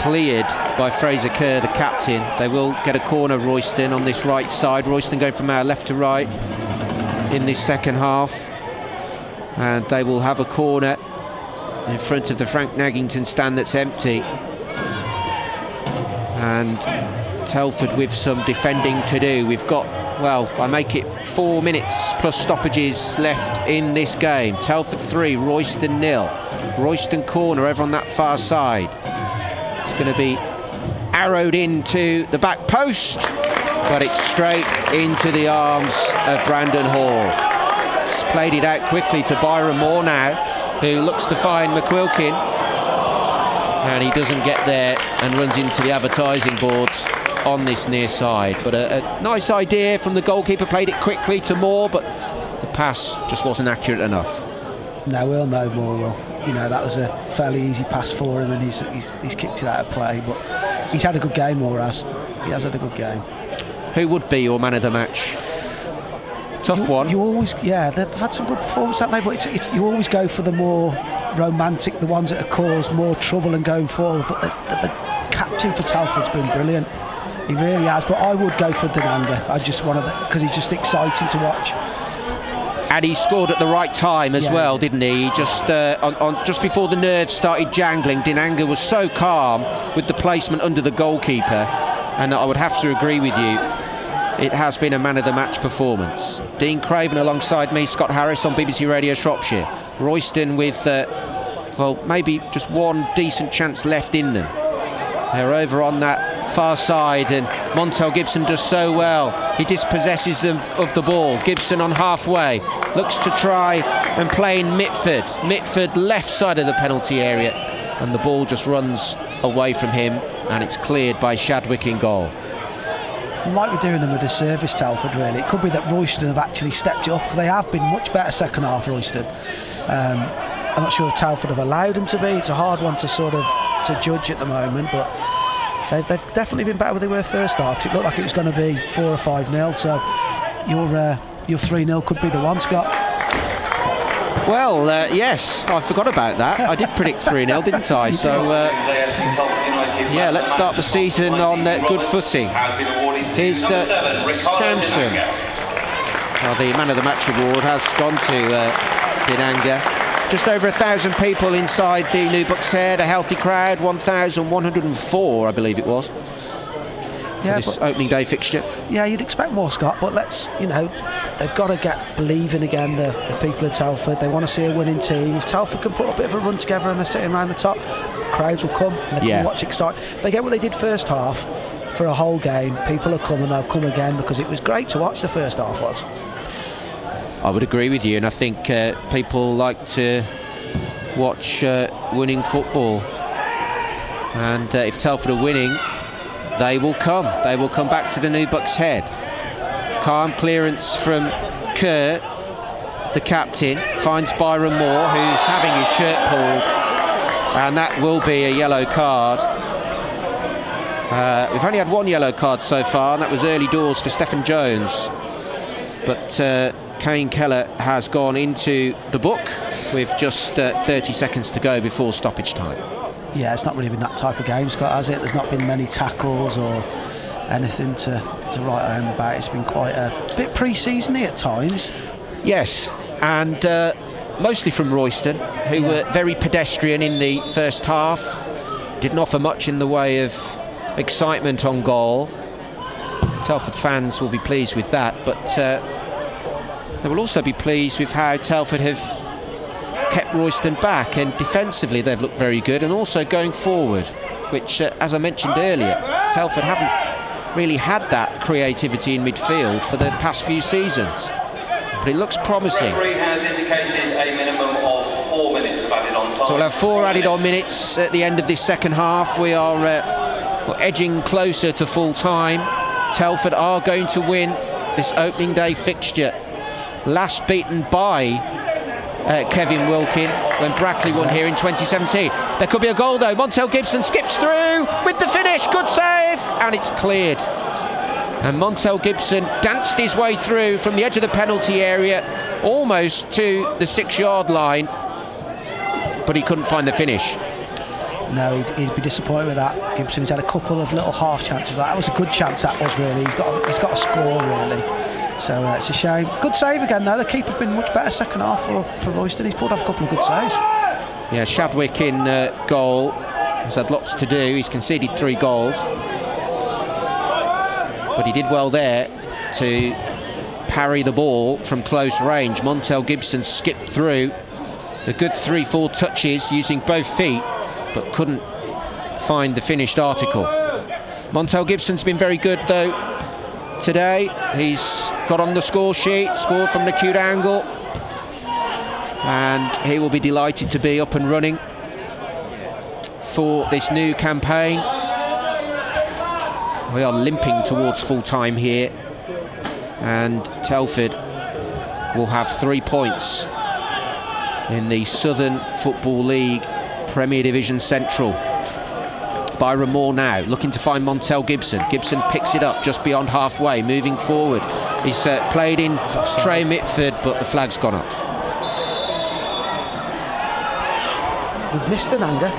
cleared by Fraser Kerr, the captain. They will get a corner, Royston, on this right side. Royston going from left to right in this second half, and they will have a corner in front of the Frank Naggington stand that's empty. And Telford with some defending to do. We've got, I make it 4 minutes plus stoppages left in this game. Telford 3, Royston 0. Royston corner over on that far side. It's going to be arrowed into the back post, but it's straight into the arms of Brandon Hall. It's played it out quickly to Byron Moore now, who looks to find McQuilkin, and he doesn't get there and runs into the advertising boards on this near side. But a nice idea from the goalkeeper, played it quickly to Moore, but the pass just wasn't accurate enough. No, we'll know more, Will. That was a fairly easy pass for him, and he's kicked it out of play. But he's had a good game, Moore has. He has had a good game. Who would be your man of the match? Tough one. You always, they've had some good performances, haven't they? But you always go for the more romantic, the ones that have caused more trouble and going forward. But the captain for Telford's been brilliant. He really has. But I would go for Dinanga. I just wanted because he's just exciting to watch. And he scored at the right time as well, didn't he? Just just before the nerves started jangling, Dinanga was so calm with the placement under the goalkeeper. And I would have to agree with you. It has been a man of the match performance. Dean Craven alongside me, Scott Harris on BBC Radio Shropshire. Royston with, maybe just one decent chance left in them. They're over on that far side, and Montel Gibson does so well. He dispossesses them of the ball. Gibson on halfway, looks to try and play in Mitford. Mitford left side of the penalty area, and the ball just runs away from him, and it's cleared by Shadwick in goal. Might be doing them a disservice, Telford, really. It could be that Royston have actually stepped it up. They have been much better second half, Royston. I'm not sure if Telford have allowed them to be. It's a hard one to to judge at the moment, but they've definitely been better than they were first half, 'cause it looked like it was going to be 4 or 5-0, so your 3-0 could be the one, Scott. Well, yes, I forgot about that. I did predict 3-0, didn't I? So, let's start the season on good footing. Here's Samson. Well, the man of the match award has gone to Dinanga. Just over 1,000 people inside the New Bucks Head, a healthy crowd, 1,104, I believe it was. For this opening day fixture. Yeah, you'd expect more, Scott, but they've got to get believing again, the people of Telford. They want to see a winning team. If Telford can put a bit of a run together and they're sitting around the top, crowds will come and they can watch excite. They get what they did first half for a whole game. People will come and they'll come again, because it was great to watch. The first half was. I would agree with you, and I think people like to watch winning football, and if Telford are winning, they will come back to the New Bucks Head. Calm clearance from Kerr, the captain, finds Byron Moore, who's having his shirt pulled, and that will be a yellow card. We've only had one yellow card so far, and that was early doors for Stephen Jones, but Kane Keller has gone into the book with just 30 seconds to go before stoppage time. Yeah, it's not really been that type of game, Scott, has it? There's not been many tackles or anything to write home about. It's been quite a bit pre-season-y at times. Yes, and mostly from Royston, who were very pedestrian in the first half. Didn't offer much in the way of excitement on goal. Telford fans will be pleased with that, but they will also be pleased with how Telford have kept Royston back, and defensively they've looked very good, and also going forward, which as I mentioned earlier, Telford haven't really had that creativity in midfield for the past few seasons, but it looks promising. The referee has indicated a minimum of 4 minutes of added on time. So we'll have 4 added on minutes at the end of this second half. We are we're edging closer to full time. Telford are going to win this opening day fixture, last beaten by Kevin Wilkin when Brackley won here in 2017. There could be a goal though. Montel Gibson skips through with the finish, good save, and it's cleared. And Montel Gibson danced his way through from the edge of the penalty area almost to the 6-yard line, but he couldn't find the finish. No, he'd be disappointed with that. Gibson's had a couple of little half chances. That was a good chance, that was, really. He's got a score, really. So it's a shame. Good save again though. The keeper's been much better second half for Royston. He's pulled off a couple of good saves. Yeah, Shadwick in goal. He's had lots to do. He's conceded 3 goals, but he did well there to parry the ball from close range. Montel Gibson skipped through a good 3-4 touches using both feet, but couldn't find the finished article. Montel Gibson's been very good though today. He's got on the score sheet, scored from an acute angle, and he will be delighted to be up and running for this new campaign. We are limping towards full time here, and Telford will have 3 points in the Southern Football League Premier Division Central. Byron Moore now looking to find Montel Gibson. Gibson picks it up just beyond halfway, moving forward. He's played in Trey Mitford, but the flag's gone up. We've missed Ananga.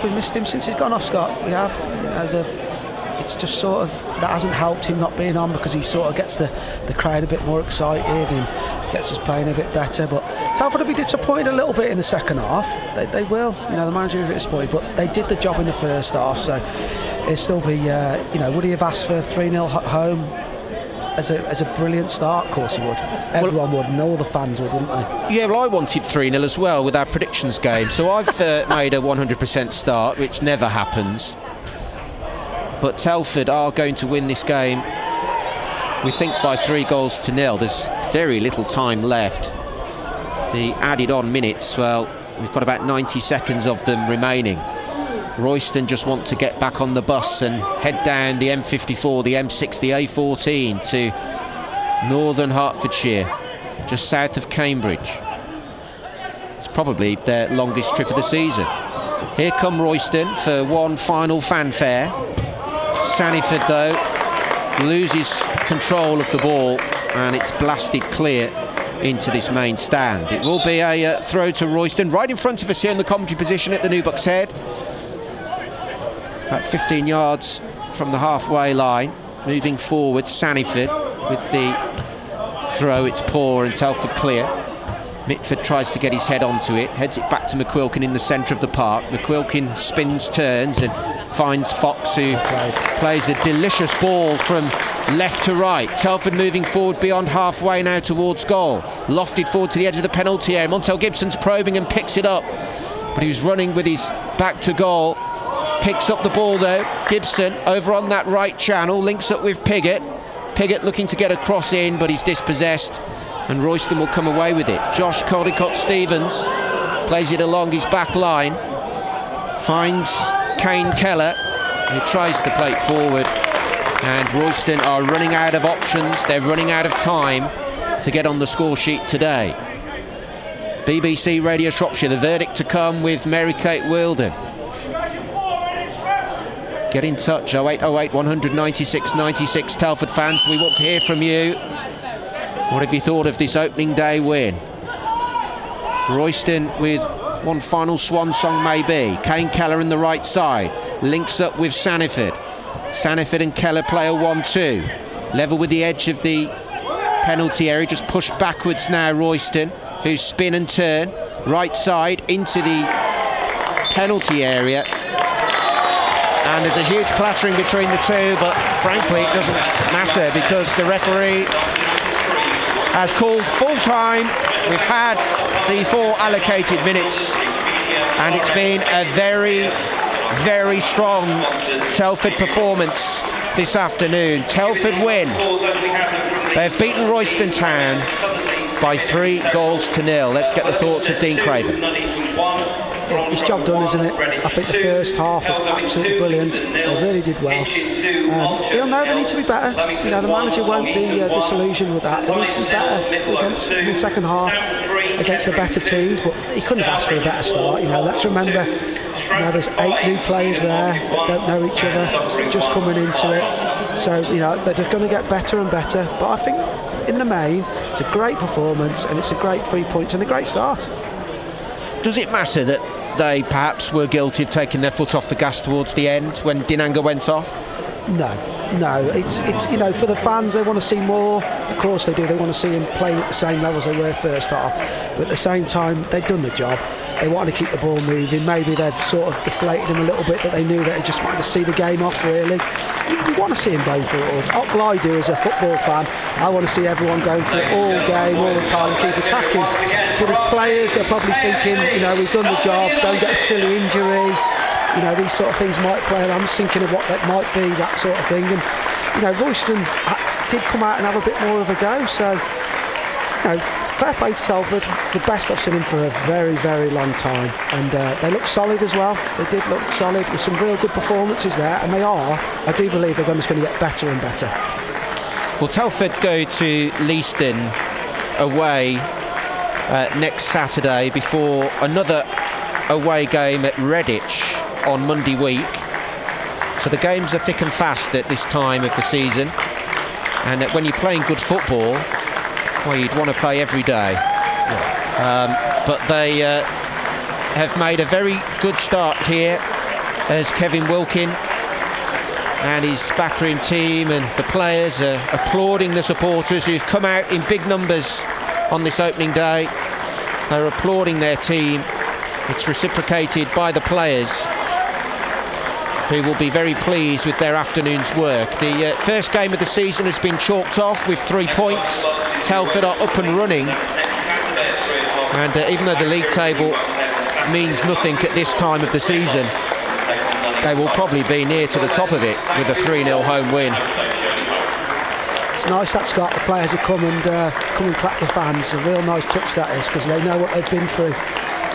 We've missed him since he's gone off, Scott. We have. It's just sort of, that hasn't helped him not being on, because he sort of gets the crowd a bit more excited and gets us playing a bit better. But Telford will be disappointed a little bit in the second half. They will. The manager will be disappointed, but they did the job in the first half. So it'll still be, would he have asked for 3-0 home as a brilliant start? Of course he would. Everyone would, and all the fans would, wouldn't they? Yeah, well, I wanted 3-0 as well with our predictions game. So I've made a 100% start, which never happens. But Telford are going to win this game, we think, by 3-0. There's very little time left. The added on minutes, well, we've got about 90 seconds of them remaining. Royston just want to get back on the bus and head down the M54, the M6, the A14 to Northern Hertfordshire, just south of Cambridge. It's probably their longest trip of the season. Here come Royston for one final fanfare. Saniford, though, loses control of the ball and it's blasted clear into this main stand. It will be a throw to Royston, right in front of us here in the commentary position at the New Bucks Head. About 15 yards from the halfway line. Moving forward, Saniford with the throw. It's poor and Telford clear. Mitford tries to get his head onto it, heads it back to McQuilkin in the centre of the park. McQuilkin spins, turns and finds Fox, who plays a delicious ball from left to right. Telford moving forward beyond halfway now towards goal. Lofted forward to the edge of the penalty area. Montel Gibson's probing and picks it up, but he was running with his back to goal. Picks up the ball though. Gibson over on that right channel, links up with Piggott. Piggott looking to get a cross in, but he's dispossessed, and Royston will come away with it. Josh Caldicott-Stevens plays it along his back line, finds Kane Keller, who tries to play it forward, and Royston are running out of options. They're running out of time to get on the score sheet today. BBC Radio Shropshire, the verdict to come with Mary Kate Wilden. Get in touch, 0808 196 96. Telford fans, we want to hear from you. What have you thought of this opening day win? Royston with one final swan song maybe. Kane Keller in the right side, links up with Saniford. Saniford and Keller play a 1-2. Level with the edge of the penalty area, just pushed backwards now Royston, who spin and turn. Right side into the penalty area. And there's a huge clattering between the two, but frankly it doesn't matter because the referee has called full time. We've had the 4 allocated minutes and it's been a very, very strong Telford performance this afternoon. Telford win. They've beaten Royston Town by 3-0. Let's get the thoughts of Dean Craven. It's job done, isn't it? I think the first half was absolutely brilliant. They really did well. He'll know they need to be better. The manager won't be disillusioned with that. They need to be better against in the second half against the better teams. But he couldn't have asked for a better start. Let's remember, there's 8 new players there that don't know each other, just coming into it. So they're just going to get better and better. But I think in the main, it's a great performance and it's a great 3 points and a great start. Does it matter that they perhaps were guilty of taking their foot off the gas towards the end when Dinanga went off? No. It's for the fans, they want to see more. Of course they do. They want to see him playing at the same level as they were first half. But at the same time, they've done the job. They wanted to keep the ball moving. Maybe they've sort of deflated him a little bit, that they knew that he just wanted to see the game off, really. You want to see him going for it all. Well, I do as a football fan. I want to see everyone going for it all game, all the time, keep attacking. But as players, they're probably thinking, we've done the job, don't get a silly injury. These sort of things might play, and I'm just thinking of what that might be, that sort of thing. And Royston did come out and have a bit more of a go, so fair play to Telford. It's the best I've seen him for a very, very long time, and they look solid as well. They did look solid. There's some real good performances there, and they are. I do believe they're just going to get better and better. Well, Telford go to Leiston away next Saturday before another away game at Redditch on Monday week. So the games are thick and fast at this time of the season, and when you're playing good football, well, you'd want to play every day. But they have made a very good start here, as Kevin Wilkin and his backroom team and the players are applauding the supporters who've come out in big numbers on this opening day. They're applauding their team. It's reciprocated by the players, who will be very pleased with their afternoon's work. The first game of the season has been chalked off with 3 points. Telford are up and running, and even though the league table means nothing at this time of the season, they will probably be near to the top of it with a 3-0 home win. It's nice that, Scott, the players have come and clap the fans. A real nice touch that is, because they know what they've been through,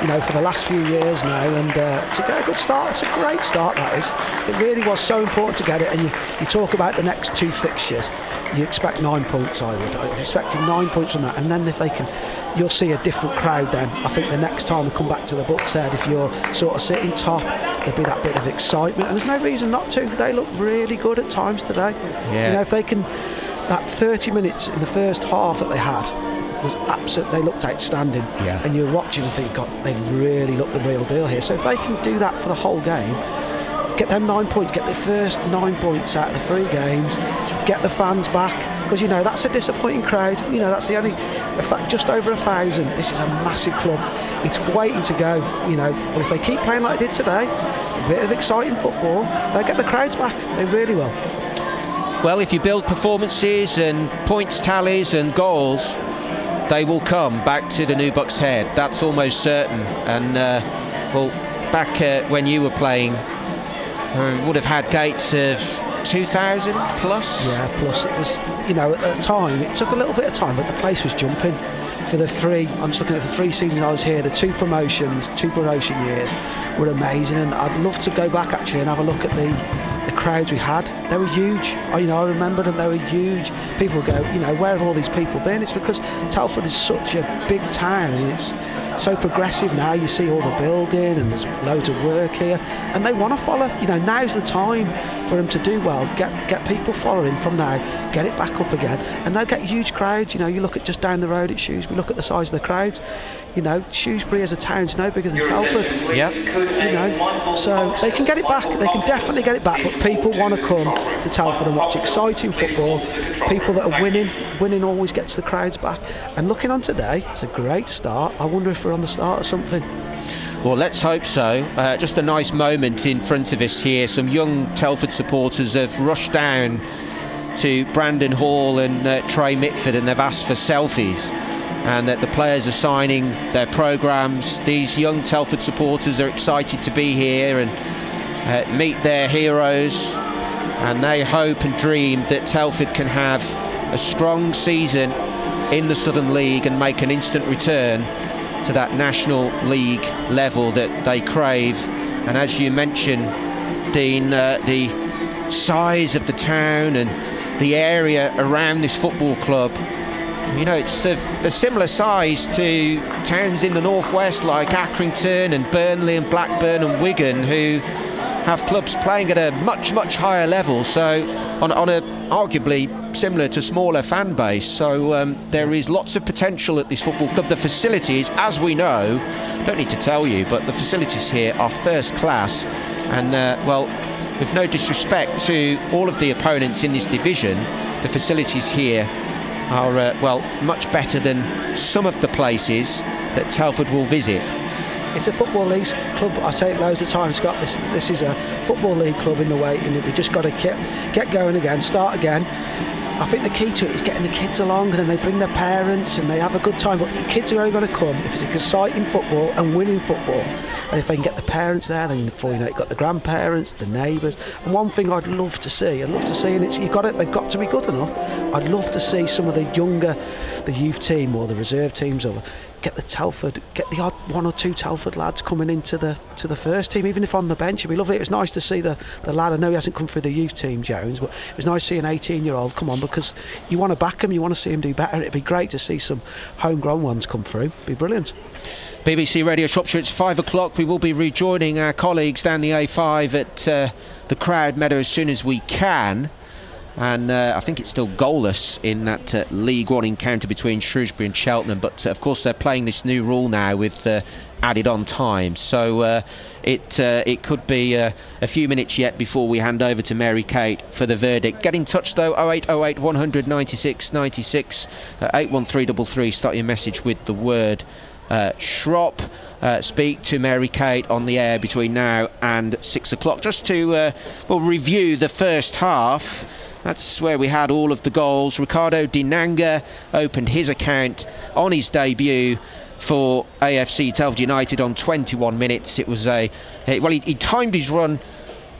you know, for the last few years now, and to get a good start, it's a great start, that is. It really was so important to get it, and you talk about the next 2 fixtures, you expect 9 points, I'm expecting 9 points from that, and then if they can, you'll see a different crowd then. I think the next time we come back to the Bucks Head, if you're sort of sitting top, there'll be that bit of excitement, and there's no reason not to. They look really good at times today. Yeah. You know, if they can, that 30 minutes in the first half that they had, was absolute. They looked outstanding, and you're watching and think, God, they really look the real deal here. So if they can do that for the whole game, get them 9 points, get the first 9 points out of the 3 games, get the fans back, because you know that's a disappointing crowd. You know, that's the only, in fact, just over 1,000. This is a massive club. It's waiting to go. You know, but if they keep playing like they did today, a bit of exciting football, they'll get the crowds back. They really will. Well, if you build performances and points tallies and goals, they will come back to the new Bucks Head. That's almost certain. And well, back when you were playing, would have had gates of 2,000 plus. Yeah, plus it was, you know, at the time it took a little bit of time, but the place was jumping. For the 3, I'm just looking at the 3 seasons I was here, the 2 promotion years were amazing, and I'd love to go back actually and have a look at the crowds we had. They were huge. I remember them, they were huge. People go, you know, where have all these people been? It's because Telford is such a big town, and it's so progressive now. You see all the building and there's loads of work here, and they want to follow. You know, now's the time for them to do well, get people following from now, get it back up again, and they'll get huge crowds. You know, you look at just down the road at Shrewsbury, look at the size of the crowds. You know, Shrewsbury as a town's no bigger than Telford. Yep. You know, so they can get it back. They can definitely get it back. But people want to come to Telford and watch exciting football. People that are winning always gets the crowds back. And looking on today, it's a great start. I wonder if we're on the start of something. Well, let's hope so. Just a nice moment in front of us here. Some young Telford supporters have rushed down to Brandon Hall and Trey Mitford, and they've asked for selfies, and that the players are signing their programmes. These young Telford supporters are excited to be here and meet their heroes, and they hope and dream that Telford can have a strong season in the Southern League and make an instant return to that National League level that they crave. And as you mentioned, Dean, the size of the town and the area around this football club, you know, it's a similar size to towns in the northwest like Accrington and Burnley and Blackburn and Wigan, who have clubs playing at a much higher level, so on a arguably similar to smaller fan base. So there is lots of potential at this football club. The facilities, as we know, don't need to tell you, but the facilities here are first class, and well, with no disrespect to all of the opponents in this division, the facilities here are well, much better than some of the places that Telford will visit. It's a football league club. I say it loads of times, Scott. This is a football league club in the waiting. We just got to get going again, start again. I think the key to it is getting the kids along, and then they bring their parents and they have a good time. But the kids are only going to come if it's exciting football and winning football. And if they can get the parents there, then before you know it, you've got the grandparents, the neighbours. And one thing I'd love to see, and it's they've got to be good enough. I'd love to see some of the youth team or the reserve teams or get the odd one or two Telford lads coming into the first team, even if on the bench. It'd be lovely. It was nice to see the lad. I know he hasn't come through the youth team, Jones, but it was nice to see an 18-year-old come on, because you want to back him, you want to see him do better. It'd be great to see some homegrown ones come through. It'd be brilliant. BBC Radio Shropshire, it's 5 o'clock. We will be rejoining our colleagues down the A5 at the Crowd Meadow as soon as we can. And I think it's still goalless in that League One encounter between Shrewsbury and Cheltenham, but of course they're playing this new rule now with added on time, so it could be a few minutes yet before we hand over to Mary Kate for the verdict. Get in touch though, 0808 100 96 96, 81333, start your message with the word Shrop. Speak to Mary Kate on the air between now and 6 o'clock. Just to review the first half. That's where we had all of the goals. Ricardo Dinanga opened his account on his debut for AFC Telford United on 21 minutes. It was he timed his run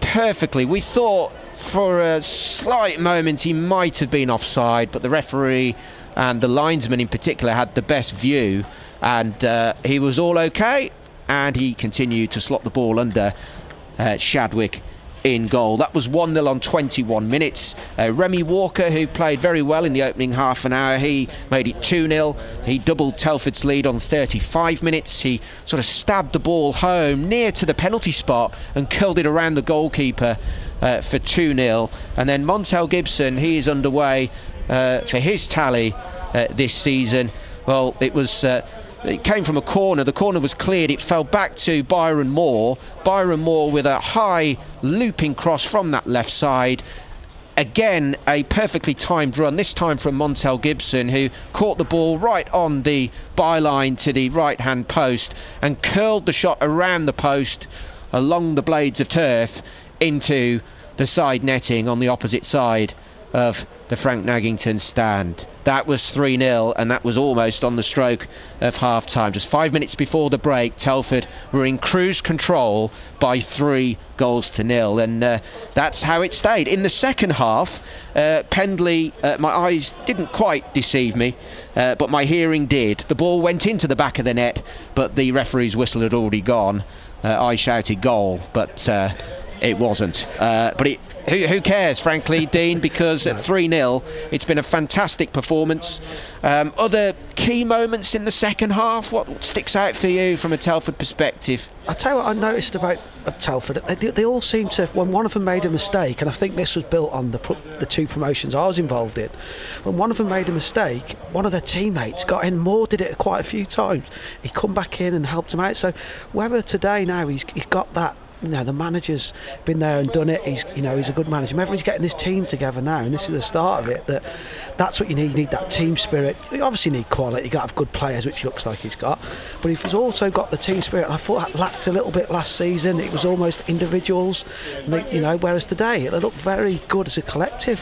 perfectly. We thought for a slight moment he might have been offside, but the referee and the linesman in particular had the best view, and he was all okay, and he continued to slot the ball under Shadwick in goal. That was 1-0 on 21 minutes. Remy Walker, who played very well in the opening half an hour, he made it 2-0. He doubled Telford's lead on 35 minutes. He sort of stabbed the ball home near to the penalty spot and curled it around the goalkeeper for 2-0. And then Montel Gibson, he is underway for his tally this season. Well, it came from a corner. The corner was cleared. It fell back to Byron Moore. Byron Moore with a high looping cross from that left side. Again, a perfectly timed run, this time from Montel Gibson, who caught the ball right on the byline to the right-hand post and curled the shot around the post along the blades of turf into the side netting on the opposite side of the Frank Naggington stand. That was 3-0, and that was almost on the stroke of half-time. Just 5 minutes before the break, Telford were in cruise control by 3-0, and that's how it stayed. In the second half, Pendley, my eyes didn't quite deceive me, but my hearing did. The ball went into the back of the net, but the referee's whistle had already gone. I shouted goal, but it wasn't. But who cares, frankly, Dean, because at 3-0 it's been a fantastic performance. Other key moments in the second half, what sticks out for you from a Telford perspective? I'll tell you what I noticed about Telford. They all seem to, when one of them made a mistake, and I think this was built on the two promotions I was involved in, when one of them made a mistake, one of their teammates got in. Moore did it quite a few times. He come back in and helped him out. So whether today now he's got that, the manager's been there and done it. He's a good manager. Remember, he's getting this team together now, and this is the start of it. That's what you need. You need that team spirit. You obviously need quality. You got to have good players, which looks like he's got. But he's also got the team spirit. And I thought that lacked a little bit last season. It was almost individuals, whereas today they look very good as a collective.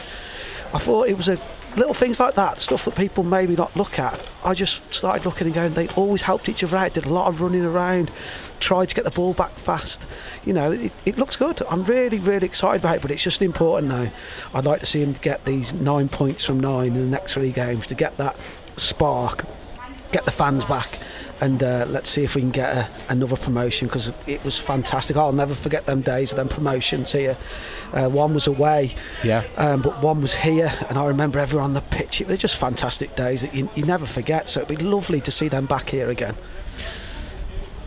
I thought it was little things like that, stuff that people maybe not look at. I just started looking and going, they always helped each other out, did a lot of running around, tried to get the ball back fast. It looks good. I'm really, really excited about it, but it's just important now. I'd like to see him get these 9 points from 9 in the next 3 games to get that spark, get the fans back, and let's see if we can get another promotion, because it was fantastic. I'll never forget them days of them promotions here. One was away, but one was here, and I remember everyone on the pitch. They're just fantastic days that you never forget, so it'd be lovely to see them back here again.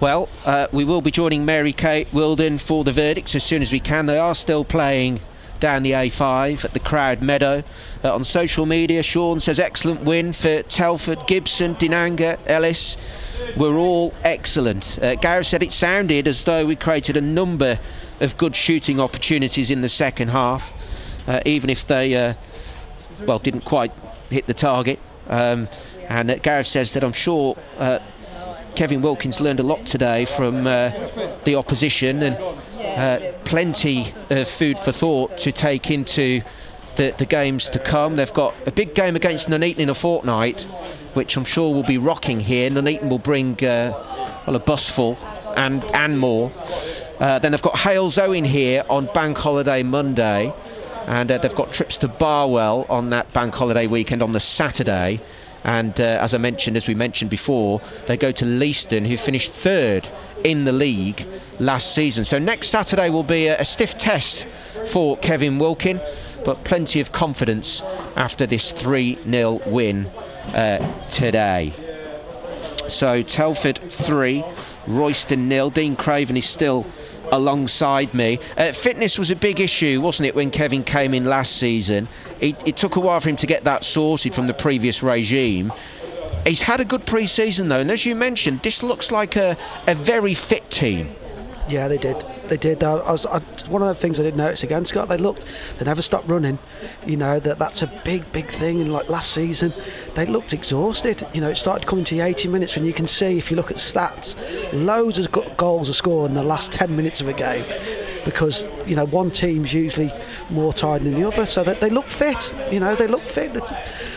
Well, we will be joining Mary Kate Wilden for the verdicts as soon as we can. They are still playing down the A5 at the Crowd Meadow. On social media, Sean says excellent win for Telford. Gibson, Dinanga, Ellis were all excellent. Gareth said it sounded as though we created a number of good shooting opportunities in the second half, even if they didn't quite hit the target. And Gareth says that I'm sure Kevin Wilkins learned a lot today from the opposition, and plenty of food for thought to take into the games to come. They've got a big game against Nuneaton in a fortnight, which I'm sure will be rocking here. Nuneaton will bring a bus full and more. Then they've got Hales Owen here on Bank Holiday Monday, and they've got trips to Barwell on that Bank Holiday weekend on the Saturday. And as we mentioned before, they go to Leiston, who finished 3rd in the league last season. So next Saturday will be a stiff test for Kevin Wilkin, but plenty of confidence after this 3-0 win today. So Telford 3, Royston 0. Dean Craven is still alongside me. Fitness was a big issue, wasn't it, when Kevin came in last season? It took a while for him to get that sorted from the previous regime. He's had a good pre-season though, and as you mentioned, this looks like a very fit team. Yeah, they did. One of the things I did notice again, Scott, they never stopped running. You know, that's a big thing. And like last season, they looked exhausted. You know, it started coming to the 80 minutes when you can see, if you look at the stats, loads of goals are scored in the last 10 minutes of a game. Because, you know, one team's usually more tired than the other, so that they look fit. You know, they look fit.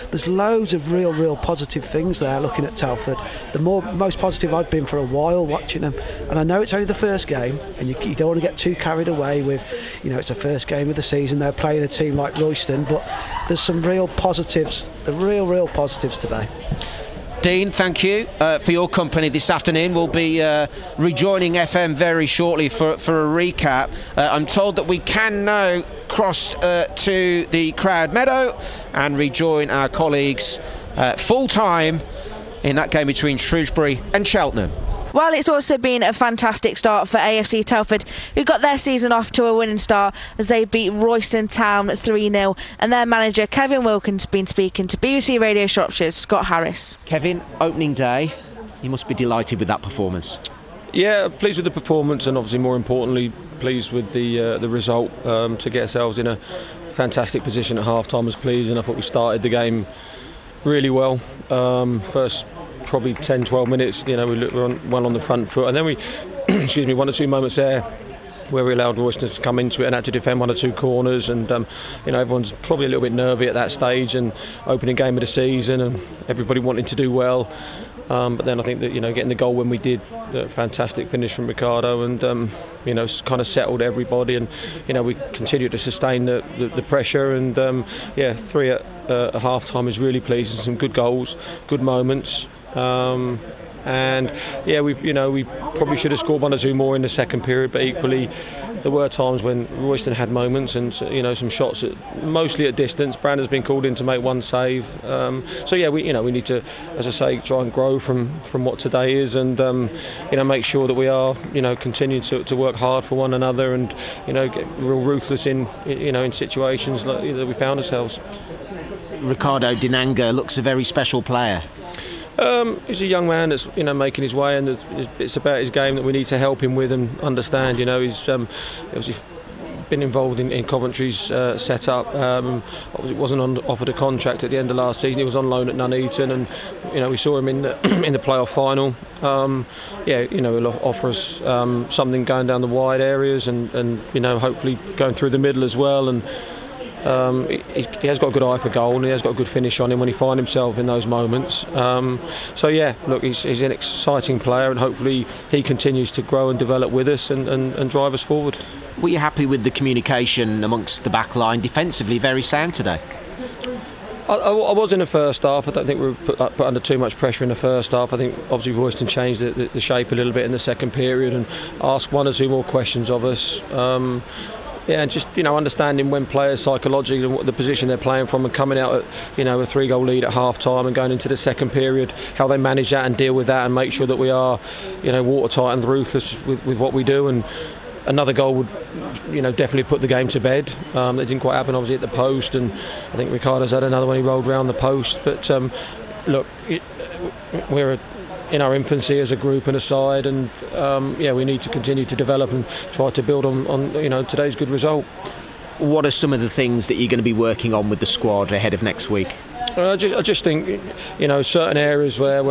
There's loads of real positive things there looking at Telford. The most positive I've been for a while watching them. And I know it's only the first game, and you don't want to get too carried away with, you know, it's the first game of the season. They're playing a team like Royston, but there's some real positives, the real positives today. Dean, thank you for your company this afternoon. We'll be rejoining FM very shortly for a recap. I'm told that we can now cross to the Crowd Meadow and rejoin our colleagues full time in that game between Shrewsbury and Cheltenham. Well, it's also been a fantastic start for AFC Telford, who got their season off to a winning start as they beat Royston Town 3-0, and their manager Kevin Wilkin's been speaking to BBC Radio Shropshire's Scott Harris. Kevin, opening day, you must be delighted with that performance. Yeah, pleased with the performance, and obviously more importantly pleased with the result, to get ourselves in a fantastic position at half-time. Was pleasing. I thought we started the game really well. First probably 10-12 minutes, you know, we were well on the front foot, and then we excuse me, 1 or 2 moments there where we allowed Royston to come into it and had to defend 1 or 2 corners, and you know, everyone's probably a little bit nervy at that stage, and opening game of the season, and everybody wanting to do well, but then I think that, you know, getting the goal when we did, a fantastic finish from Ricardo, and you know, kind of settled everybody, and you know, we continued to sustain the pressure, and yeah, 3 at half time is really pleasing. Some good goals, good moments. And yeah, we probably should have scored 1 or 2 more in the second period, but equally there were times when Royston had moments, and you know, some shots mostly at distance. Brandon's been called in to make 1 save, so yeah, we need to, as I say, try and grow from what today is, and you know, make sure that we are, you know, continue to work hard for one another, and you know, get real ruthless in situations like that we found ourselves. Ricardo Dinanga looks a very special player. He's a young man that's, you know, making his way, and it's about his game that we need to help him with and understand. You know, he's obviously been involved in Coventry's setup. Obviously wasn't offered a contract at the end of last season. He was on loan at Nuneaton, and you know, we saw him in the playoff final. Yeah, you know, he'll offer us something going down the wide areas, and you know, hopefully going through the middle as well. And he has got a good eye for goal, and he has got a good finish on him when he finds himself in those moments. So yeah, look, he's an exciting player, and hopefully he continues to grow and develop with us and drive us forward. Were you happy with the communication amongst the back line? Defensively very sound today. I was in the first half. I don't think we were put under too much pressure in the first half. I think obviously Royston changed the shape a little bit in the second period and asked 1 or 2 more questions of us. Yeah, and just, you know, understanding when players psychologically and what the position they're playing from, and coming out at, you know, a 3-goal lead at half time and going into the second period, how they manage that and deal with that, and make sure that we are, you know, watertight and ruthless with what we do. And another goal would, you know, definitely put the game to bed. That didn't quite happen obviously at the post, and I think Ricardo's had another one, he rolled round the post. But look, we're in our infancy as a group and a side, and yeah, we need to continue to develop and try to build on you know, today's good result. What are some of the things that you're going to be working on with the squad ahead of next week? I just think, you know, certain areas where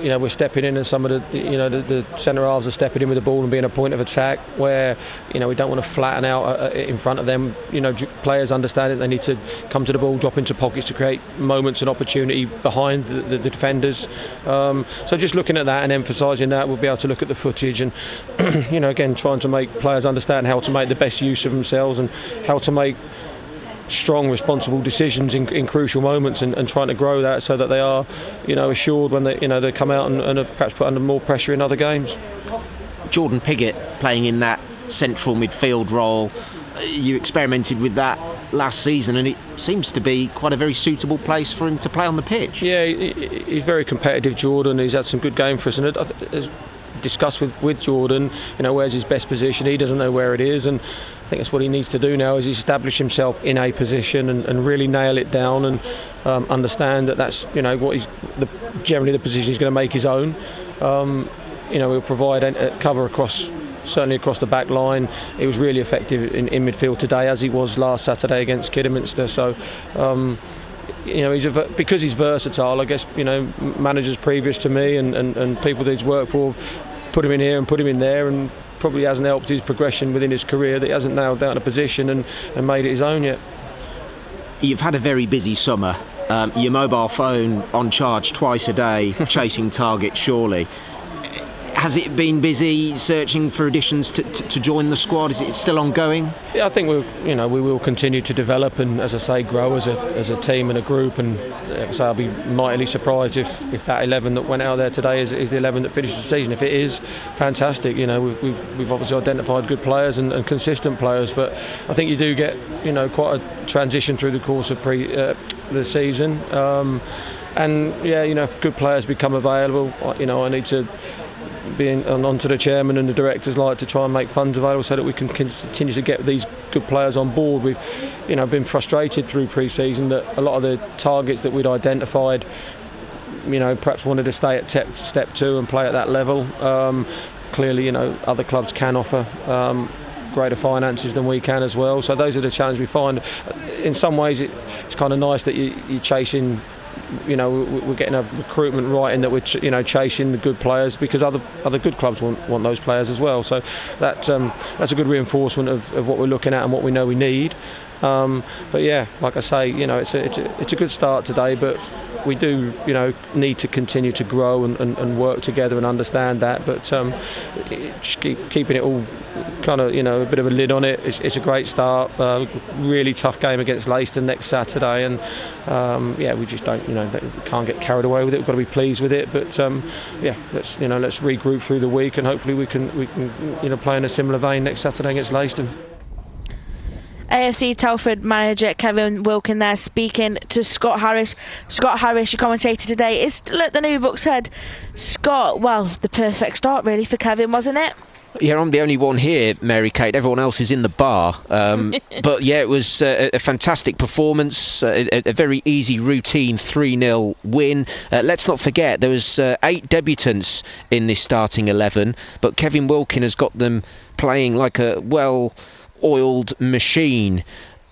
you know, we're stepping in, and some of the, you know, the centre halves are stepping in with the ball and being a point of attack, where, you know, we don't want to flatten out in front of them. You know, players understand it, they need to come to the ball, drop into pockets to create moments and opportunity behind the defenders. So just looking at that and emphasising that, we'll be able to look at the footage and you know, again, trying to make players understand how to make the best use of themselves and how to make strong, responsible decisions in crucial moments, and trying to grow that so that they are, assured when they come out and are perhaps put under more pressure in other games. Jordan Piggott playing in that central midfield role, you experimented with that last season, and it seems to be quite a very suitable place for him to play on the pitch. Yeah, he's very competitive, Jordan. He's had some good game for us, and as discussed with Jordan, where's his best position. He doesn't know where it is, and I think that's what he needs to do now, is establish himself in a position and really nail it down, and understand that's what he's generally the position he's going to make his own. He'll provide cover certainly across the back line. He was really effective in midfield today, as he was last Saturday against Kidderminster. So because he's versatile, I guess managers previous to me and people that he's worked for put him in here and put him in there, and probably hasn't helped his progression within his career, that he hasn't nailed down a position and made it his own yet. You've had a very busy summer. Your mobile phone on charge twice a day, chasing targets surely. Has it been busy searching for additions to join the squad? Is it still ongoing? Yeah, I think we will continue to develop and, as I say, grow as a team and a group. And so I'll be mightily surprised if that 11 that went out there today is the 11 that finished the season. If it is, fantastic. We've obviously identified good players and consistent players, but I think you do get quite a transition through the course of the season. Good players become available. I need to being on to the chairman and the directors like to try and make funds available so that we can continue to get these good players on board. We've been frustrated through pre-season that a lot of the targets that we'd identified perhaps wanted to stay at step 2 and play at that level. Clearly other clubs can offer greater finances than we can as well, so those are the challenges we find. In some ways it's kind of nice that you're chasing, we're getting a recruitment right in that we're chasing the good players, because other good clubs want those players as well. So that's a good reinforcement of what we're looking at and what we know we need. But yeah, like I say, it's a good start today, but we do need to continue to grow and work together and understand that. But keeping it all kind of a bit of a lid on it. It's a great start. Really tough game against Leicester next Saturday, and we just don't can't get carried away with it. We've got to be pleased with it. But let's regroup through the week, and hopefully we can play in a similar vein next Saturday against Leicester. AFC Telford manager Kevin Wilkin there speaking to Scott Harris. Scott Harris, your commentator today, is still at the New Bucks Head. Scott, well, the perfect start really for Kevin, wasn't it? Yeah, I'm the only one here, Mary Kate. Everyone else is in the bar. But yeah, it was a fantastic performance, a very easy routine 3-0 win. Let's not forget there was 8 debutants in this starting 11, but Kevin Wilkin has got them playing like a well-oiled machine.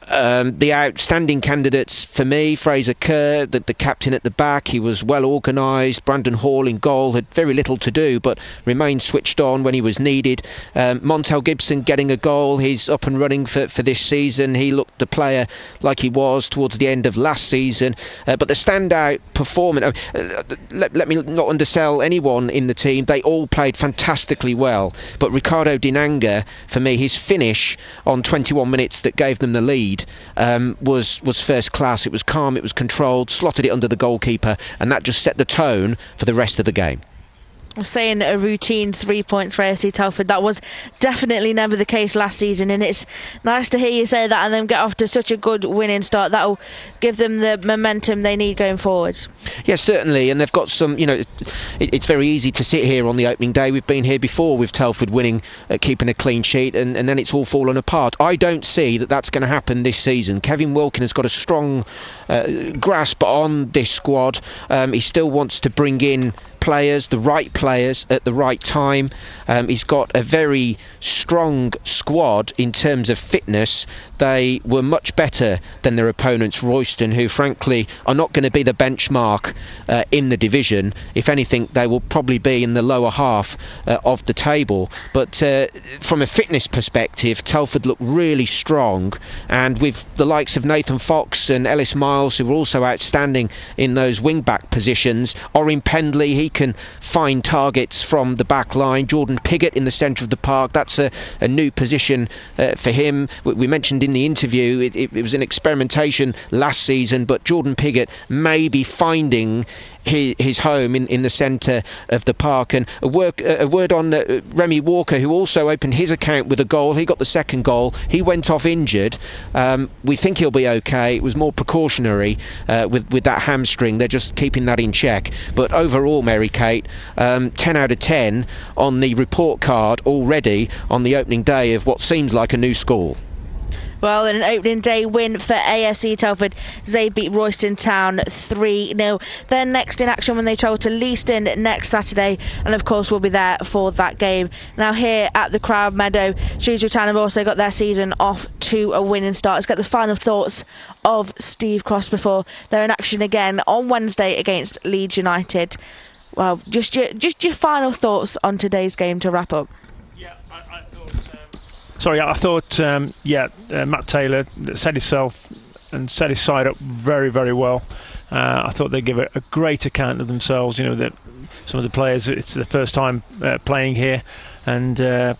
The outstanding candidates for me, Fraser Kerr, the captain at the back, he was well organised. Brandon Hall in goal had very little to do but remained switched on when he was needed. Montel Gibson getting a goal, he's up and running for this season. He looked the player like he was towards the end of last season, but the standout performance, let me not undersell anyone in the team, they all played fantastically well, but Ricardo Dinanga, for me, his finish on 21 minutes that gave them the lead was first class. It was calm, it was controlled, slotted it under the goalkeeper, and that just set the tone for the rest of the game. I was saying a routine 3 points for AFC Telford. That was definitely never the case last season, and it's nice to hear you say that and then get off to such a good winning start. That'll give them the momentum they need going forwards. Yes, certainly, and they've got some, it's very easy to sit here on the opening day. We've been here before with Telford winning, keeping a clean sheet, and then it's all fallen apart. I don't see that that's going to happen this season. Kevin Wilkin has got a strong grasp on this squad. He still wants to bring in players, the right players at the right time. He's got a very strong squad in terms of fitness. They were much better than their opponents, Royston, who frankly are not going to be the benchmark in the division. If anything, they will probably be in the lower half of the table. But from a fitness perspective, Telford look really strong, and with the likes of Nathan Fox and Ellis Miles, who were also outstanding in those wing-back positions, Orrin Pendley, he can find targets from the back line. Jordan Piggott in the centre of the park, that's a new position for him. We mentioned in the interview it was an experimentation last season, but Jordan Piggott may be finding his home in the centre of the park. And a word on Remy Walker, who also opened his account with a goal. He got the second goal. He went off injured. We think he'll be okay. It was more precautionary with that hamstring. They're just keeping that in check. But overall, Mary-Kate, 10 out of 10 on the report card already on the opening day of what seems like a new school. Well, an opening day win for AFC Telford. They beat Royston Town 3-0. They're next in action when they travel to Leiston next Saturday, and of course we'll be there for that game. Now here at the Crowd Meadow, Shrewsbury Town have also got their season off to a winning start. Let's get the final thoughts of Steve Cross before they're in action again on Wednesday against Leeds United. Well, just your final thoughts on today's game to wrap up. I thought Matt Taylor set himself and set his side up very, very well. I thought they'd give a great account of themselves. You know, that some of the players, it's their first time playing here, and it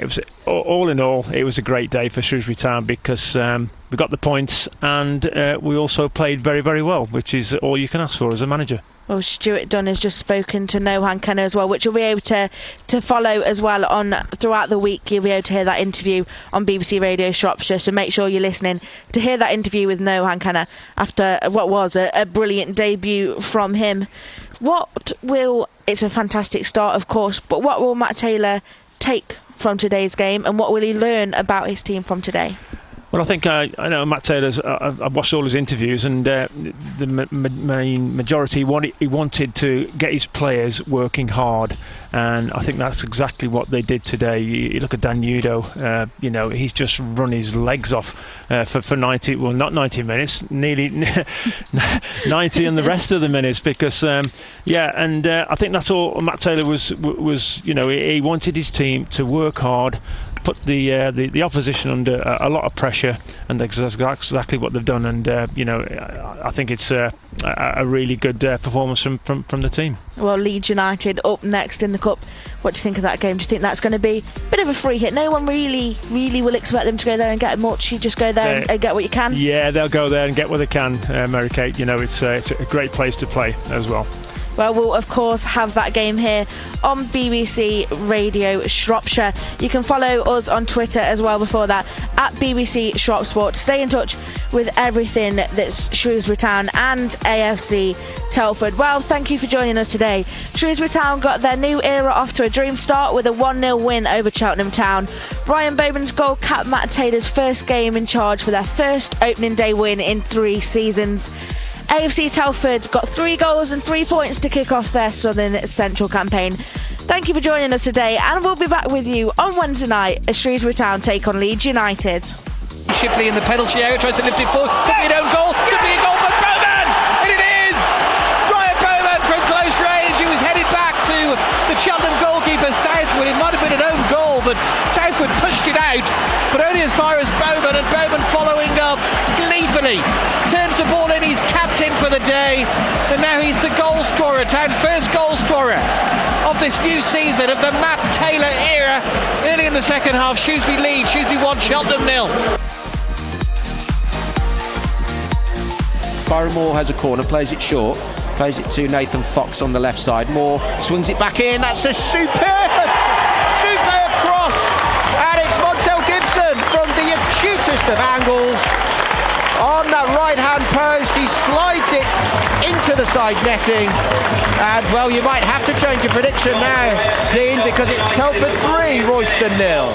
was all in all, it was a great day for Shrewsbury Town because we got the points and we also played very, very well, which is all you can ask for as a manager. Well, Stuart Dunn has just spoken to Nohan Kenner as well, which you'll be able to follow as well on throughout the week. You'll be able to hear that interview on BBC Radio Shropshire, so make sure you're listening to hear that interview with Nohan Kenner after what was a brilliant debut from him. It's a fantastic start, of course, but what will Matt Taylor take from today's game, and what will he learn about his team from today? Well, I think I know Matt Taylor's. I've watched all his interviews, and the main majority he wanted to get his players working hard, and I think that's exactly what they did today. You look at Dan Udo. He's just run his legs off for 90. Well, not 90 minutes, nearly 90 and the rest of the minutes, because I think that's all Matt Taylor was. He wanted his team to work hard, put the opposition under a lot of pressure, and that's exactly what they've done. And I think it's a really good performance from the team. Well, Leeds United up next in the Cup. What do you think of that game? Do you think that's going to be a bit of a free hit? No one really will expect them to go there and get much. You just go there and get what you can. Yeah, they'll go there and get what they can, Mary-Kate. It's a great place to play as well. Well, we'll of course have that game here on BBC Radio Shropshire. You can follow us on Twitter as well before that, at BBC Shropsport. Stay in touch with everything that's Shrewsbury Town and AFC Telford. Well, thank you for joining us today. Shrewsbury Town got their new era off to a dream start with a 1-0 win over Cheltenham Town. Brian Bowman's goal capped Matt Taylor's first game in charge for their first opening day win in 3 seasons. AFC Telford got 3 goals and 3 points to kick off their Southern Central campaign. Thank you for joining us today, and we'll be back with you on Wednesday night as Shrewsbury Town take on Leeds United. Shipley in the penalty area, tries to lift it forward, could be an own goal, could be a goal for Bowman, and it is! Brian Bowman from close range, he was headed back to the Cheltenham goalkeeper Southwood. It might have been an own goal, but Southwood pushed it out, but only as far as Bowman, and Bowman following up gleefully. Turns the ball in, he's captain for the day, and now he's the goal scorer, Town's first goal scorer of this new season, of the Matt Taylor era. Early in the second half, Shrewsbury lead, Shrewsbury 1, Cheltenham 0. Byron Moore has a corner, plays it short, plays it to Nathan Fox on the left side. Moore swings it back in, that's a superb cross, and it's Montel Gibson from the acutest of angles. On that right-hand post, he slides it into the side netting, and well, you might have to change your prediction now, Dean, because it's Telford 3, Royston 0.